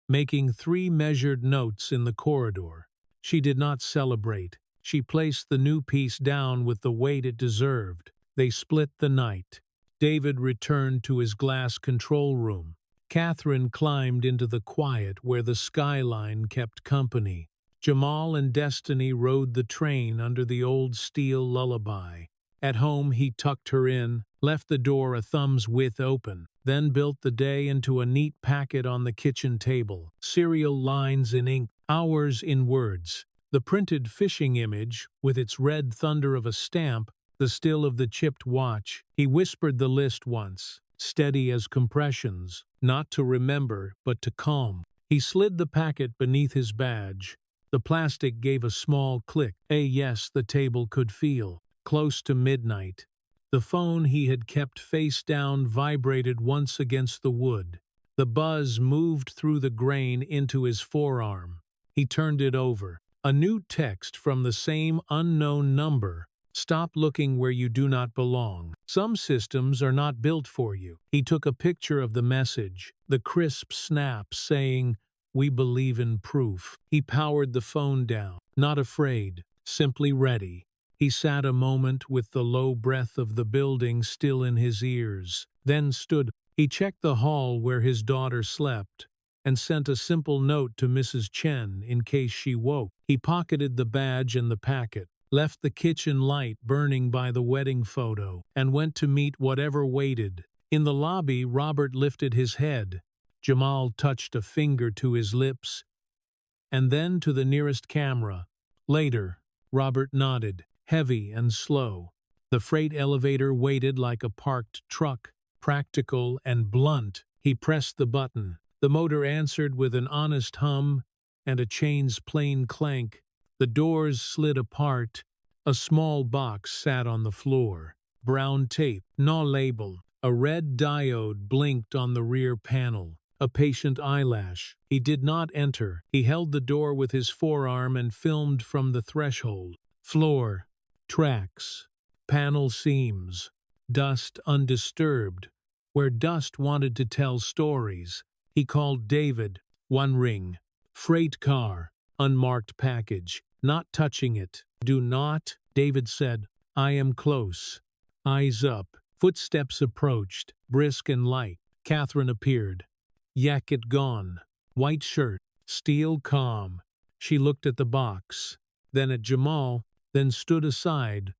Speaker 1: making 3 measured notes in the corridor. She did not celebrate. She placed the new piece down with the weight it deserved. They split the night. David returned to his glass control room. Catherine climbed into the quiet where the skyline kept company. Jamal and Destiny rode the train under the old steel lullaby. At home he tucked her in, left the door a thumb's width open, then built the day into a neat packet on the kitchen table. Serial lines in ink, hours in words. The printed fishing image, with its red thunder of a stamp, the still of the chipped watch. He whispered the list once, steady as compressions, not to remember, but to calm. He slid the packet beneath his badge. The plastic gave a small click. Yes, the table could feel. Close to midnight. The phone he had kept face down vibrated once against the wood. The buzz moved through the grain into his forearm. He turned it over. A new text from the same unknown number. Stop looking where you do not belong. Some systems are not built for you. He took a picture of the message, the crisp snap saying, "We believe in proof." He powered the phone down, not afraid, simply ready. He sat a moment with the low breath of the building still in his ears, then stood. He checked the hall where his daughter slept, and sent a simple note to Mrs. Chen in case she woke. He pocketed the badge and the packet, left the kitchen light burning by the wedding photo, and went to meet whatever waited. In the lobby, Robert lifted his head. Jamal touched a finger to his lips, and then to the nearest camera. Later, Robert nodded, heavy and slow. The freight elevator waited like a parked truck, practical and blunt. He pressed the button. The motor answered with an honest hum and a chain's plain clank. The doors slid apart. A small box sat on the floor. Brown tape, no label. A red diode blinked on the rear panel. A patient eyelash. He did not enter. He held the door with his forearm and filmed from the threshold. Floor, tracks, panel seams, dust undisturbed. Where dust wanted to tell stories. He called David. 1 ring. Freight car. Unmarked package. Not touching it. Do not, David said. I am close. Eyes up. Footsteps approached, brisk and light. Catherine appeared. Jacket gone. White shirt. Steel calm. She looked at the box, then at Jamal, then stood aside,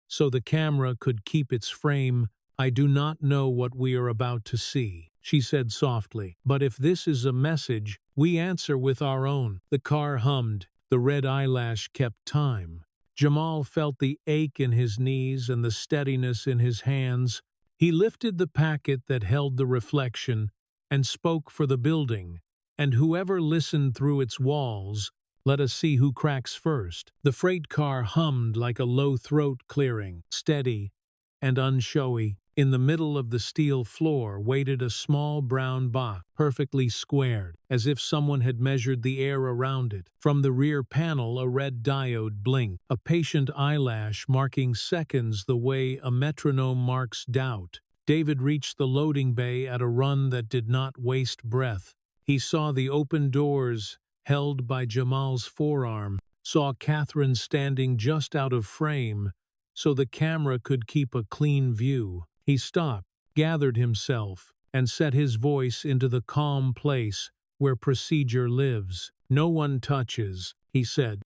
Speaker 1: so the camera could keep its frame. I do not know what we are about to see, she said softly. But if this is a message, we answer with our own. The car hummed. The red eyelash kept time. Jamal felt the ache in his knees and the steadiness in his hands. He lifted the packet that held the reflection and spoke for the building, and whoever listened through its walls. Let us see who cracks first. The freight car hummed like a low throat clearing, steady and unshowy. In the middle of the steel floor waited a small brown box, perfectly squared, as if someone had measured the air around it. From the rear panel a red diode blinked, a patient eyelash marking seconds the way a metronome marks doubt. David reached the loading bay at a run that did not waste breath. He saw the open doors held by Jamal's forearm, saw Catherine standing just out of frame so the camera could keep a clean view. He stopped, gathered himself, and set his voice into the calm place where procedure lives. No one touches, he said.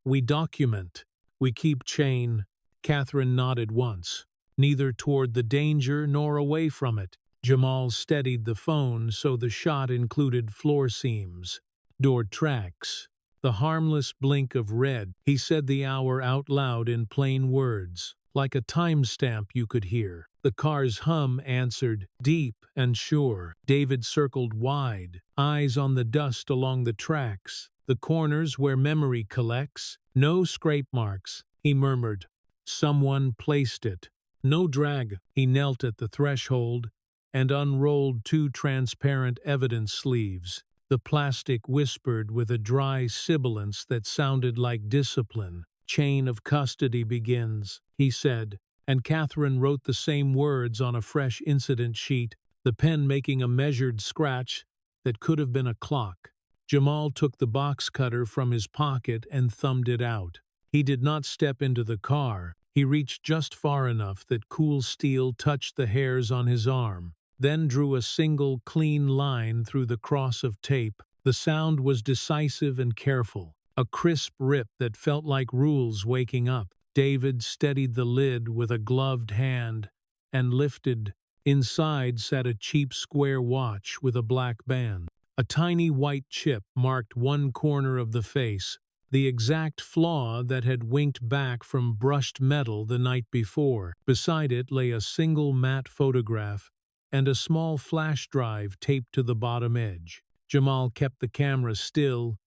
Speaker 1: We document. We keep chain. Catherine nodded once, neither toward the danger nor away from it. Jamal steadied the phone so the shot included floor seams, door tracks, the harmless blink of red. He said the hour out loud in plain words, like a timestamp you could hear. The car's hum answered, deep and sure. David circled wide, eyes on the dust along the tracks, the corners where memory collects. No scrape marks, he murmured. Someone placed it. No drag. He knelt at the threshold and unrolled two transparent evidence sleeves. The plastic whispered with a dry sibilance that sounded like discipline. "Chain of custody begins," he said, and Catherine wrote the same words on a fresh incident sheet, the pen making a measured scratch that could have been a clock. Jamal took the box cutter from his pocket and thumbed it out. He did not step into the car. He reached just far enough that cool steel touched the hairs on his arm, then drew a single clean line through the cross of tape. The sound was decisive and careful, a crisp rip that felt like rules waking up. David steadied the lid with a gloved hand and lifted. Inside sat a cheap square watch with a black band. A tiny white chip marked one corner of the face, the exact flaw that had winked back from brushed metal the night before. Beside it lay a single matte photograph and a small flash drive taped to the bottom edge. Jamal kept the camera still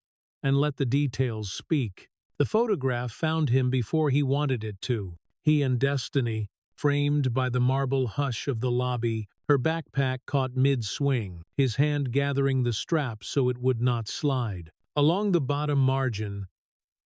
Speaker 1: and let the details speak. The photograph found him before he wanted it to. He and Destiny, framed by the marble hush of the lobby, her backpack caught mid-swing, his hand gathering the strap so it would not slide. Along the bottom margin,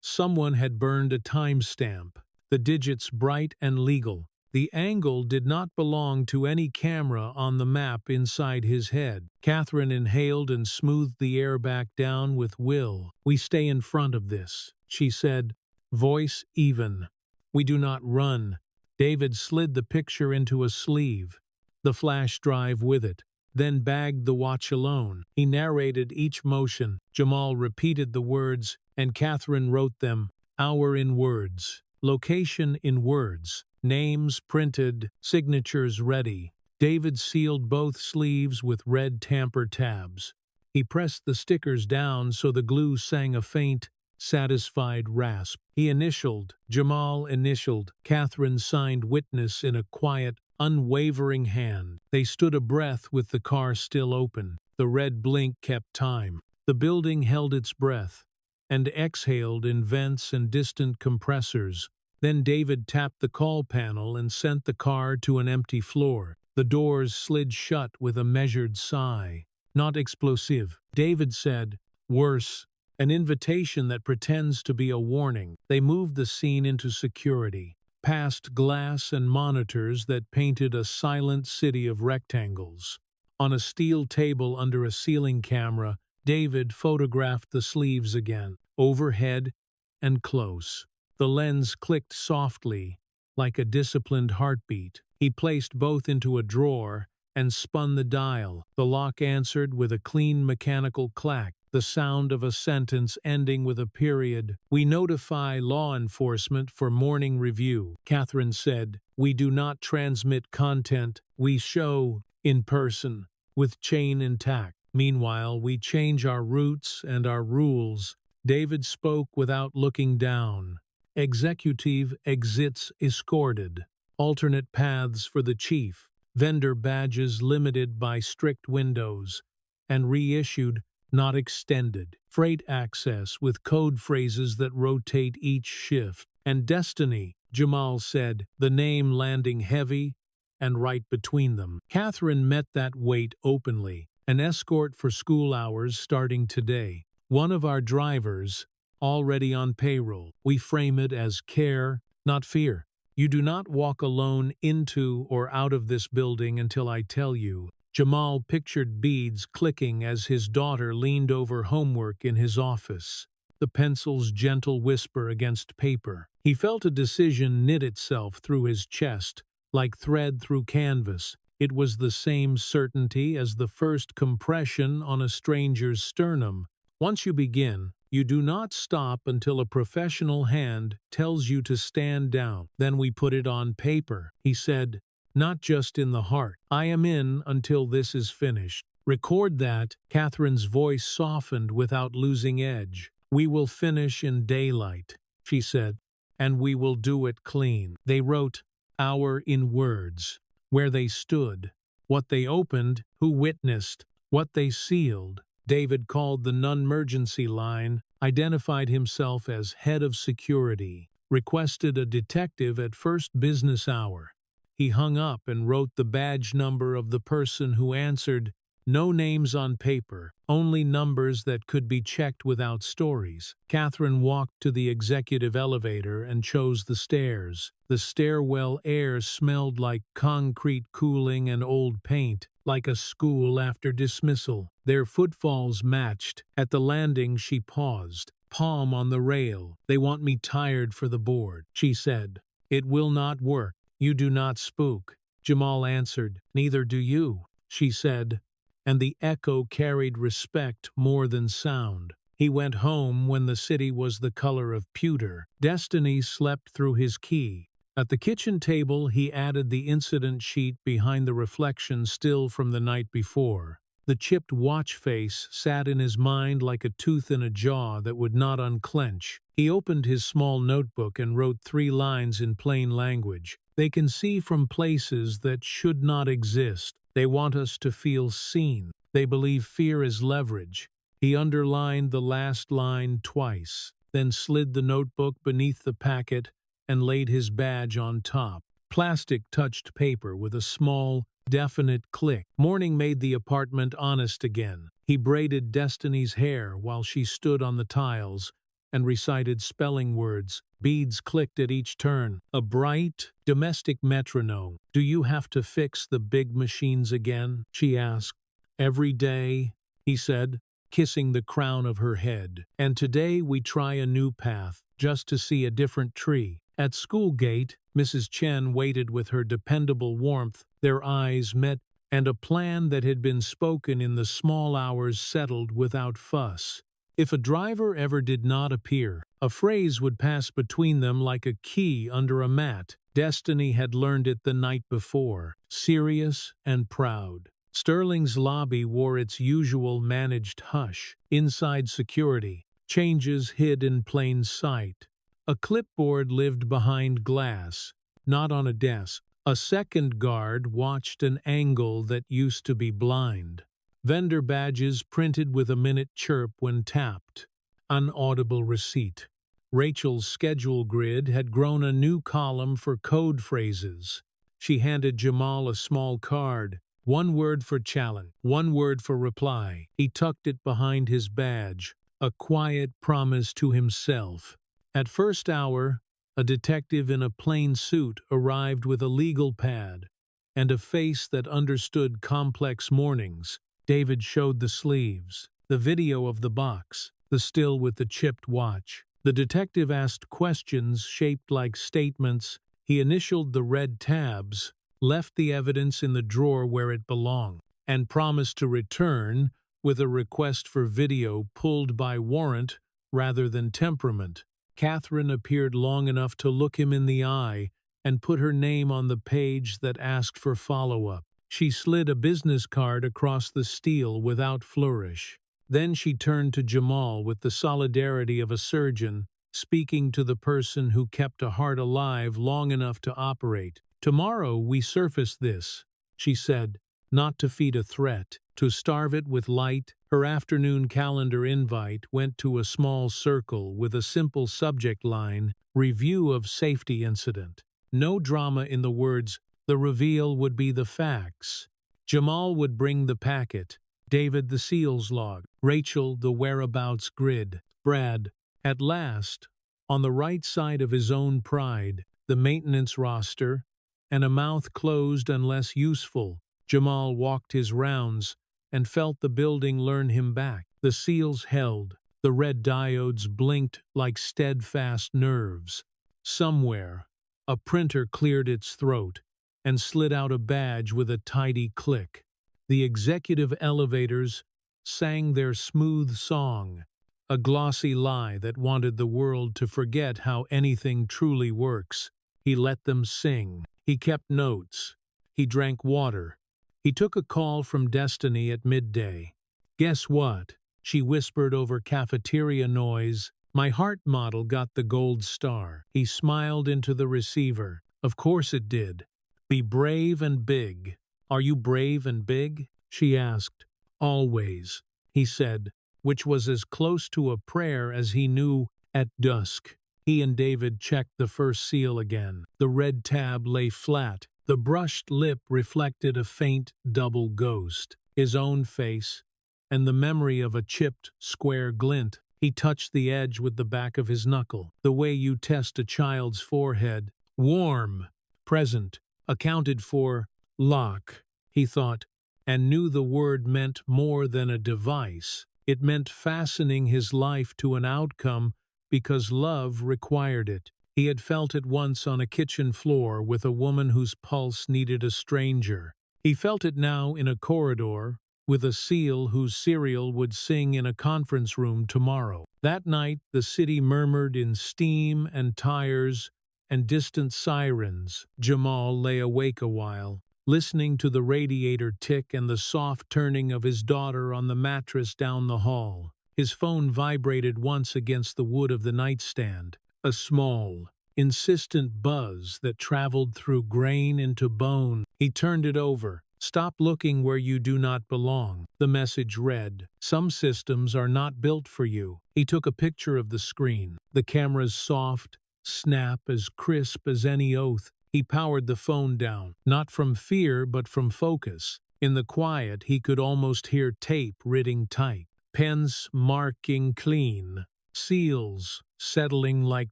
Speaker 1: someone had burned a timestamp, the digits bright and legal. The angle did not belong to any camera on the map inside his head. Catherine inhaled and smoothed the air back down with will. "We stay in front of this," she said, voice even. "We do not run." David slid the picture into a sleeve, the flash drive with it, then bagged the watch alone. He narrated each motion. Jamal repeated the words, and Catherine wrote them. Hour in words, location in words, names printed, signatures ready. David sealed both sleeves with red tamper tabs. He pressed the stickers down so the glue sang a faint, satisfied rasp. He initialed, Jamal initialed, Catherine signed witness in a quiet, unwavering hand. They stood a breath with the car still open. The red blink kept time. The building held its breath and exhaled in vents and distant compressors. Then David tapped the call panel and sent the car to an empty floor. The doors slid shut with a measured sigh. "Not explosive," David said. "Worse, an invitation that pretends to be a warning." They moved the scene into security, past glass and monitors that painted a silent city of rectangles. On a steel table under a ceiling camera, David photographed the sleeves again, overhead and close. The lens clicked softly, like a disciplined heartbeat. He placed both into a drawer and spun the dial. The lock answered with a clean mechanical clack, the sound of a sentence ending with a period. "We notify law enforcement for morning review," Catherine said. "We do not transmit content. We show in person, with chain intact. Meanwhile, we change our routes and our rules." David spoke without looking down. "Executive exits escorted. Alternate paths for the chief. Vendor badges limited by strict windows. And reissued, not extended. Freight access with code phrases that rotate each shift. And destiny," Jamal said, the name landing heavy and right between them. Catherine met that weight openly. "An escort for school hours starting today. One of our drivers, already on payroll. We frame it as care, not fear. You do not walk alone into or out of this building until I tell you." Jamal pictured beads clicking as his daughter leaned over homework in his office, the pencil's gentle whisper against paper. He felt a decision knit itself through his chest, like thread through canvas. It was the same certainty as the first compression on a stranger's sternum. Once you begin, you do not stop until a professional hand tells you to stand down. "Then we put it on paper," he said, "not just in the heart. I am in until this is finished. Record that." Catherine's voice softened without losing edge. "We will finish in daylight," she said, "and we will do it clean." They wrote, "Hour in words," where they stood, what they opened, who witnessed, what they sealed. David called the non-emergency line, identified himself as head of security, requested a detective at first business hour, He hung up and wrote the badge number of the person who answered. No names on paper, only numbers that could be checked without stories. Catherine walked to the executive elevator and chose the stairs. The stairwell air smelled like concrete cooling and old paint, like a school after dismissal. Their footfalls matched. At the landing she paused, palm on the rail. They want me tired for the board, she said. It will not work. You do not spook. Jamal answered. Neither do you, she said, and the echo carried respect more than sound. He went home when the city was the color of pewter. Destiny slept through his key. At the kitchen table he added the incident sheet behind the reflection still from the night before. The chipped watch face sat in his mind like a tooth in a jaw that would not unclench. He opened his small notebook and wrote 3 lines in plain language. They can see from places that should not exist. They want us to feel seen. They believe fear is leverage. He underlined the last line twice, then slid the notebook beneath the packet and laid his badge on top. Plastic touched paper with a small, definite click. Morning made the apartment honest again. He braided Destiny's hair while she stood on the tiles and recited spelling words. Beads clicked at each turn. A bright, domestic metronome. Do you have to fix the big machines again? She asked. Every day, he said, kissing the crown of her head. And today we try a new path, just to see a different tree. At school gate, Mrs. Chen waited with her dependable warmth. Their eyes met, and a plan that had been spoken in the small hours settled without fuss. If a driver ever did not appear, a phrase would pass between them like a key under a mat. Destiny had learned it the night before, serious and proud. Sterling's lobby wore its usual managed hush. Inside security, changes hid in plain sight. A clipboard lived behind glass, not on a desk. A second guard watched an angle that used to be blind. Vendor badges printed with a minute chirp when tapped. Unaudible receipt. Rachel's schedule grid had grown a new column for code phrases. She handed Jamal a small card. 1 word for challenge, 1 word for reply. He tucked it behind his badge, a quiet promise to himself. At first hour, a detective in a plain suit arrived with a legal pad and a face that understood complex mornings. David showed the sleeves, the video of the box, the still with the chipped watch. The detective asked questions shaped like statements. He initialed the red tabs, left the evidence in the drawer where it belonged, and promised to return with a request for video pulled by warrant rather than temperament. Catherine appeared long enough to look him in the eye and put her name on the page that asked for follow-up. She slid a business card across the steel without flourish. Then she turned to Jamal with the solidarity of a surgeon, speaking to the person who kept a heart alive long enough to operate. Tomorrow we surface this, she said, not to feed a threat, to starve it with light. Her afternoon calendar invite went to a small circle with a simple subject line, review of safety incident. No drama in the words. The reveal would be the facts. Jamal would bring the packet, David the seals log, Rachel the whereabouts grid, Brad, at last, on the right side of his own pride, the maintenance roster, and a mouth closed unless useful. Jamal walked his rounds and felt the building learn him back. The seals held, the red diodes blinked like steadfast nerves. Somewhere, a printer cleared its throat and slid out a badge with a tidy click. The executive elevators sang their smooth song, a glossy lie that wanted the world to forget how anything truly works. He let them sing. He kept notes. He drank water. He took a call from Destiny at midday. Guess what? She whispered over cafeteria noise. My heart model got the gold star. He smiled into the receiver. Of course it did. Be brave and big. Are you brave and big? She asked. Always, he said, which was as close to a prayer as he knew. At dusk, he and David checked the first seal again. The red tab lay flat, The brushed lip reflected a faint double ghost, his own face, and the memory of a chipped, square glint. He touched the edge with the back of his knuckle, the way you test a child's forehead. Warm, present, accounted for, lock, he thought, and knew the word meant more than a device. It meant fastening his life to an outcome because love required it. He had felt it once on a kitchen floor with a woman whose pulse needed a stranger. He felt it now in a corridor with a seal whose cereal would sing in a conference room tomorrow. That night, the city murmured in steam and tires and distant sirens. Jamal lay awake a while, listening to the radiator tick and the soft turning of his daughter on the mattress down the hall. His phone vibrated once against the wood of the nightstand, a small, insistent buzz that traveled through grain into bone. He turned it over. Stop looking where you do not belong. The message read, some systems are not built for you. He took a picture of the screen, the camera's soft snap as crisp as any oath. He powered the phone down, not from fear but from focus. In the quiet, he could almost hear tape writing tight, pens marking clean, seals settling like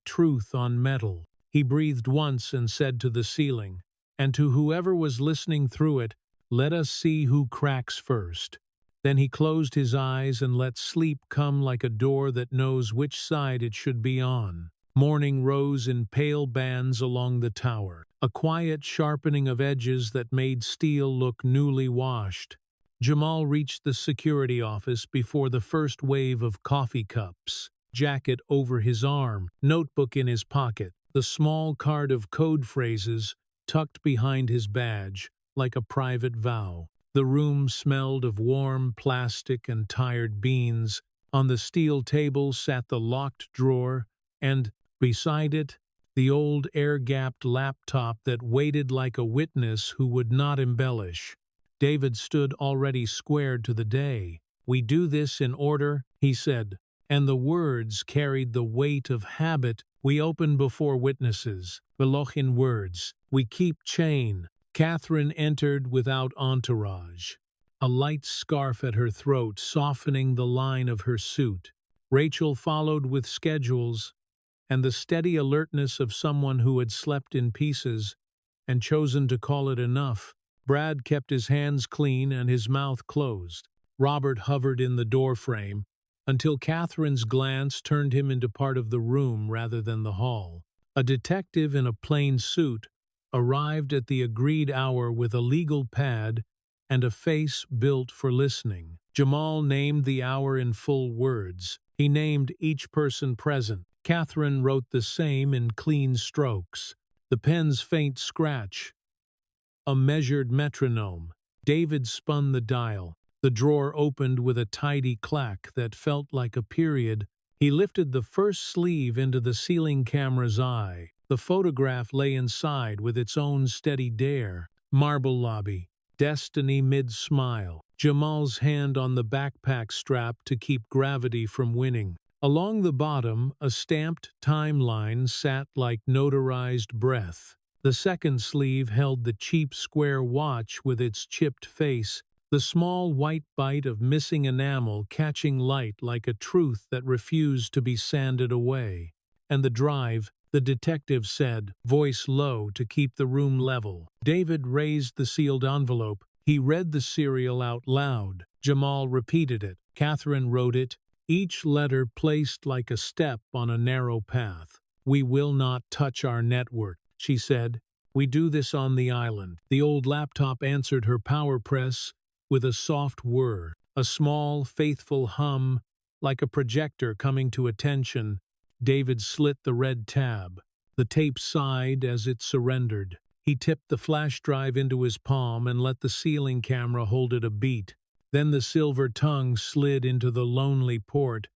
Speaker 1: truth on metal. He breathed once and said to the ceiling, and to whoever was listening through it, let us see who cracks first. Then he closed his eyes and let sleep come like a door that knows which side it should be on. Morning rose in pale bands along the tower, a quiet sharpening of edges that made steel look newly washed. Jamal reached the security office before the first wave of coffee cups, jacket over his arm, notebook in his pocket, the small card of code phrases tucked behind his badge, like a private vow. The room smelled of warm plastic and tired beans. On the steel table sat the locked drawer, and, beside it, the old air-gapped laptop that waited like a witness who would not embellish. David stood already squared to the day. We do this in order, he said, and the words carried the weight of habit. We open before witnesses. Velochin words. We keep chain. Catherine entered without entourage, a light scarf at her throat softening the line of her suit. Rachel followed with schedules and the steady alertness of someone who had slept in pieces and chosen to call it enough. Brad kept his hands clean and his mouth closed. Robert hovered in the doorframe until Catherine's glance turned him into part of the room rather than the hall. A detective in a plain suit arrived at the agreed hour with a legal pad and a face built for listening. Jamal named the hour in full words. He named each person present. Catherine wrote the same in clean strokes. The pen's faint scratch, a measured metronome. David spun the dial. The drawer opened with a tidy clack that felt like a period. He lifted the first sleeve into the ceiling camera's eye. The photograph lay inside with its own steady dare. Marble lobby. Destiny mid-smile. Jamal's hand on the backpack strap to keep gravity from winning. Along the bottom, a stamped timeline sat like notarized breath. The second sleeve held the cheap square watch with its chipped face, the small white bite of missing enamel catching light like a truth that refused to be sanded away. And the drive, the detective said, voice low to keep the room level. David raised the sealed envelope. He read the serial out loud. Jamal repeated it. Catherine wrote it, each letter placed like a step on a narrow path. We will not touch our network, she said. We do this on the island. The old laptop answered her power press with a soft whir, a small, faithful hum, like a projector coming to attention. David slit the red tab. The tape sighed as it surrendered. He tipped the flash drive into his palm and let the ceiling camera hold it a beat. Then the silver tongue slid into the lonely port,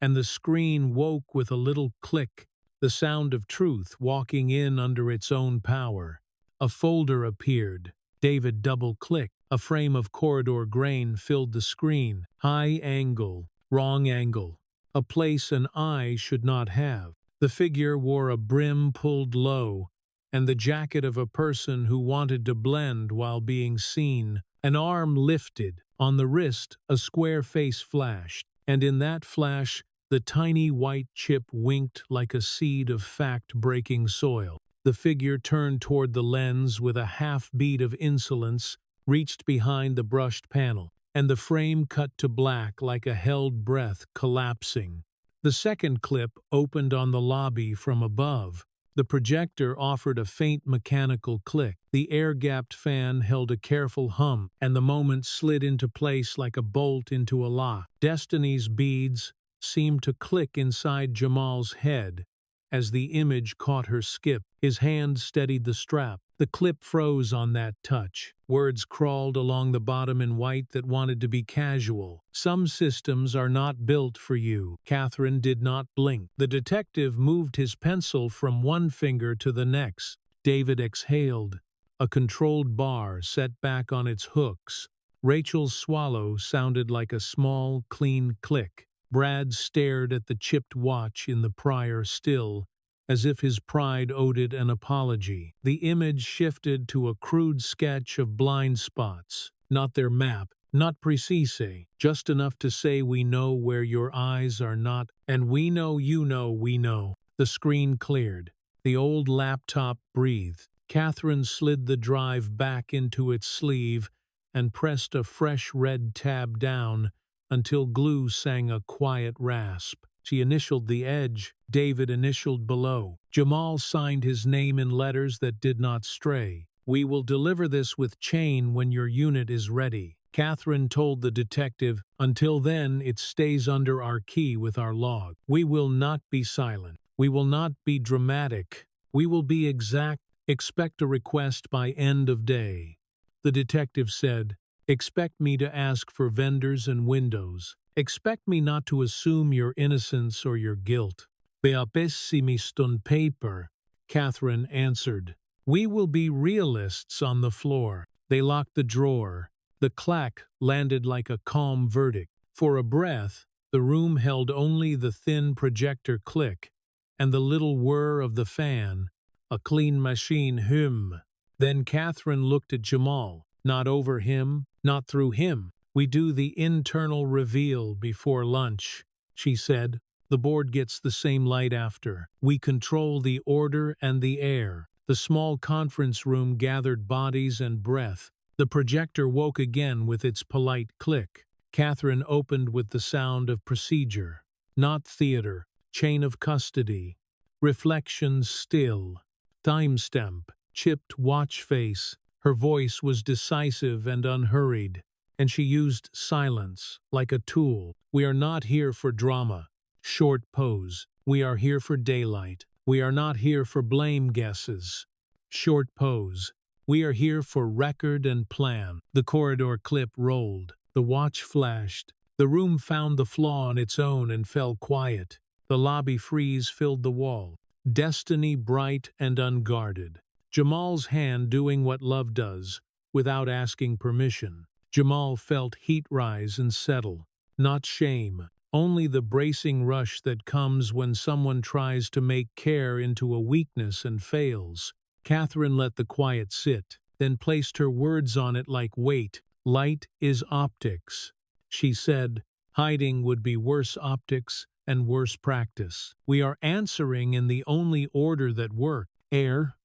Speaker 1: and the screen woke with a little click, the sound of truth walking in under its own power. A folder appeared. David double-clicked. A frame of corridor grain filled the screen. High angle, wrong angle. A place an eye should not have. The figure wore a brim pulled low, and the jacket of a person who wanted to blend while being seen. An arm lifted. On the wrist, a square face flashed, and in that flash, the tiny white chip winked like a seed of fact-breaking soil. The figure turned toward the lens with a half-beat of insolence, reached behind the brushed panel, and the frame cut to black like a held breath collapsing. The second clip opened on the lobby from above. The projector offered a faint mechanical click. The air-gapped fan held a careful hum, and the moment slid into place like a bolt into a lock. Destiny's beads seemed to click inside Jamal's head as the image caught her skip. His hand steadied the strap. The clip froze on that touch. Words crawled along the bottom in white that wanted to be casual. Some systems are not built for you. Catherine did not blink. The detective moved his pencil from one finger to the next. David exhaled. A controlled bar set back on its hooks. Rachel's swallow sounded like a small, clean click. Brad stared at the chipped watch in the prior still, as if his pride owed it an apology. The image shifted to a crude sketch of blind spots. Not their map, not precise, just enough to say we know where your eyes are not, and we know you know we know. The screen cleared. The old laptop breathed. Catherine slid the drive back into its sleeve and pressed a fresh red tab down until glue sang a quiet rasp. She initialed the edge. David initialed below. Jamal signed his name in letters that did not stray. We will deliver this with chain when your unit is ready. Catherine told the detective, until then it stays under our key with our log. We will not be silent. We will not be dramatic. We will be exact. Expect a request by end of day. The detective said, expect me to ask for vendors and windows. Expect me not to assume your innocence or your guilt. Be pessimist on paper, Catherine answered. We will be realists on the floor. They locked the drawer. The clack landed like a calm verdict. For a breath, the room held only the thin projector click and the little whir of the fan. A clean machine hum. Then Catherine looked at Jamal. Not over him, not through him. We do the internal reveal before lunch, she said. The board gets the same light after. We control the order and the air. The small conference room gathered bodies and breath. The projector woke again with its polite click. Catherine opened with the sound of procedure. Not theater. Chain of custody. Reflections still. Timestamp. Chipped watch face. Her voice was decisive and unhurried, and she used silence like a tool. We are not here for drama. Short pose. We are here for daylight. We are not here for blame guesses. Short pose. We are here for record and plan. The corridor clip rolled. The watch flashed. The room found the flaw on its own and fell quiet. The lobby freeze filled the wall. Destiny bright and unguarded. Jamal's hand doing what love does, without asking permission. Jamal felt heat rise and settle. Not shame, only the bracing rush that comes when someone tries to make care into a weakness and fails. Catherine let the quiet sit, then placed her words on it like weight. Light is optics. She said, hiding would be worse optics and worse practice. We are answering in the only order that works. Air.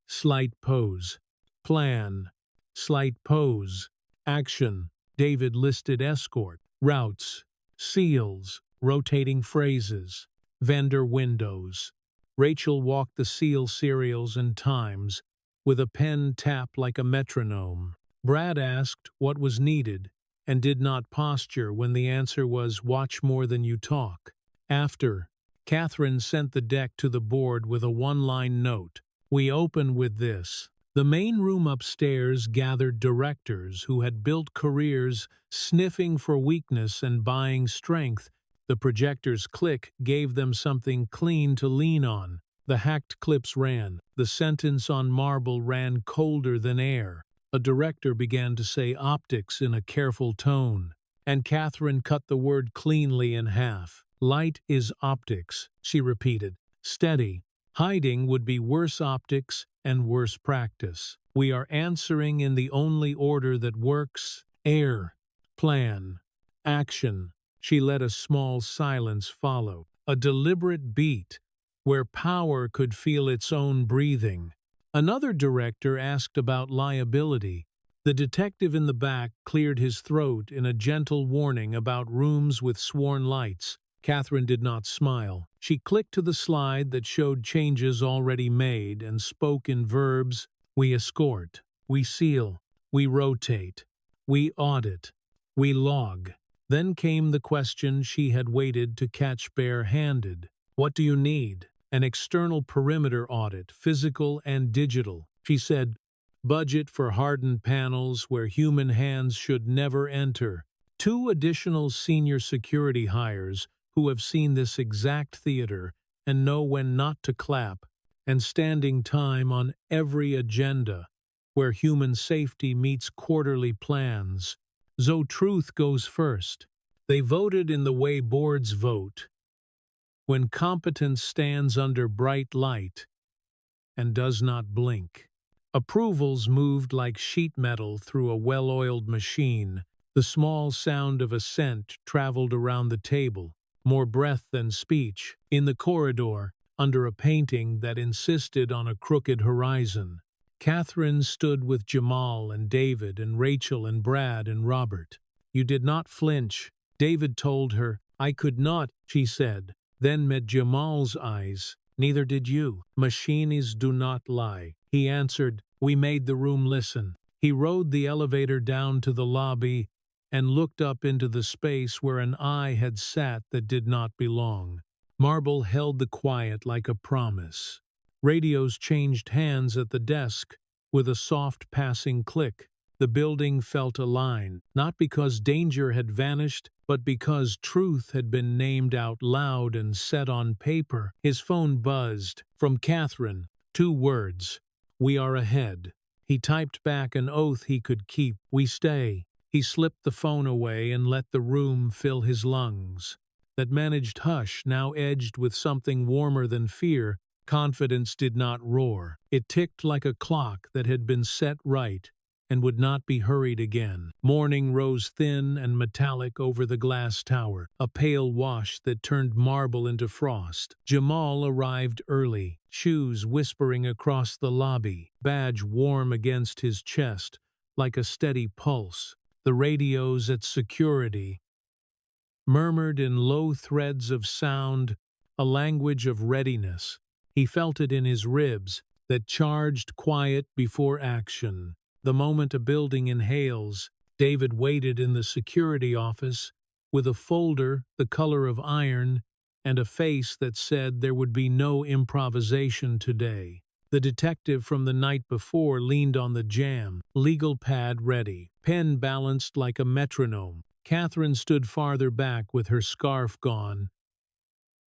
Speaker 1: Slight pose. Plan. Slight pose. Action. David listed escort. Routes. Seals. Rotating phrases. Vendor windows. Rachel walked the seal serials and times, with a pen tap like a metronome. Brad asked what was needed, and did not posture when the answer was watch more than you talk. After, Catherine sent the deck to the board with a one-line note. We open with this. The main room upstairs gathered directors who had built careers sniffing for weakness and buying strength. The projector's click gave them something clean to lean on. The hacked clips ran. The sentence on marble ran colder than air. A director began to say optics in a careful tone, and Catherine cut the word cleanly in half. Light is optics, she repeated. Steady. Hiding would be worse optics and worse practice. We are answering in the only order that works: air, plan, action. She let a small silence follow, a deliberate beat, where power could feel its own breathing. Another director asked about liability. The detective in the back cleared his throat in a gentle warning about rooms with sworn lights. Catherine did not smile. She clicked to the slide that showed changes already made and spoke in verbs: we escort, we seal, we rotate, we audit, we log. Then came the question she had waited to catch bare-handed. What do you need? An external perimeter audit, physical and digital. She said, budget for hardened panels where human hands should never enter. 2 additional senior security hires who have seen this exact theater and know when not to clap, and standing time on every agenda where human safety meets quarterly plans. So truth goes first. They voted in the way boards vote, when competence stands under bright light and does not blink. Approvals moved like sheet metal through a well-oiled machine. The small sound of assent traveled around the table, more breath than speech. In the corridor, under a painting that insisted on a crooked horizon, Catherine stood with Jamal and David and Rachel and Brad and Robert. You did not flinch, David told her. I could not, she said, then met Jamal's eyes. Neither did you. Machines do not lie, he answered. We made the room listen. He rode the elevator down to the lobby and looked up into the space where an eye had sat that did not belong. Marble held the quiet like a promise. Radios changed hands at the desk with a soft passing click. The building felt aligned, not because danger had vanished, but because truth had been named out loud and set on paper. His phone buzzed. From Catherine. 2 words. We are ahead. He typed back an oath he could keep. We stay. He slipped the phone away and let the room fill his lungs. That managed hush now edged with something warmer than fear. Confidence did not roar. It ticked like a clock that had been set right and would not be hurried again. Morning rose thin and metallic over the glass tower, a pale wash that turned marble into frost. Jamal arrived early, shoes whispering across the lobby, badge warm against his chest, like a steady pulse. The radios at security murmured in low threads of sound, a language of readiness. He felt it in his ribs, that charged quiet before action. The moment a building inhales, David waited in the security office with a folder the color of iron and a face that said there would be no improvisation today. The detective from the night before leaned on the jamb, legal pad ready, pen balanced like a metronome. Catherine stood farther back with her scarf gone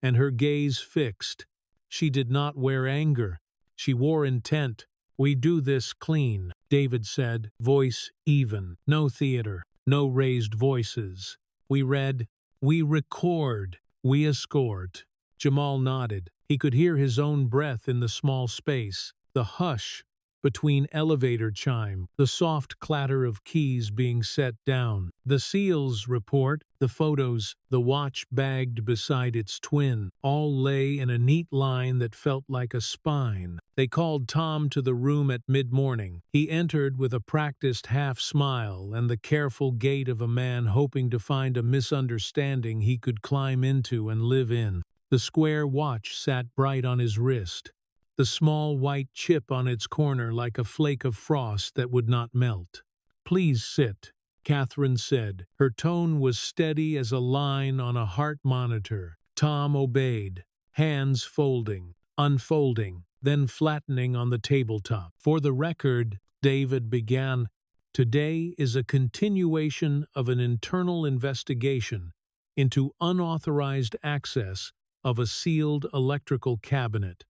Speaker 1: and her gaze fixed. She did not wear anger. She wore intent. We do this clean, David said, voice even. No theater, no raised voices. We read, we record, we escort. Jamal nodded. He could hear his own breath in the small space, the hush between elevator chime, the soft clatter of keys being set down, the SEALs report, the photos, the watch bagged beside its twin, all lay in a neat line that felt like a spine. They called Tom to the room at mid-morning. He entered with a practiced half-smile and the careful gait of a man hoping to find a misunderstanding he could climb into and live in. The square watch sat bright on his wrist, the small white chip on its corner like a flake of frost that would not melt. Please sit, Catherine said. Her tone was steady as a line on a heart monitor. Tom obeyed, hands folding, unfolding, then flattening on the tabletop. For the record, David began, today is a continuation of an internal investigation into unauthorized access of a sealed electrical cabinet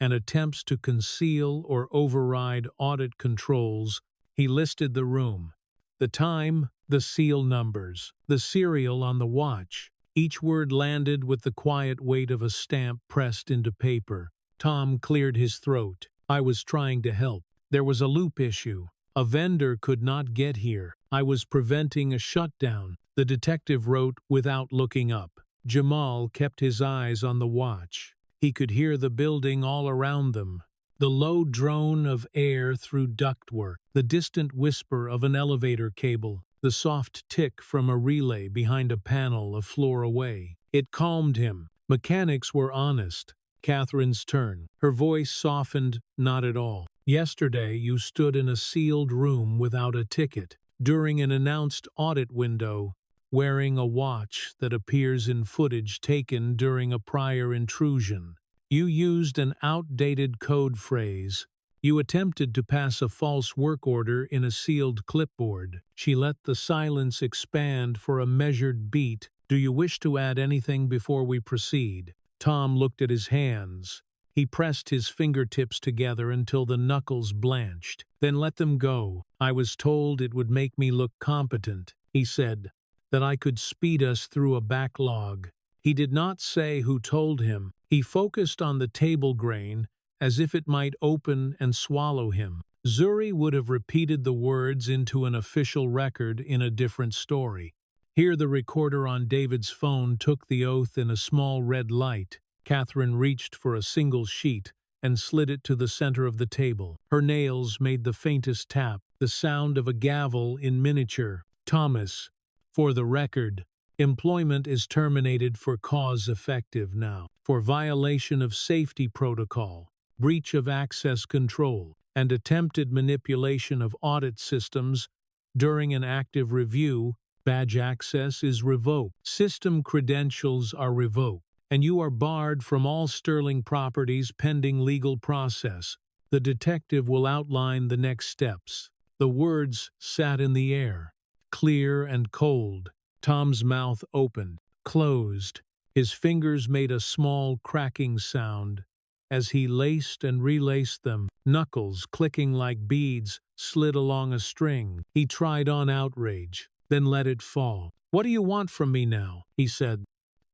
Speaker 1: and attempts to conceal or override audit controls. He listed the room, the time, the seal numbers, the serial on the watch. Each word landed with the quiet weight of a stamp pressed into paper. Tom cleared his throat. I was trying to help. There was a loop issue. A vendor could not get here. I was preventing a shutdown, the detective wrote without looking up. Jamal kept his eyes on the watch. He could hear the building all around them. The low drone of air through ductwork, the distant whisper of an elevator cable, the soft tick from a relay behind a panel a floor away. It calmed him. Mechanics were honest. Catherine's turn. Her voice softened, not at all. Yesterday you stood in a sealed room without a ticket, during an announced audit window, wearing a watch that appears in footage taken during a prior intrusion. You used an outdated code phrase. You attempted to pass a false work order in a sealed clipboard. She let the silence expand for a measured beat. Do you wish to add anything before we proceed? Tom looked at his hands. He pressed his fingertips together until the knuckles blanched. Then let them go. I was told it would make me look competent, he said, that I could speed us through a backlog. He did not say who told him. He focused on the table grain as if it might open and swallow him. Zuri would have repeated the words into an official record in a different story. Here the recorder on David's phone took the oath in a small red light. Catherine reached for a single sheet and slid it to the center of the table. Her nails made the faintest tap, the sound of a gavel in miniature. Thomas, for the record, employment is terminated for cause effective now, for violation of safety protocol, breach of access control, and attempted manipulation of audit systems during an active review. Badge access is revoked. System credentials are revoked, and you are barred from all Sterling properties pending legal process. The detective will outline the next steps. The words sat in the air, clear and cold. Tom's mouth opened, closed. His fingers made a small cracking sound as he laced and relaced them. Knuckles, clicking like beads, slid along a string. He tried on outrage, then let it fall. What do you want from me now? He said.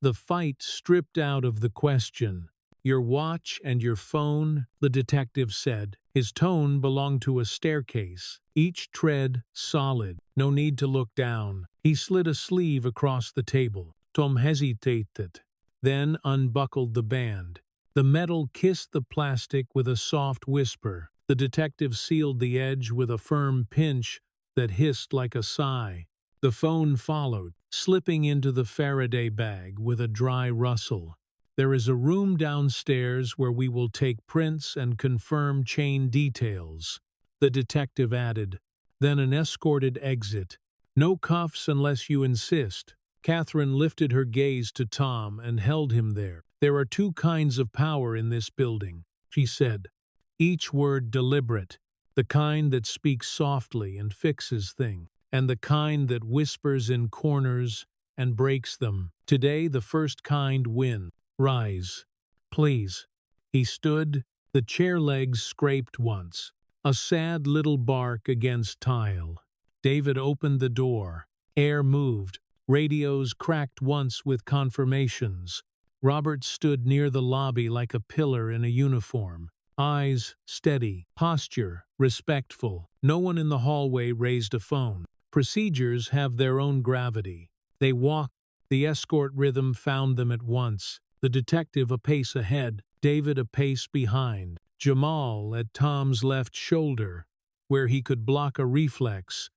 Speaker 1: The fight stripped out of the question. Your watch and your phone, the detective said. His tone belonged to a staircase, each tread solid. No need to look down. He slid a sleeve across the table. Tom hesitated, then unbuckled the band. The metal kissed the plastic with a soft whisper. The detective sealed the edge with a firm pinch that hissed like a sigh. The phone followed, slipping into the Faraday bag with a dry rustle. There is a room downstairs where we will take prints and confirm chain details, the detective added. Then an escorted exit. No cuffs unless you insist. Catherine lifted her gaze to Tom and held him there. There are two kinds of power in this building, she said, each word deliberate, the kind that speaks softly and fixes things, and the kind that whispers in corners and breaks them. Today the first kind win. Rise, please. He stood, the chair legs scraped once, a sad little bark against tile. David opened the door. Air moved. Radios cracked once with confirmations. Robert stood near the lobby like a pillar in a uniform. Eyes steady, posture respectful. No one in the hallway raised a phone. Procedures have their own gravity. They walked. The escort rhythm found them at once. The detective a pace ahead, David a pace behind. Jamal at Tom's left shoulder, where he could block a reflex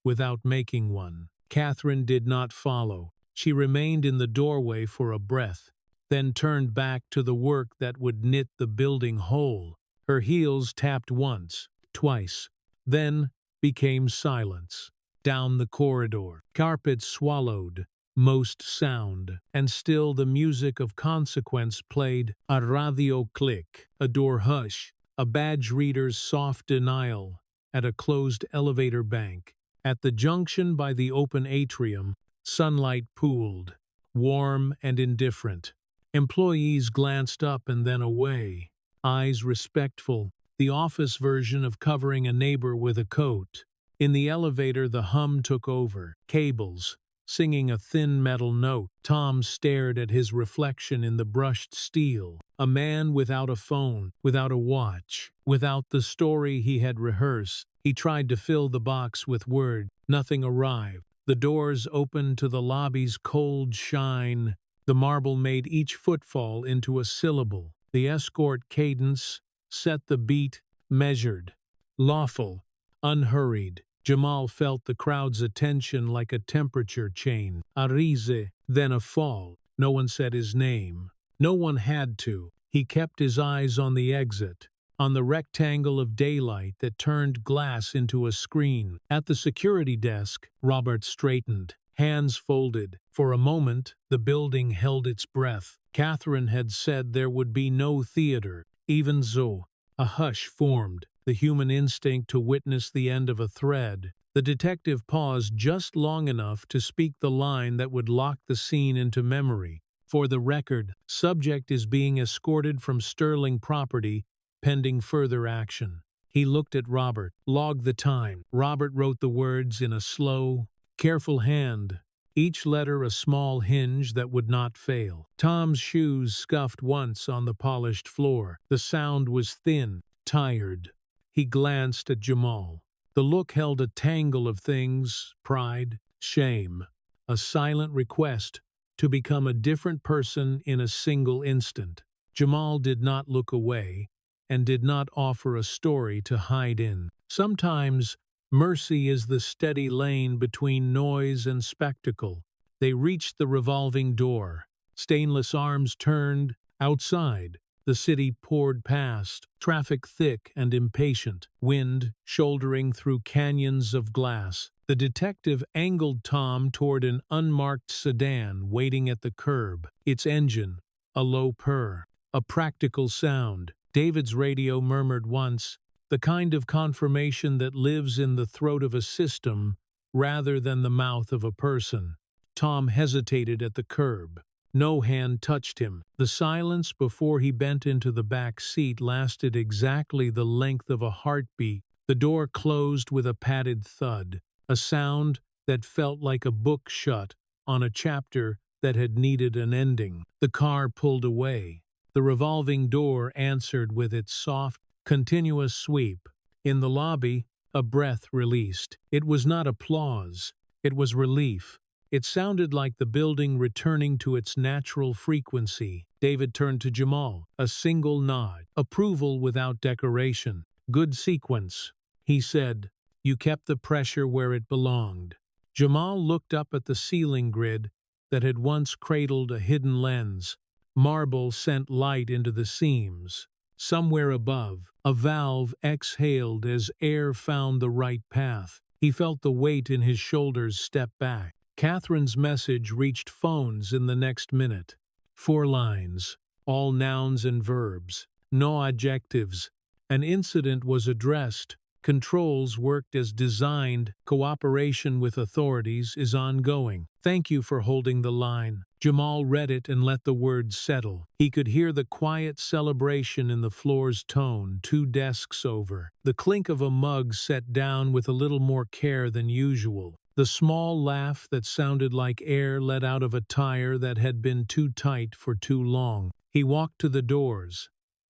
Speaker 1: without making one. Catherine did not follow. She remained in the doorway for a breath, then turned back to the work that would knit the building whole. Her heels tapped once, twice, then became silence. Down the corridor, carpet swallowed most sound, and still the music of consequence played. A radio click, a door hush, a badge reader's soft denial at a closed elevator bank. At the junction by the open atrium, sunlight pooled, warm and indifferent. Employees glanced up and then away, eyes respectful, the office version of covering a neighbor with a coat. In the elevator the hum took over, cables, singing a thin metal note. Tom stared at his reflection in the brushed steel. A man without a phone, without a watch, without the story he had rehearsed. He tried to fill the box with words. Nothing arrived. The doors opened to the lobby's cold shine. The marble made each footfall into a syllable. The escort cadence set the beat, measured, lawful, unhurried. Jamal felt the crowd's attention like a temperature chain. A rise, then a fall. No one said his name. No one had to. He kept his eyes on the exit, on the rectangle of daylight that turned glass into a screen. At the security desk, Robert straightened, hands folded. For a moment, the building held its breath. Catherine had said there would be no theater. Even so, a hush formed, the human instinct to witness the end of a thread. The detective paused just long enough to speak the line that would lock the scene into memory. For the record, subject is being escorted from Sterling property, pending further action. He looked at Robert, logged the time. Robert wrote the words in a slow, careful hand, each letter a small hinge that would not fail. Tom's shoes scuffed once on the polished floor. The sound was thin, tired. He glanced at Jamal. The look held a tangle of things: pride, shame, a silent request to become a different person in a single instant. Jamal did not look away and did not offer a story to hide in. Sometimes mercy is the steady lane between noise and spectacle. They reached the revolving door. Stainless arms turned. Outside, the city poured past, traffic thick and impatient, wind shouldering through canyons of glass. The detective angled Tom toward an unmarked sedan waiting at the curb. Its engine, a low purr, a practical sound. David's radio murmured once, the kind of confirmation that lives in the throat of a system rather than the mouth of a person. Tom hesitated at the curb. No hand touched him. The silence before he bent into the back seat lasted exactly the length of a heartbeat. The door closed with a padded thud, a sound that felt like a book shut on a chapter that had needed an ending. The car pulled away. The revolving door answered with its soft, continuous sweep. In the lobby, a breath released. It was not applause. It was relief. It sounded like the building returning to its natural frequency. David turned to Jamal. A single nod. Approval without decoration. Good sequence, he said. You kept the pressure where it belonged. Jamal looked up at the ceiling grid that had once cradled a hidden lens. Marble sent light into the seams. Somewhere above, a valve exhaled as air found the right path. He felt the weight in his shoulders step back. Catherine's message reached phones in the next minute. 4 lines, all nouns and verbs, no adjectives. An incident was addressed. Controls worked as designed. Cooperation with authorities is ongoing. Thank you for holding the line. Jamal read it and let the words settle. He could hear the quiet celebration in the floor's tone 2 desks over. The clink of a mug set down with a little more care than usual. The small laugh that sounded like air let out of a tire that had been too tight for too long. He walked to the doors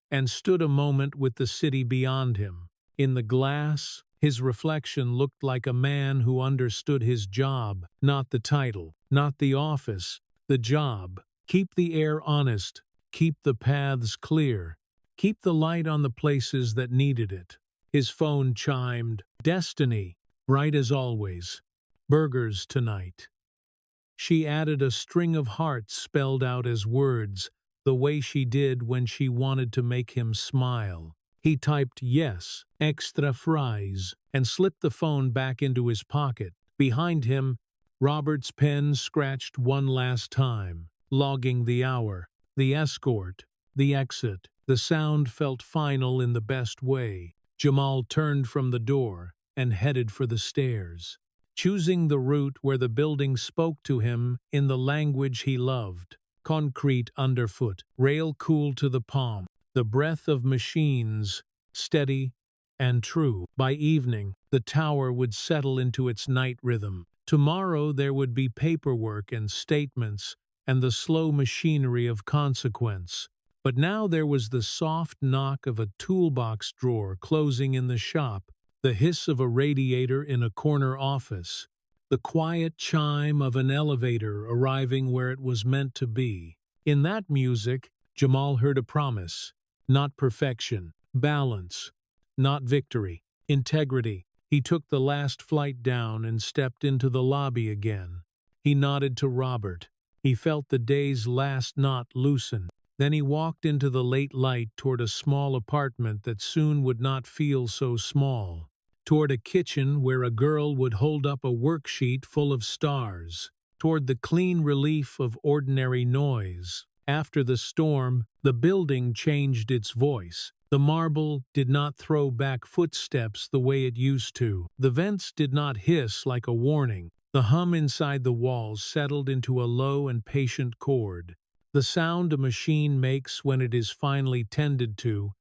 Speaker 1: and stood a moment with the city beyond him. In the glass, his reflection looked like a man who understood his job, not the title, not the office, the job. Keep the air honest, keep the paths clear, keep the light on the places that needed it. His phone chimed. Destiny, bright as always. Burgers tonight. She added a string of hearts spelled out as words, the way she did when she wanted to make him smile. He typed yes, extra fries, and slipped the phone back into his pocket. Behind him, Robert's pen scratched one last time, logging the hour, the escort, the exit. The sound felt final in the best way. Jamal turned from the door and headed for the stairs, choosing the route where the building spoke to him in the language he loved. Concrete underfoot, rail cool to the palm, the breath of machines, steady and true. By evening, the tower would settle into its night rhythm. Tomorrow there would be paperwork and statements and the slow machinery of consequence. But now there was the soft knock of a toolbox drawer closing in the shop, the hiss of a radiator in a corner office, the quiet chime of an elevator arriving where it was meant to be. In that music, Jamal heard a promise: not perfection, balance, not victory, integrity. He took the last flight down and stepped into the lobby again. He nodded to Robert. He felt the day's last knot loosen. Then he walked into the late light toward a small apartment that soon would not feel so small, toward a kitchen where a girl would hold up a worksheet full of stars, toward the clean relief of ordinary noise. After the storm, the building changed its voice. The marble did not throw back footsteps the way it used to. The vents did not hiss like a warning. The hum inside the walls settled into a low and patient chord, the sound a machine makes when it is finally tended to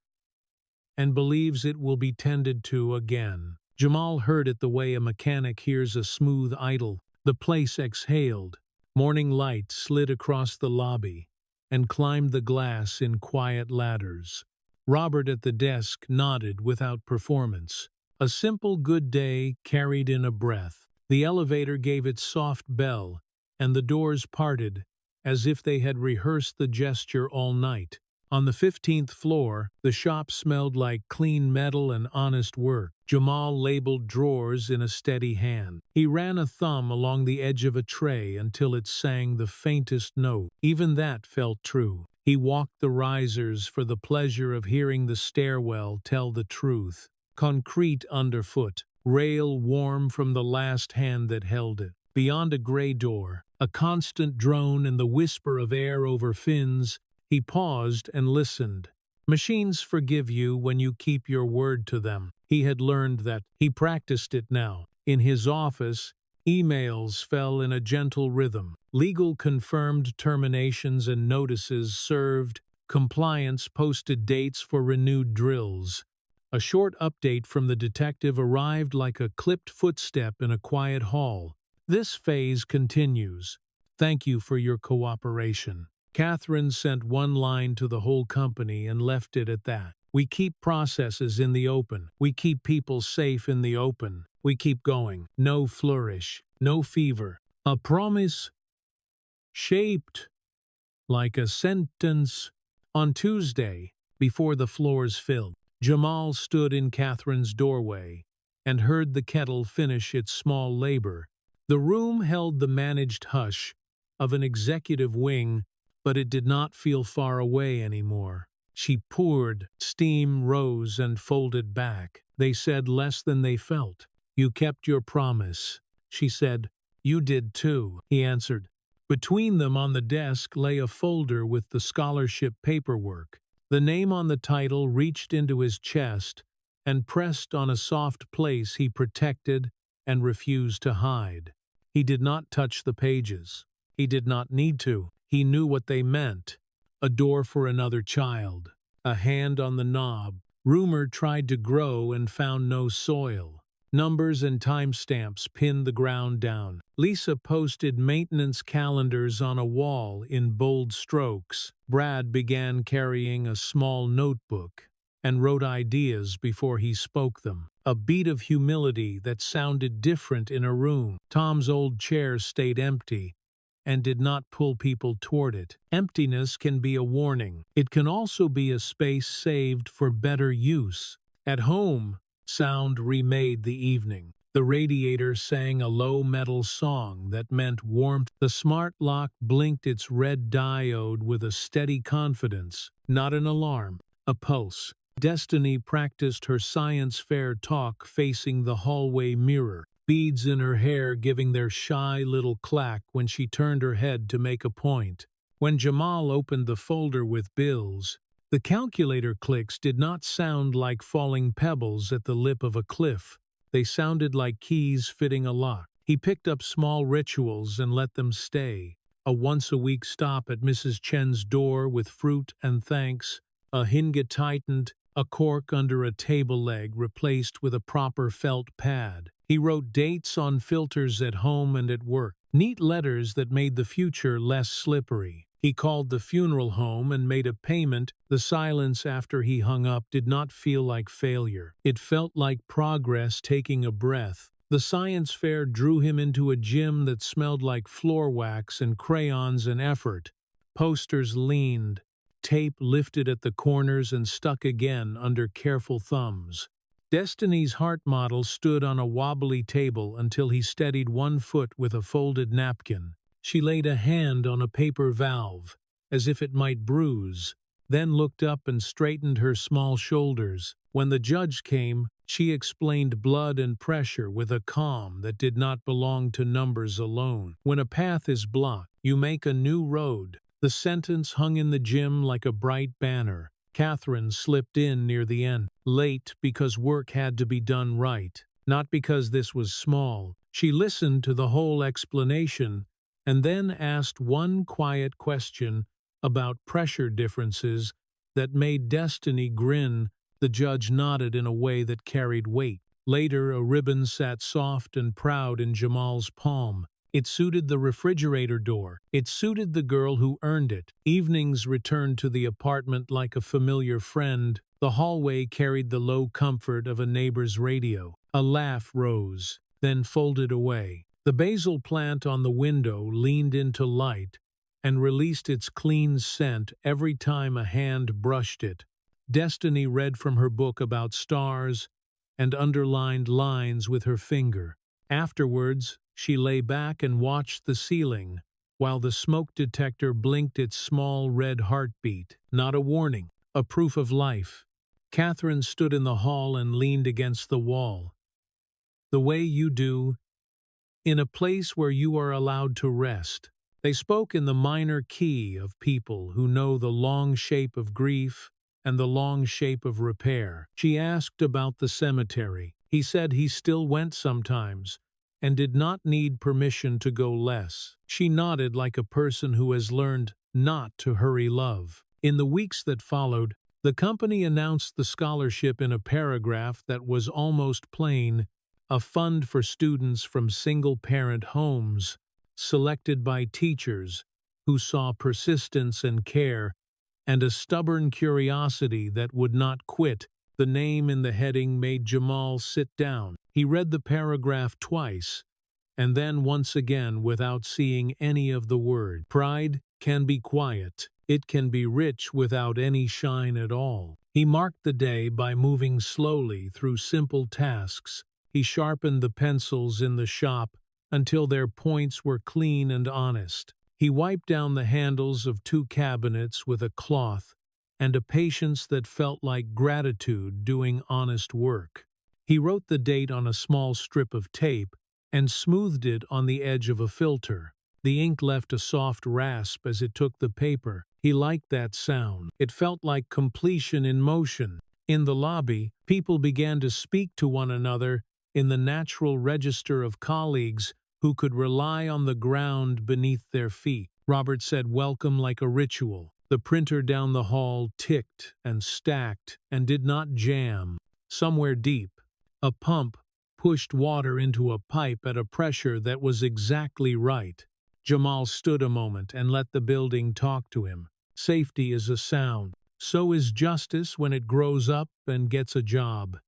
Speaker 1: and believes it will be tended to again. Jamal heard it the way a mechanic hears a smooth idle. The place exhaled. Morning light slid across the lobby and climbed the glass in quiet ladders. Robert at the desk nodded without performance. A simple good day carried in a breath. The elevator gave its soft bell, and the doors parted, as if they had rehearsed the gesture all night. On the 15th floor, the shop smelled like clean metal and honest work. Jamal labeled drawers in a steady hand. He ran a thumb along the edge of a tray until it sang the faintest note. Even that felt true. He walked the risers for the pleasure of hearing the stairwell tell the truth. Concrete underfoot, rail warm from the last hand that held it. Beyond a gray door, a constant drone and the whisper of air over fins. He paused and listened. Machines forgive you when you keep your word to them. He had learned that. He practiced it now. In his office, emails fell in a gentle rhythm. Legal confirmed terminations and notices served. Compliance posted dates for renewed drills. A short update from the detective arrived like a clipped footstep in a quiet hall. This phase continues. Thank you for your cooperation. Catherine sent one line to the whole company and left it at that. We keep processes in the open. We keep people safe in the open. We keep going. No flourish. No fever. A promise shaped like a sentence. On Tuesday, before the floors filled, Jamal stood in Catherine's doorway and heard the kettle finish its small labor. The room held the managed hush of an executive wing, but it did not feel far away anymore. She poured, steam rose and folded back. They said less than they felt. You kept your promise. She said, you did too, he answered. Between them on the desk lay a folder with the scholarship paperwork. The name on the title reached into his chest and pressed on a soft place he protected and refused to hide. He did not touch the pages. He did not need to. He knew what they meant. A door for another child. A hand on the knob. Rumor tried to grow and found no soil. Numbers and timestamps pinned the ground down. Lisa posted maintenance calendars on a wall in bold strokes. Brad began carrying a small notebook and wrote ideas before he spoke them. A beat of humility that sounded different in a room. Tom's old chair stayed empty and did not pull people toward it. Emptiness can be a warning. It can also be a space saved for better use. At home, sound remade the evening. The radiator sang a low metal song that meant warmth. The smart lock blinked its red diode with a steady confidence, not an alarm, a pulse. Destiny practiced her science fair talk facing the hallway mirror, beads in her hair giving their shy little clack when she turned her head to make a point. When Jamal opened the folder with bills, the calculator clicks did not sound like falling pebbles at the lip of a cliff. They sounded like keys fitting a lock. He picked up small rituals and let them stay. A once-a-week stop at Mrs. Chen's door with fruit and thanks, a hinge tightened, a cork under a table leg replaced with a proper felt pad. He wrote dates on filters at home and at work, neat letters that made the future less slippery. He called the funeral home and made a payment. The silence after he hung up did not feel like failure. It felt like progress taking a breath. The science fair drew him into a gym that smelled like floor wax and crayons and effort. Posters leaned, tape lifted at the corners and stuck again under careful thumbs. Destiny's heart model stood on a wobbly table until he steadied one foot with a folded napkin. She laid a hand on a paper valve, as if it might bruise, then looked up and straightened her small shoulders. When the judge came, she explained blood and pressure with a calm that did not belong to numbers alone. When a path is blocked, you make a new road. The sentence hung in the gym like a bright banner. Catherine slipped in near the end, late because work had to be done right, not because this was small. She listened to the whole explanation and then asked one quiet question about pressure differences that made Destiny grin. The judge nodded in a way that carried weight. Later, a ribbon sat soft and proud in Jamal's palm. It suited the refrigerator door. It suited the girl who earned it. Evenings returned to the apartment like a familiar friend. The hallway carried the low comfort of a neighbor's radio. A laugh rose, then folded away. The basil plant on the window leaned into light and released its clean scent every time a hand brushed it. Destiny read from her book about stars and underlined lines with her finger. Afterwards, she lay back and watched the ceiling, while the smoke detector blinked its small red heartbeat. Not a warning, a proof of life. Catherine stood in the hall and leaned against the wall. The way you do, in a place where you are allowed to rest. They spoke in the minor key of people who know the long shape of grief and the long shape of repair. She asked about the cemetery. He said he still went sometimes, and did not need permission to go less. She nodded like a person who has learned not to hurry love. In the weeks that followed, the company announced the scholarship in a paragraph that was almost plain, a fund for students from single-parent homes, selected by teachers who saw persistence and care and a stubborn curiosity that would not quit. The name in the heading made Jamal sit down. He read the paragraph twice, and then once again without seeing any of the word. Pride can be quiet. It can be rich without any shine at all. He marked the day by moving slowly through simple tasks. He sharpened the pencils in the shop until their points were clean and honest. He wiped down the handles of 2 cabinets with a cloth and a patience that felt like gratitude doing honest work. He wrote the date on a small strip of tape and smoothed it on the edge of a filter. The ink left a soft rasp as it took the paper. He liked that sound. It felt like completion in motion. In the lobby, people began to speak to one another in the natural register of colleagues who could rely on the ground beneath their feet. Robert said welcome like a ritual. The printer down the hall ticked and stacked and did not jam. Somewhere deep, a pump pushed water into a pipe at a pressure that was exactly right. Jamal stood a moment and let the building talk to him. Safety is a sound. So is justice when it grows up and gets a job.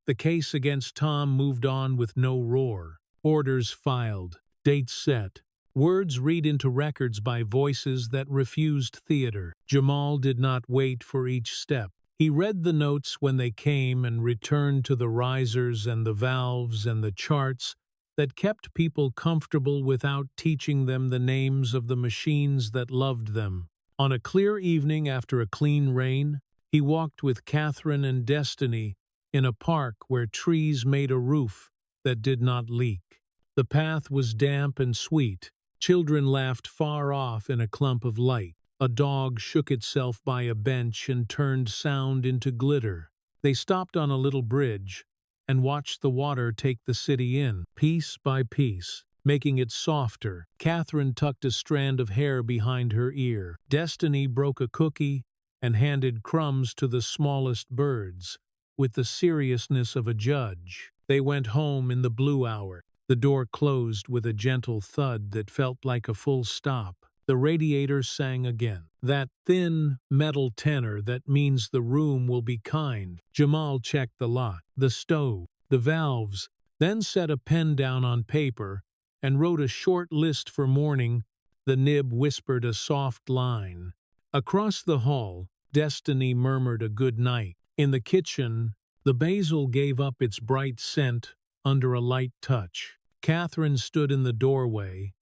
Speaker 1: The case against Tom moved on with no roar. Orders filed, dates set, words read into records by voices that refused theater. Jamal did not wait for each step. He read the notes when they came and returned to the risers and the valves and the charts that kept people comfortable without teaching them the names of the machines that loved them. On a clear evening after a clean rain, he walked with Catherine and Destiny in a park where trees made a roof that did not leak. The path was damp and sweet. Children laughed far off in a clump of light. A dog shook itself by a bench and turned sound into glitter. They stopped on a little bridge and watched the water take the city in, piece by piece, making it softer. Catherine tucked a strand of hair behind her ear. Destiny broke a cookie and handed crumbs to the smallest birds, with the seriousness of a judge. They went home in the blue hour. The door closed with a gentle thud that felt like a full stop. The radiator sang again, that thin metal tenor that means the room will be kind. Jamal checked the lot, the stove, the valves, then set a pen down on paper and wrote a short list for morning. The nib whispered a soft line. Across the hall, Destiny murmured a good night. In the kitchen, the basil gave up its bright scent under a light touch. Catherine stood in the doorway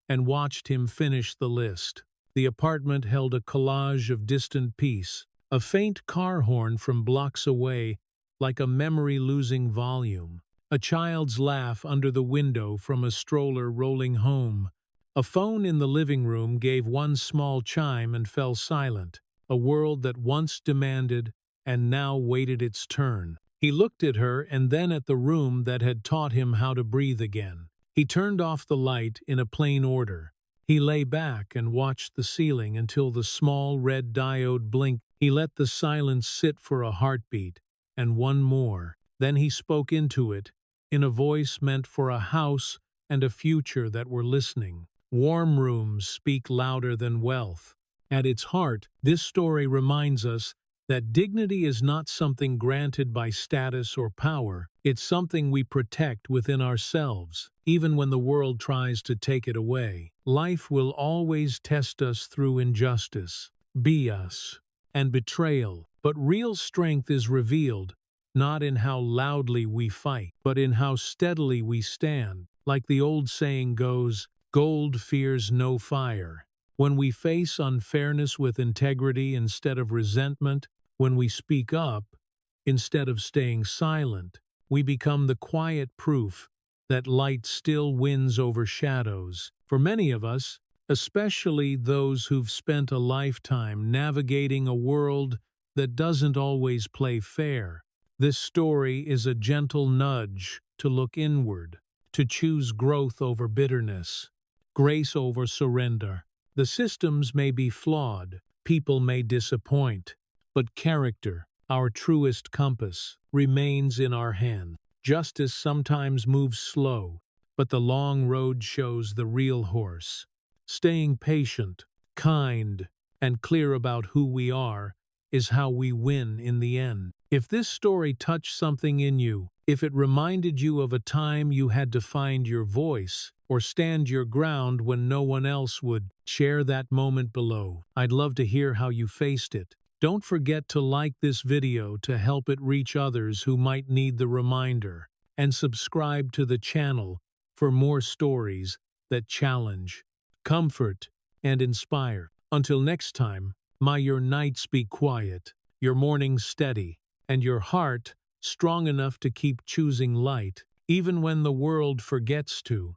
Speaker 1: and watched him finish the list. The apartment held a collage of distant peace, a faint car horn from blocks away, like a memory-losing volume, a child's laugh under the window from a stroller rolling home. A phone in the living room gave one small chime and fell silent, a world that once demanded and now waited its turn. He looked at her and then at the room that had taught him how to breathe again. He turned off the light in a plain order. He lay back and watched the ceiling until the small red diode blinked. He let the silence sit for a heartbeat, and one more. Then he spoke into it, in a voice meant for a house and a future that were listening. Warm rooms speak louder than wealth. At its heart, this story reminds us that dignity is not something granted by status or power. It's something we protect within ourselves, even when the world tries to take it away. Life will always test us through injustice, BS, and betrayal, but real strength is revealed not in how loudly we fight, but in how steadily we stand. Like the old saying goes, gold fears no fire. When we face unfairness with integrity instead of resentment, when we speak up instead of staying silent, we become the quiet proof that light still wins over shadows. For many of us, especially those who've spent a lifetime navigating a world that doesn't always play fair, this story is a gentle nudge to look inward, to choose growth over bitterness, grace over surrender. The systems may be flawed, people may disappoint, but character, our truest compass, remains in our hands. Justice sometimes moves slow, but the long road shows the real horse. Staying patient, kind, and clear about who we are is how we win in the end. If this story touched something in you, if it reminded you of a time you had to find your voice or stand your ground when no one else would, share that moment below. I'd love to hear how you faced it. Don't forget to like this video to help it reach others who might need the reminder, and subscribe to the channel for more stories that challenge, comfort, and inspire. Until next time, may your nights be quiet, your mornings steady, and your heart strong enough to keep choosing light, even when the world forgets to.